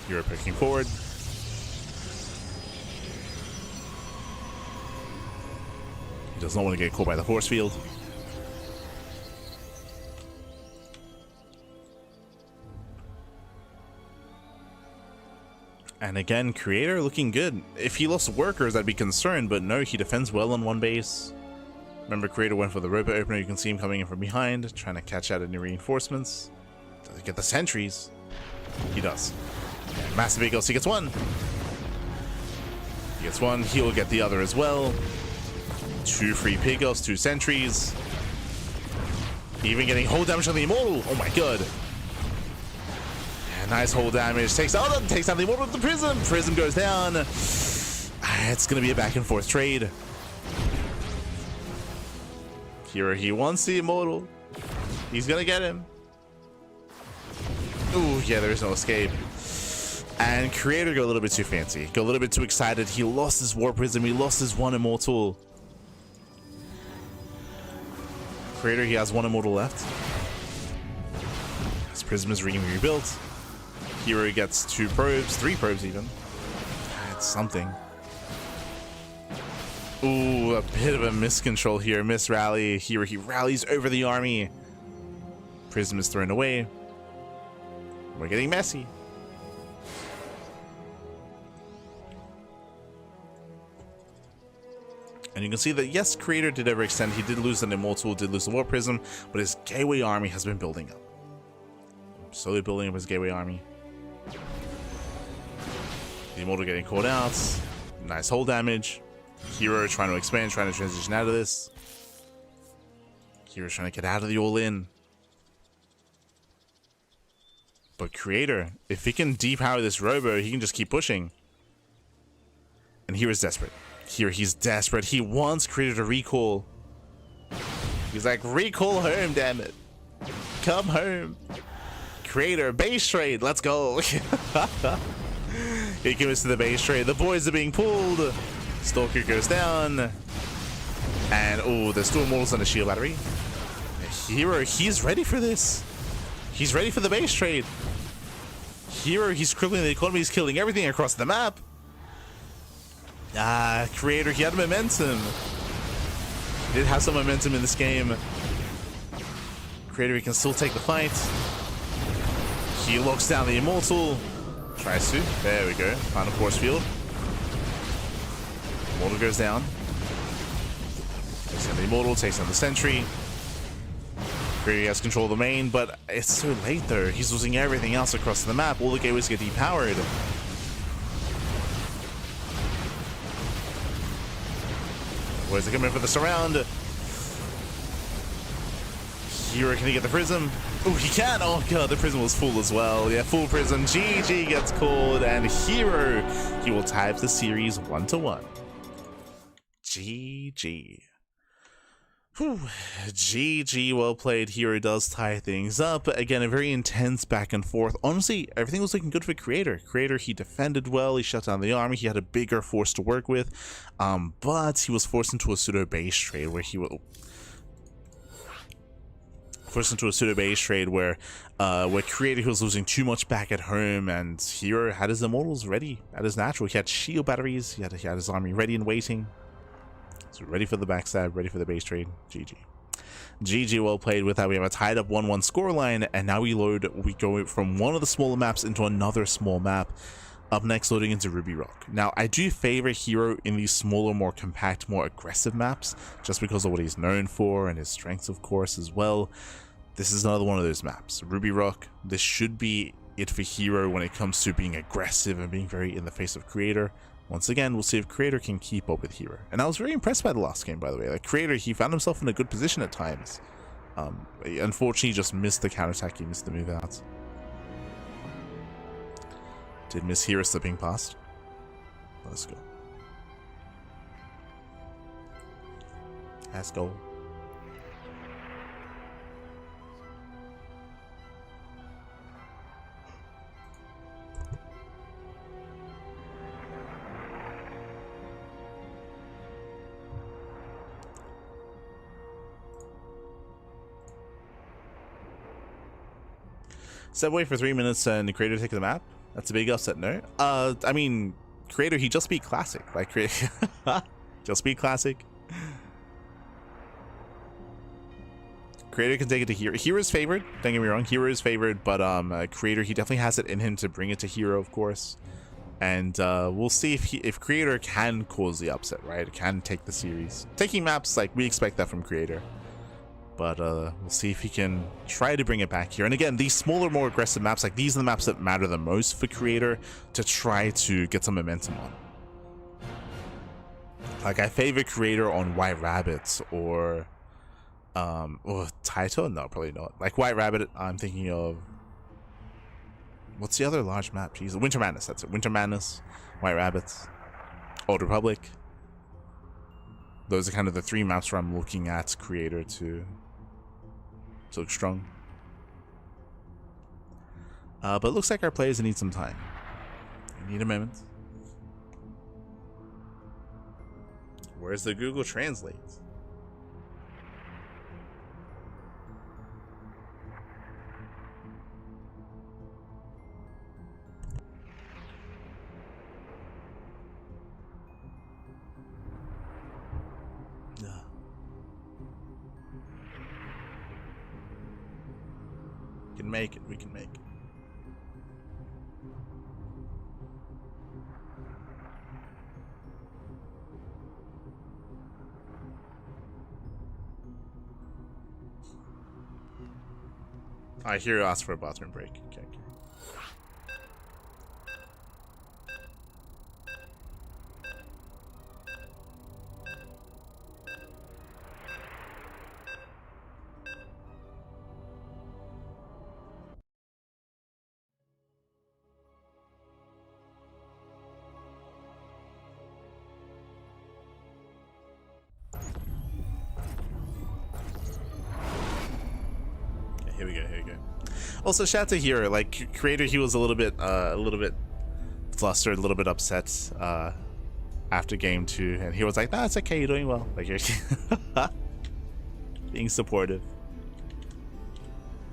herO pushing forward. He does not want to get caught by the force field. And again, Creator looking good. If he lost workers, I'd be concerned, but no, he defends well on one base. Remember, Creator went for the robot opener. You can see him coming in from behind, trying to catch out any reinforcements. Does he get the sentries? He does. Yeah, massive eagles. He gets one. He gets one. He'll get the other as well. 2 free Pigos, 2 sentries. Even getting whole damage on the Immortal. Oh my god. Yeah, nice whole damage. Takes down the Immortal with the Prism. Prism goes down. It's going to be a back and forth trade. herO, he wants the Immortal. He's going to get him. Ooh, yeah, there is no escape. And Creator go a little bit too fancy. Go a little bit too excited. He lost his War Prism. He lost his 1 Immortal. Creator, he has 1 Immortal left. His Prism is being rebuilt. herO gets 2 probes, 3 probes even. It's something. Ooh, a bit of a miscontrol here. Miss rally. herO, he rallies over the army. Prism is thrown away. We're getting messy. And you can see that, yes, Creator did overextend. He did lose an Immortal, did lose the War Prism, but his Gateway army has been building up. Slowly building up his Gateway army. The Immortal getting caught out. Nice hull damage. herO trying to expand, trying to transition out of this. herO trying to get out of the all-in. But Creator, if he can depower this robo, he can just keep pushing. And hero's desperate. Here he's desperate. He wants Creator to recall. He's like, recall home, damn it. Come home. Creator, base trade, let's go. He commits to the base trade. The boys are being pulled. Stalker goes down. And, oh, there's 2 Immortals on the shield battery. herO, he's ready for this. He's ready for the base trade. herO, he's crippling the economy. He's killing everything across the map. Creator, he had momentum. He did have some momentum in this game. Creator, he can still take the fight. He locks down the Immortal. Tries to. There we go. Final force field. Immortal goes down. Takes down the Immortal, takes down the Sentry. Creator has control of the main, but it's so late though. He's losing everything else across the map. All the gateways get depowered. Where's he coming for the surround? herO, can he get the Prism? Oh, he can! Oh god, the Prism was full as well. Yeah, full Prism. GG gets called, and herO, he will tie up the series 1-1. GG. Whew. GG, well played. herO does tie things up. Again, a very intense back and forth. Honestly, everything was looking good for Creator. Creator, he defended well. He shut down the army. He had a bigger force to work with. But he was forced into a pseudo base trade where he will... where Creator, he was losing too much back at home, and herO had his Immortals ready at his natural. He had shield batteries. He had his army ready and waiting. So ready for the backstab, ready for the base trade. GG. GG, well played. With that, we have a tied up 1-1 scoreline, and now we go from one of the smaller maps into another small map. Up next, loading into Ruby Rock. Now, I do favor herO in these smaller, more compact, more aggressive maps, just because of what he's known for and his strengths, of course, as well. This is another one of those maps. Ruby Rock, this should be it for herO when it comes to being aggressive and being very in the face of Creator. Once again, we'll see if Creator can keep up with herO. And I was very impressed by the last game, by the way. Like, Creator, he found himself in a good position at times. Unfortunately, he just missed the counterattack, he missed the move out. Did miss herO slipping past. Let's go. Let's go. Step away for 3 minutes and the Creator take the map. That's a big upset, no? I mean, Creator, he just beat Classic. Like, just beat Classic. Creator can take it to herO. herO is favored, don't get me wrong. herO is favored, but Creator, he definitely has it in him to bring it to herO, of course. And we'll see if Creator can cause the upset, right? Can take the series. Taking maps, like, we expect that from Creator. But we'll see if he can try to bring it back here. And again, these smaller, more aggressive maps, like these are the maps that matter the most for Creator to try to get some momentum on. Like, I favor Creator on White Rabbit or Taito? No, probably not. Like White Rabbit, I'm thinking of, what's the other large map? Jeez, Winter Madness, that's it. Winter Madness, White Rabbits, Old Republic. Those are kind of the 3 maps where I'm looking at Creator to look strong. But it looks like our players need some time. We need a moment. Where's the Google Translate? Can make it, we can make it. I hear you ask for a bathroom break. Okay. Here we go. Also, shout out to herO. Like, Creator, he was a little bit flustered, a little bit upset after game 2, and he was like, "Nah, it's okay, you're doing well." Like, you're being supportive.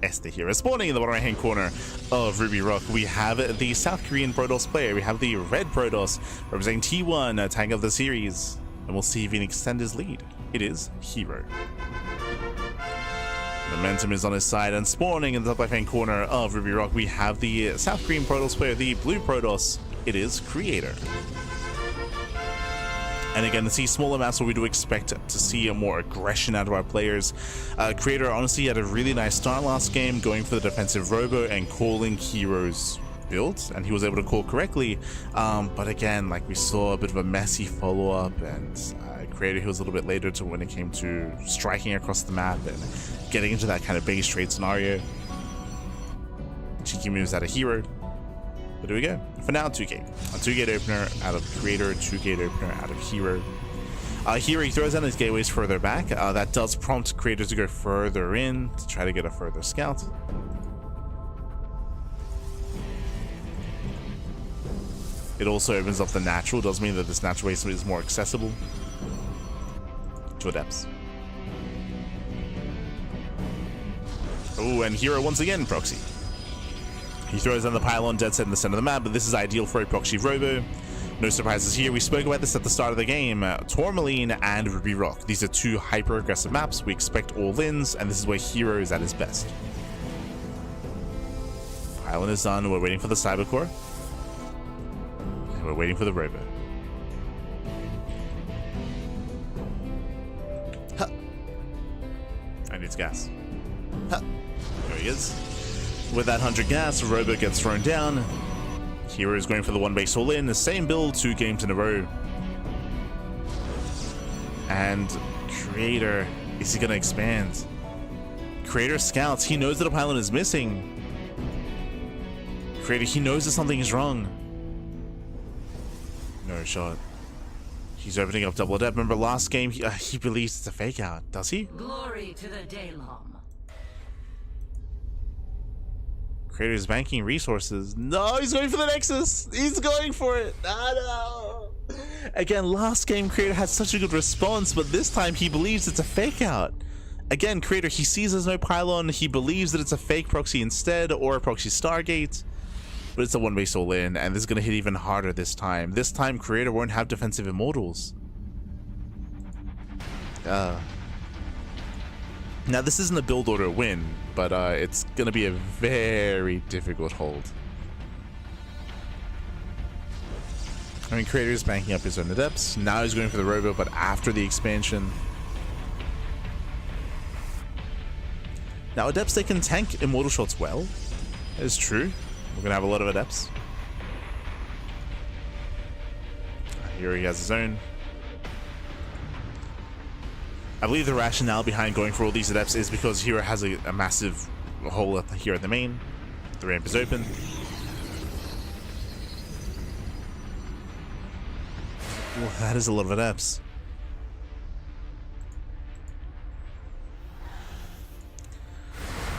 Esther here. Spawning in the bottom right hand corner of Ruby Rock, we have the South Korean Protoss player. We have the red Protoss representing T1, tank of the series, and we'll see if he can extend his lead. It is herO. Momentum is on his side, and spawning in the top left hand corner of Ruby Rock, we have the South Korean Protoss player, the blue Protoss. It is Creator. And again, to see smaller maps where we do expect to see more aggression out of our players. Creator honestly had a really nice start last game, going for the defensive robo and calling herO's build, and he was able to call correctly. But again, like, we saw a bit of a messy follow-up, and Creator, he was a little bit later to when it came to striking across the map and getting into that kind of base trade scenario. Cheeky moves out of herO. But here we go. For now, 2 gate. A 2-gate opener out of Creator, 2-gate opener out of herO. Here he throws down his gateways further back. That does prompt Creator to go further in to try to get a further scout. It also opens up the natural. Does mean that this natural base is more accessible to adepts. Oh, and herO once again proxy. He throws down the pylon dead set in the center of the map, but this is ideal for a proxy robo. No surprises here. We spoke about this at the start of the game. Tourmaline and Ruby Rock. These are 2 hyper aggressive maps. We expect all wins, and this is where herO is at his best. Pylon is done. We're waiting for the Cybercore. And we're waiting for the robo. Huh. I need gas. Huh. There he is. With that 100 gas, robo gets thrown down. herO is going for the one base all in, the same build 2 games in a row. And creator, is he gonna expand? Creator scouts, he knows that a pylon is missing. Creator, he knows that something is wrong. No shot. He's opening up double depth. Remember last game, he believes it's a fake out, does he? Glory to the Daylom. Creator's banking resources. No, he's going for the Nexus. He's going for it. No. Again, last game Creator had such a good response, but this time he believes it's a fake out. Again, Creator, he sees there's no pylon. He believes that it's a fake proxy instead, or a proxy Stargate. But it's a one base all in, and this is going to hit even harder this time. This time, Creator won't have defensive immortals. Now, this isn't a build order win, but it's going to be a very difficult hold. I mean, Creator is banking up his own adepts. Now he's going for the robo, but after the expansion. Now, adepts, they can tank immortal shots well. That is true. We're going to have a lot of adepts. Here he has his own. I believe the rationale behind going for all these adepts is because herO has a massive hole up here at the main. The ramp is open. Well, that is a lot of adepts.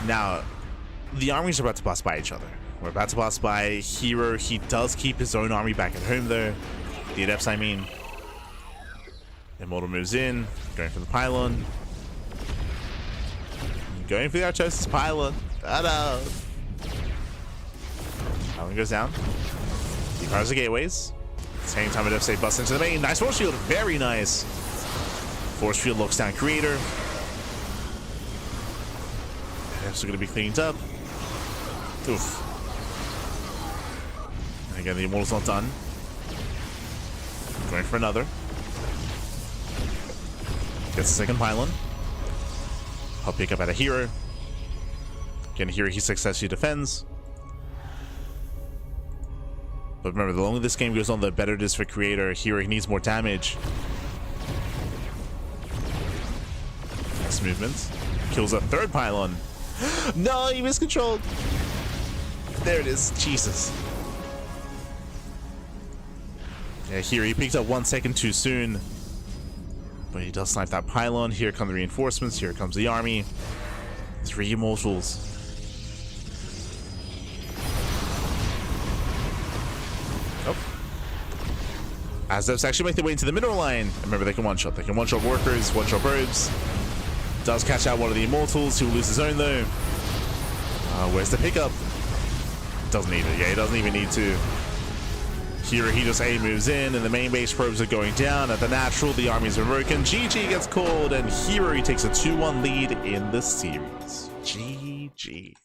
Now, the armies are about to pass by each other. We're about to pass by herO. He does keep his own army back at home, though. The adepts, I mean. Immortal moves in, going for the pylon. Going for the Archosis pylon. Ta-da! Pylon goes down. He fires the gateways. Same time, adepts say bust into the main. Nice force field, very nice. Force field locks down Creator. Adepts are going to be cleaned up. Oof. And again, the immortal's not done. Going for another. Gets the second pylon. I'll pick up at a herO. Again, here he successfully defends. But remember, the longer this game goes on, the better it is for Creator. herO, he needs more damage. Next movement. Kills a third pylon. No, he miscontrolled. There it is. Jesus. Yeah, here he picked up 1 second too soon. But he does snipe that pylon. Here come the reinforcements. Here comes the army. 3 immortals. Oh. Aztecs actually make their way into the mineral line. Remember, they can one-shot. They can one-shot workers, one-shot probes. Does catch out one of the immortals, who will lose his own, though. Where's the pickup? Doesn't need it. Yeah, he doesn't even need to. Here he just A moves in, and the main base probes are going down. At the natural, the armies are broken. GG gets called, and herO, he takes a 2-1 lead in the series. GG.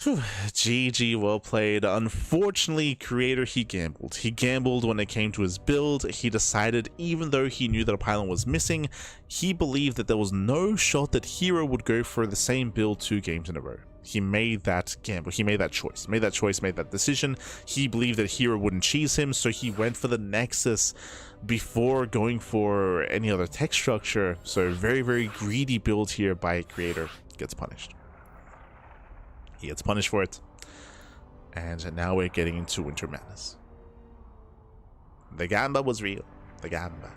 Whew. GG, well played. Unfortunately, Creator, he gambled. He gambled when it came to his build. He decided, even though he knew that a pylon was missing, he believed that there was no shot that herO would go for the same build 2 games in a row. He made that gamble. He made that choice. Made that decision. He believed that herO wouldn't cheese him, so he went for the Nexus before going for any other tech structure. So very, very greedy build here by Creator. Gets punished. He gets punished for it. And now we're getting into Winter Madness. The Gamba was real. The Gamba.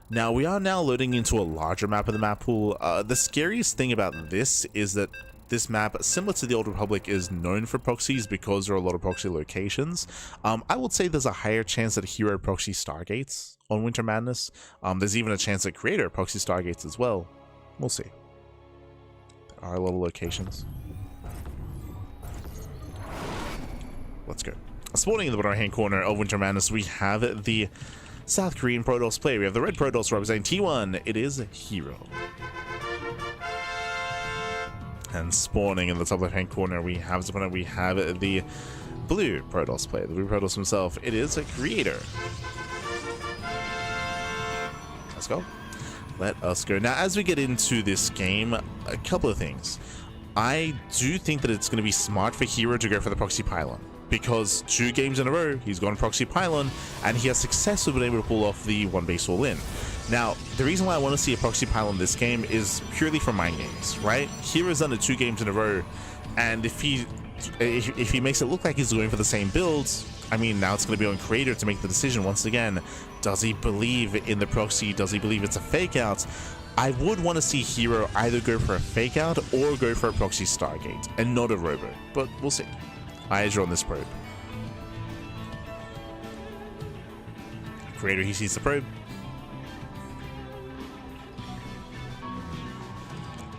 Now, we are now loading into a larger map of the map pool. The scariest thing about this is that this map, similar to the Old Republic, is known for proxies because there are a lot of proxy locations. I would say there's a higher chance that herO proxy Stargates on Winter Madness. There's even a chance that Creator proxy Stargates as well. We'll see. There are a lot of locations. Let's go. Spawning in the bottom right hand corner of Winter Madness, we have the South Korean Protoss player. We have the red Protoss representing T1. It is herO. And spawning in the top left-hand corner, we have his opponent. We have the blue Protoss player, the blue Protoss himself. It is a creator. Let's go. Let us go. Now, as we get into this game, a couple of things. I do think that it's going to be smart for herO to go for the proxy pylon, because 2 games in a row he's gone proxy pylon and he has successfully been able to pull off the 1 base all in. Now, the reason why I want to see a proxy pylon this game is purely for mind games, right? herO's done it 2 games in a row, and if he makes it look like he's going for the same builds, I mean, now it's going to be on creator to make the decision once again. Does he believe in the proxy? Does he believe it's a fake out? I would want to see herO either go for a fake out or go for a proxy Stargate and not a robo, but we'll see. Eyes are on this probe. Creator, he sees the probe.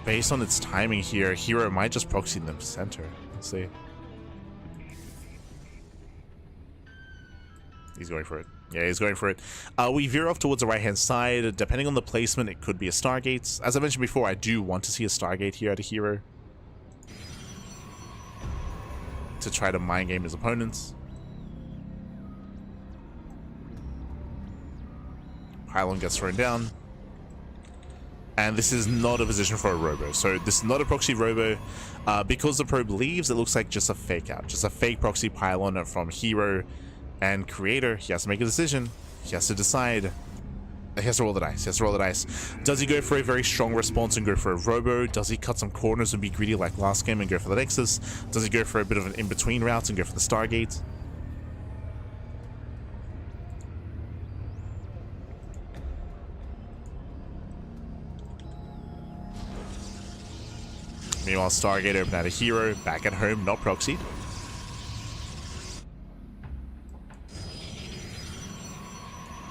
Based on its timing here, herO might just proxy in the center. Let's see. He's going for it. Yeah, he's going for it. We veer off towards the right-hand side. Depending on the placement, it could be a Stargate. As I mentioned before, I do want to see a Stargate here out of herO to try to mind game his opponents. Pylon gets thrown down. And this is not a position for a robo. So this is not a proxy robo. Because the probe leaves, it looks like just a fake out. Just a fake proxy pylon from herO. And creator, he has to make a decision. He has to decide. He has to roll the dice. He has to roll the dice. Does he go for a very strong response and go for a robo? Does he cut some corners and be greedy like last game and go for the Nexus? Does he go for a bit of an in-between route and go for the Stargate? Meanwhile, Stargate open out of herO, back at home, not proxied.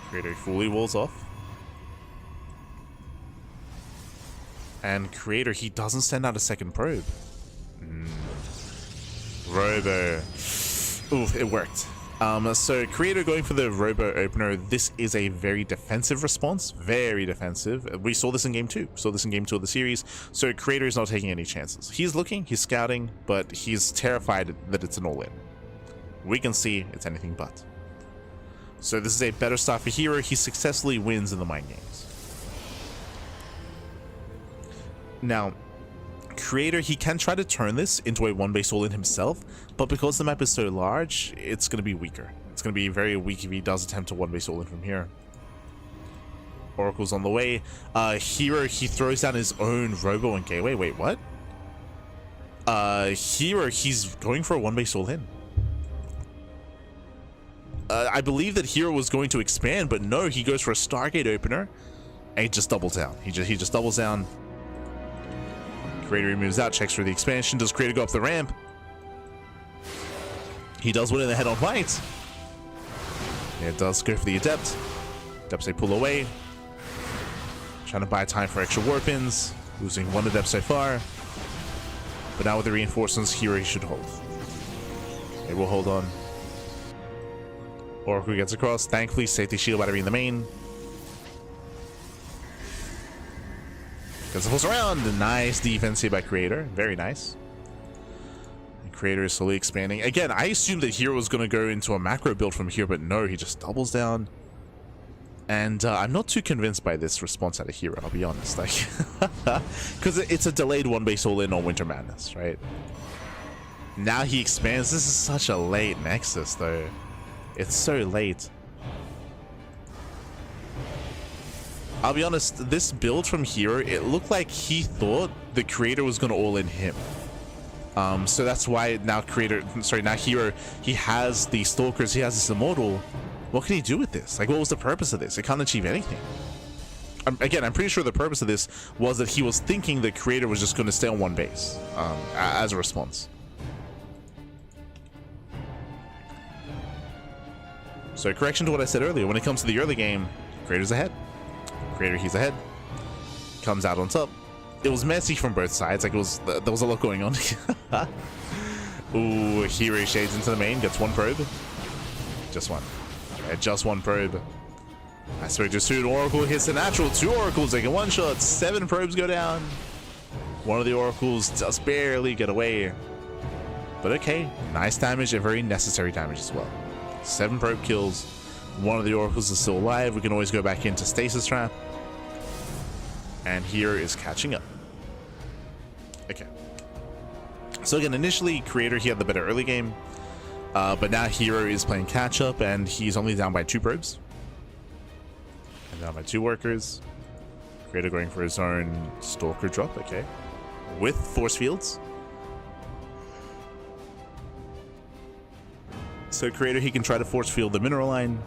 Creator fully walls off. And Creator, he doesn't send out a second probe. Robo. Oof, it worked. So Creator going for the Robo opener. This is a very defensive response. Very defensive. We saw this in game 2. Saw this in game 2 of the series. So Creator is not taking any chances. He's looking, he's scouting, but he's terrified that it's an all-in. We can see it's anything but. So this is a better start for herO. He successfully wins in the mind games. Now, Creator, he can try to turn this into a 1 base all-in himself, but because the map is so large, it's going to be weaker. It's going to be very weak if he does attempt a 1 base all-in from here. Oracle's on the way. herO, he throws down his own robo and gateway. Wait, what? herO, he's going for a 1 base all-in. I believe that herO was going to expand, but no, he goes for a Stargate opener, and he just doubles down. He just doubles down. Creator moves out, checks for the expansion. Does Creator go up the ramp? He does win in the head-on fight. It does go for the Adept. Adepts, they pull away. Trying to buy time for extra warpins. Losing 1 Adept so far. But now with the reinforcements, herO, he should hold. They will hold on. Oracle gets across. Thankfully, safety shield battery in the main. Gets the force around. Nice defense here by Creator. Very nice. And Creator is slowly expanding. Again, I assumed that herO was going to go into a macro build from here, but no, he just doubles down. And I'm not too convinced by this response out of herO, I'll be honest. Like, because it's a delayed 1 base all-in on Winter Madness, right? Now he expands. This is such a late Nexus, though. It's so late. I'll be honest, this build from herO, it looked like he thought the Creator was going to all-in him. So that's why now herO, he has the Stalkers, he has this Immortal. What can he do with this? Like, what was the purpose of this? It can't achieve anything. Again, I'm pretty sure the purpose of this was that he was thinking the Creator was just going to stay on 1 base as a response. So correction to what I said earlier, when it comes to the early game, Creator's ahead. Creator, he's ahead. Comes out on top. It was messy from both sides, like there was a lot going on. Ooh, herO shades into the main, gets 1 probe. Just 1. Yeah, just 1 probe. I spoke to soon. Oracle hits the natural. 2 Oracles, they get 1 shot. 7 probes go down. One of the oracles just barely get away. But okay, nice damage and very necessary damage as well. 7 probe kills. One of the oracles is still alive. We can always go back into stasis trap. And here is catching up. Okay. So again, initially, Creator, he had the better early game. But now herO is playing catch up and he's only down by 2 probes. And down by 2 workers. Creator going for his own Stalker drop, okay. With force fields. So Creator, he can try to force field the mineral line.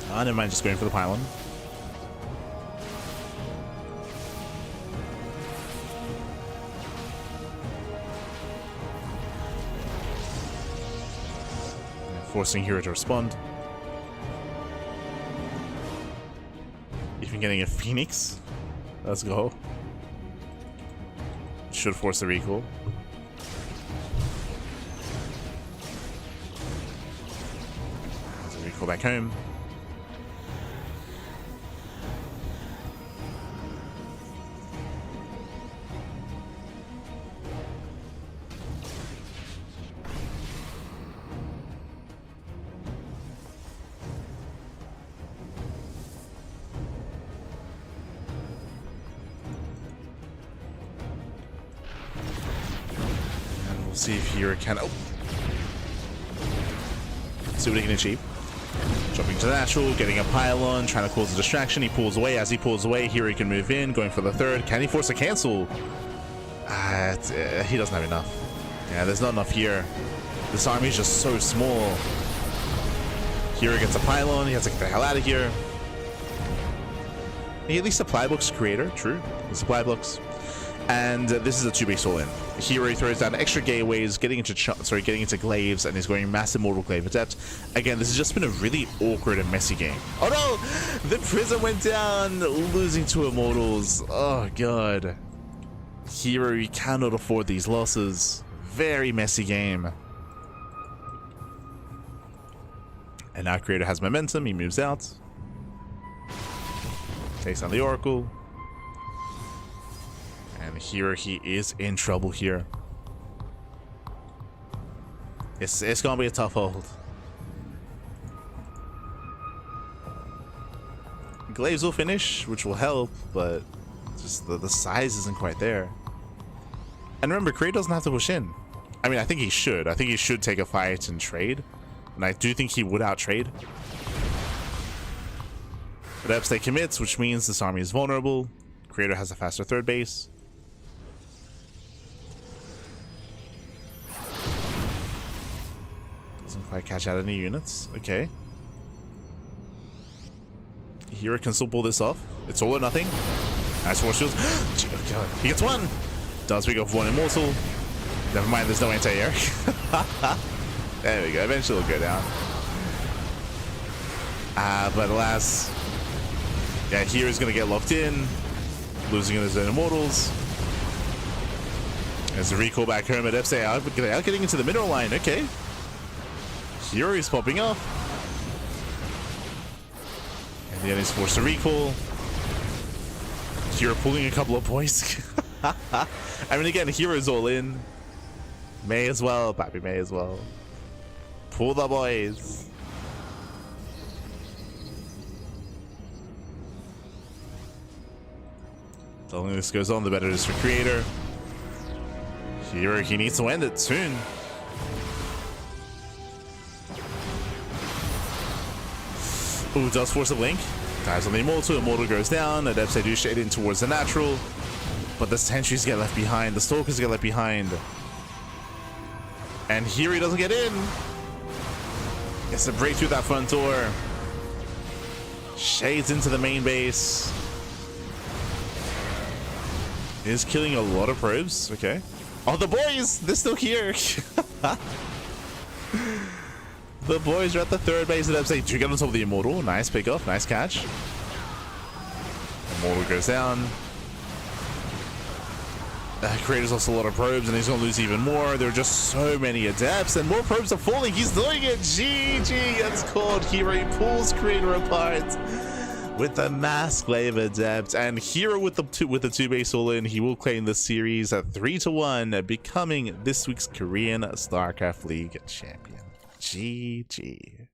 Never mind, just going for the pylon. Forcing herO to respond. Even getting a Phoenix. Let's go. Should force the recall. Go back home. And we'll see if herO can. Oh. See what he can achieve. Jumping to the natural, getting a pylon, trying to cause a distraction. He pulls away. As he pulls away, here he can move in, going for the third. Can he force a cancel? He doesn't have enough. Yeah, there's not enough here. This army is just so small. Here gets a pylon. He has to get the hell out of here. He at least supply blocks Creator. True. The supply blocks. And this is a 2-base all in. herO throws down extra gateways, getting into glaives, and he's going massive mortal glaive adept. Again, this has just been a really awkward and messy game. Oh no! The prison went down, losing 2 immortals. Oh god. herO, you cannot afford these losses. Very messy game. And now Creator has momentum, he moves out. Takes on the Oracle. And here he is in trouble here. It's gonna be a tough hold. Glaives will finish, which will help, but just the size isn't quite there. And remember, Creator doesn't have to push in. I mean, I think he should. I think he should take a fight and trade. And I do think he would out-trade. But Epstay commits, which means this army is vulnerable. Creator has a faster 3rd base. Doesn't quite catch out any units. Okay. herO can still pull this off. It's all or nothing. Nice force shields. Oh god. He gets 1. Does pick off 1 immortal. Never mind, there's no anti-air. There we go. Eventually it'll go down. But alas. Yeah, hero's gonna get locked in. Losing his own immortals. There's a recall back home at Epstay out, getting into the mineral line. Okay. herO is popping up. And then he's forced to recall. herO pulling a couple of points. I mean, again, hero's all in. May as well, Pappy may as well. Pull the boys. The longer this goes on, the better it is for Creator. herO, he needs to end it soon. Ooh, does force a blink. Dives on the Immortal. Immortal goes down. Adepts do shade in towards the natural. But the sentries get left behind. The stalkers get left behind. And here he doesn't get in. Gets to break through that front door. Shades into the main base. Is killing a lot of probes. Okay. Oh, the boys! They're still here. The boys are at the 3rd base. And they do get on top of the Immortal. Nice pick off. Nice catch. Immortal goes down. Creator's lost a lot of probes and he's going to lose even more. There are just so many adepts and more probes are falling. He's doing it. GG. That's called. herO pulls Creator apart. with the Mask Glaive Adept, and herO with the two base all in. He will claim the series at 3-1, becoming this week's Korean StarCraft League champion. GG.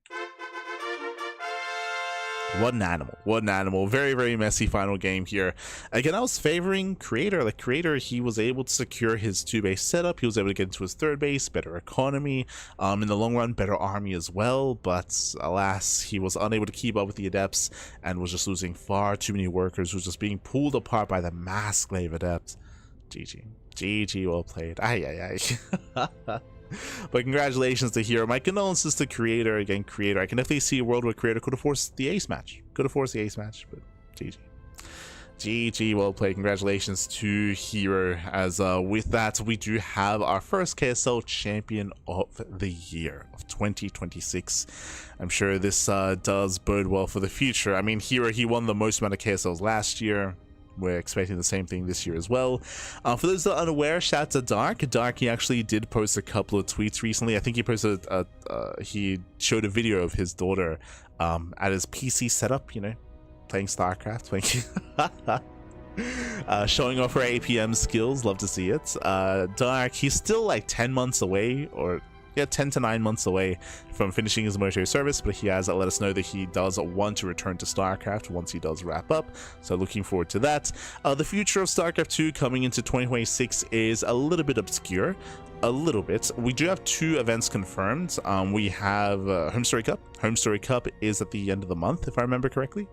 What an animal. What an animal. Very, very messy final game here. Again, I was favoring Creator. Like, Creator, he was able to secure his 2-base setup. He was able to get into his 3rd base, better economy. In the long run, better army as well. But alas, he was unable to keep up with the Adepts and was just losing far too many workers. Was just being pulled apart by the Mask Glaive Adept. GG. GG, well played. Ay, ay, ay. But congratulations to herO. My condolences to Creator. Again, Creator. I can definitely see a world where Creator could have forced the ace match. But GG. GG, well played. Congratulations to herO. As with that, we do have our first KSL champion of the year of 2026. I'm sure this does bode well for the future. I mean, herO, he won the most amount of KSLs last year. We're expecting the same thing this year as well. For those that are unaware, shout out to Dark. He actually did post a couple of tweets recently. I think he posted he showed a video of his daughter at his PC setup, you know, playing StarCraft, showing off her APM skills. Love to see it. Dark, he's still like 10 months away, or 10 to 9 months away from finishing his military service, but he has let us know that he does want to return to StarCraft once he does wrap up, so looking forward to that. The future of StarCraft 2 coming into 2026 is a little bit obscure. A little bit. We do have 2 events confirmed. We have Home Story Cup. Home Story Cup is at the end of the month, if I remember correctly.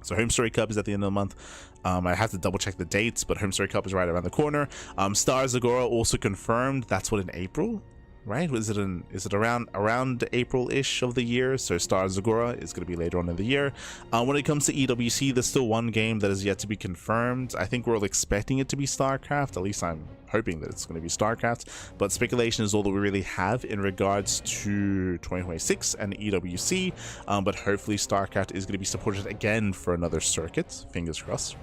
So Home Story Cup is at the end of the month. I have to double check the dates, but Home Story Cup is right around the corner. Stars Agora also confirmed. That's what, in April, right? Is it around April-ish of the year? So Stars Agora is going to be later on in the year. When it comes to EWC, there's still 1 game that is yet to be confirmed. I think we're all expecting it to be StarCraft. At least I'm hoping that it's going to be StarCraft. But speculation is all that we really have in regards to 2026 and EWC. But hopefully StarCraft is going to be supported again for another circuit. Fingers crossed.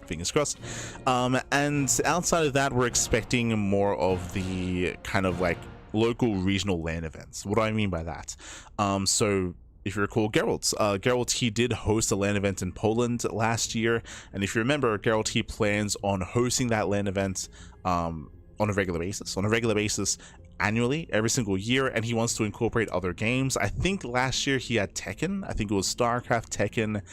Fingers crossed. And outside of that, we're expecting more of the kind of like local regional LAN events. What do I mean by that? So if you recall, Geralt, he did host a LAN event in Poland last year, and if you remember, Geralt, he plans on hosting that LAN event on a regular basis, annually, every single year, and he wants to incorporate other games. I think last year he had Tekken. I think it was StarCraft, Tekken,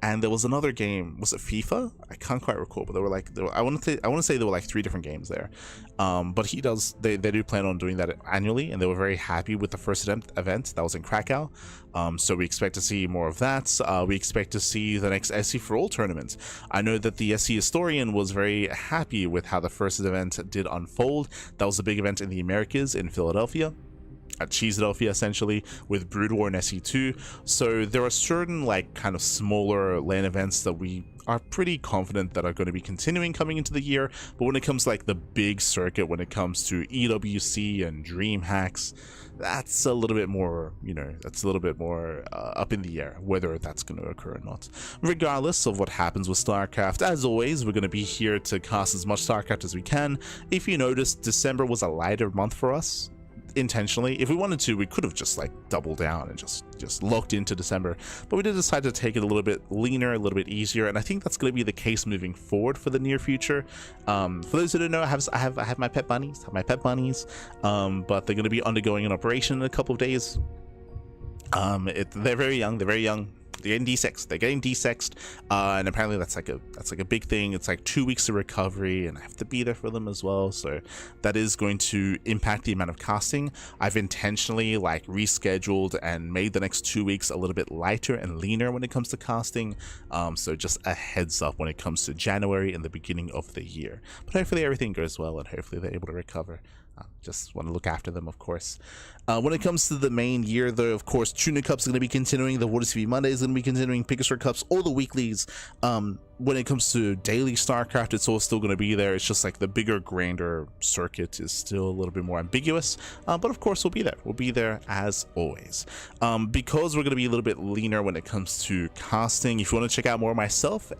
and there was another game. Was it FIFA? I can't quite recall, but I want to say there were like 3 different games there. But they do plan on doing that annually, and they were very happy with the first event that was in Krakow. So we expect to see more of that. We expect to see the next SC for All tournament. I know that the SC Historian was very happy with how the first event did unfold. That was a big event in the Americas in Philadelphia. At Cheeseadelphia, essentially, with Brood War and SE2. So there are certain like kind of smaller LAN events that we are pretty confident that are going to be continuing coming into the year. But when it comes to like the big circuit, when it comes to EWC and DreamHacks, that's a little bit more, you know, up in the air whether that's going to occur or not. Regardless of what happens with StarCraft, as always, we're going to be here to cast as much StarCraft as we can. If you noticed, December was a lighter month for us. Intentionally. If we wanted to, we could have just like doubled down and just locked into December, but we did decide to take it a little bit leaner, a little bit easier, and I think that's going to be the case moving forward for the near future. For those who don't know, I have my pet bunnies, but they're going to be undergoing an operation in a couple of days. They're very young. They're getting desexed, and apparently that's like a big thing. It's like 2 weeks of recovery, and I have to be there for them as well, so that is going to impact the amount of casting. I've intentionally like rescheduled and made the next 2 weeks a little bit lighter and leaner when it comes to casting, so just a heads up when it comes to January and the beginning of the year. But hopefully everything goes well, and hopefully they're able to recover. Just want to look after them, of course. When it comes to the main year, though, of course, Tuna Cups are going to be continuing. The Water TV Monday is going to be continuing. Pickasaur Cups, all the weeklies. when it comes to daily StarCraft, it's all still going to be there. It's just like the bigger, grander circuit is still a little bit more ambiguous, but of course we'll be there. We'll be there as always. Because we're going to be a little bit leaner when it comes to casting. If you want to check out more of myself,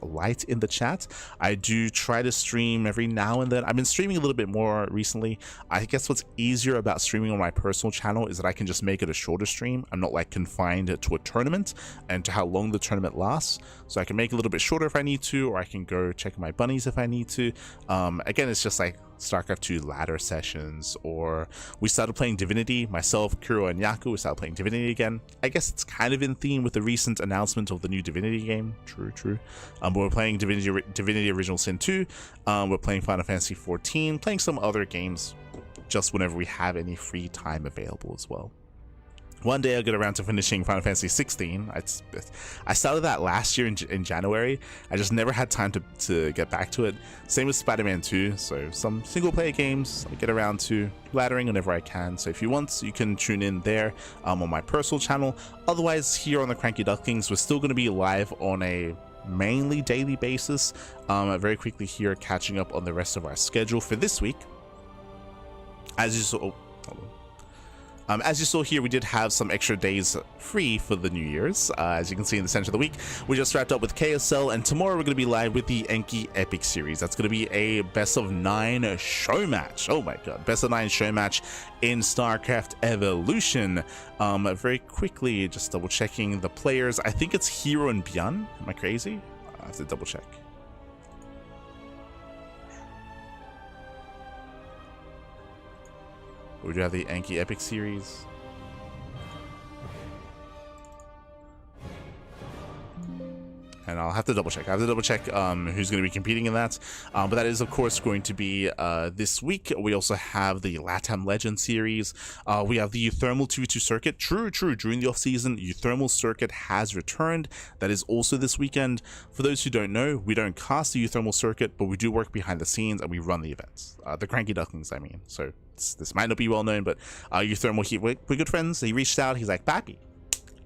!light in the chat. I do try to stream every now and then. I've been streaming a little bit more recently. I guess what's easier about streaming on my personal channel is that I can just make it a shorter stream. I'm not like confined to a tournament and to how long the tournament lasts, so I can make it a little bit shorter if I need to, or I can go check my bunnies if I need to. Again, it's just like StarCraft 2 ladder sessions, or we started playing Divinity, myself, herO, and Yaku. We started playing Divinity again. I guess it's kind of in theme with the recent announcement of the new Divinity game. True. We're playing Divinity Original Sin 2. We're playing Final Fantasy 14, playing some other games just whenever we have any free time available as well. One day I'll get around to finishing Final Fantasy 16. I started that last year in January. I just never had time to get back to it. Same with Spider-Man 2. So some single player games I get around to laddering whenever I can. So if you want, you can tune in there on my personal channel. Otherwise, here on the CranKy Ducklings, we're still going to be live on a mainly daily basis. Very quickly here, catching up on the rest of our schedule for this week. As you saw, as you saw here, we did have some extra days free for the New Year's. As you can see in the center of the week, we just wrapped up with KSL, and tomorrow we're going to be live with the Enki Epic Series. That's going to be a best of 9 show match. Oh my god, best of 9 show match in StarCraft Evolution. Very quickly, just double checking the players. I think it's herO and herByun. Am I crazy? I have to double check. We do have the Enki Epic Series. And I'll have to double check. I have to double check who's going to be competing in that. But that is, of course, going to be this week. We also have the LATAM Legend Series. We have the Thermal 2v2 circuit. True. During the off-season, Thermal circuit has returned. That is also this weekend. For those who don't know, we don't cast the Thermal circuit, but we do work behind the scenes and we run the events. The CranKy Ducklings, I mean. So this might not be well known, but Thermal, we're good friends. He reached out. He's like, Pappy,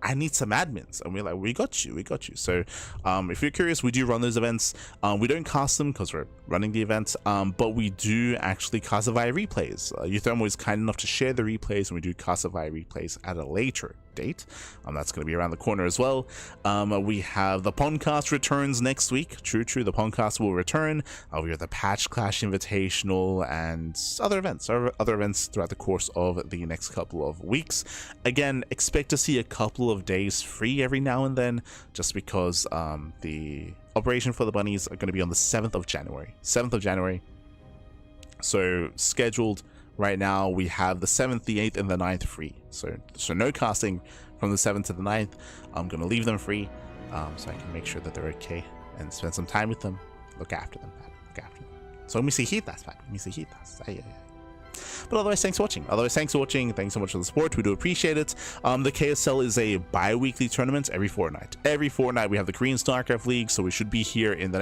I need some admins, and we're like, we got you. So if you're curious, we do run those events. We don't cast them because we're running the event, but we do actually cast it via replays. Thermal is kind enough to share the replays, and we do cast it via replays at a later date. That's going to be around the corner as well. We have the podcast returns next week. True, the podcast will return. We have the Patch Clash Invitational and other events throughout the course of the next couple of weeks. Again, expect to see a couple of days free every now and then, just because the operation for the bunnies are going to be on the 7th of January. So scheduled right now, we have the 7th, the 8th, and the 9th free. So no casting from the 7th to the 9th. I'm going to leave them free so I can make sure that they're okay and spend some time with them. Look after them, Pat. Look after them. So misijitas, Pat. Misijitas. Ay. But otherwise, thanks for watching. Thanks so much for the support. We do appreciate it. The KSL is a bi-weekly tournament every fortnight. We have the Korean StarCraft League, so we should be here in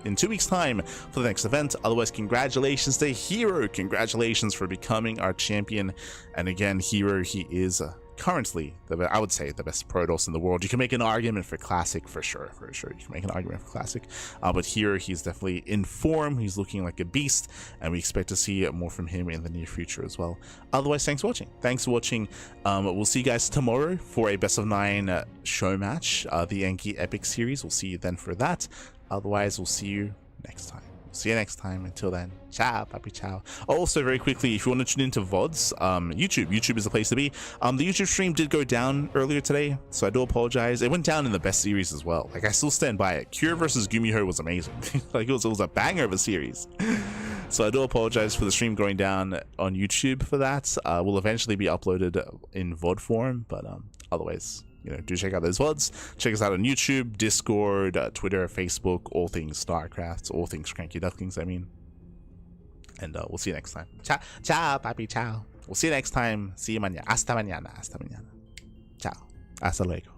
in 2 weeks' time for the next event. Otherwise, congratulations to herO. Congratulations for becoming our champion. And again, herO, he is currently, I would say, the best Protoss in the world. You can make an argument for Classic for sure. You can make an argument for Classic. But here, he's definitely in form. He's looking like a beast, and we expect to see more from him in the near future as well. Otherwise, thanks for watching. We'll see you guys tomorrow for a best of 9 show match, the Enki Epic Series. We'll see you then for that. Otherwise, we'll see you next time. See you next time. Until then, ciao, papi, ciao. Also, very quickly, if you want to tune into VODs, YouTube is the place to be. The YouTube stream did go down earlier today, so I do apologize. It went down in the best series as well. Like, I still stand by it. Cure versus GuMiho was amazing. Like, it was a banger of a series. So I do apologize for the stream going down on YouTube for that. Will eventually be uploaded in VOD form, but otherwise, do check out those VODs. Check us out on YouTube, Discord, Twitter, Facebook, all things StarCraft, all things CranKy Ducklings, I mean. And we'll see you next time. Ciao, papi, ciao. We'll see you next time. See you mañana. Hasta mañana. Ciao. Hasta luego.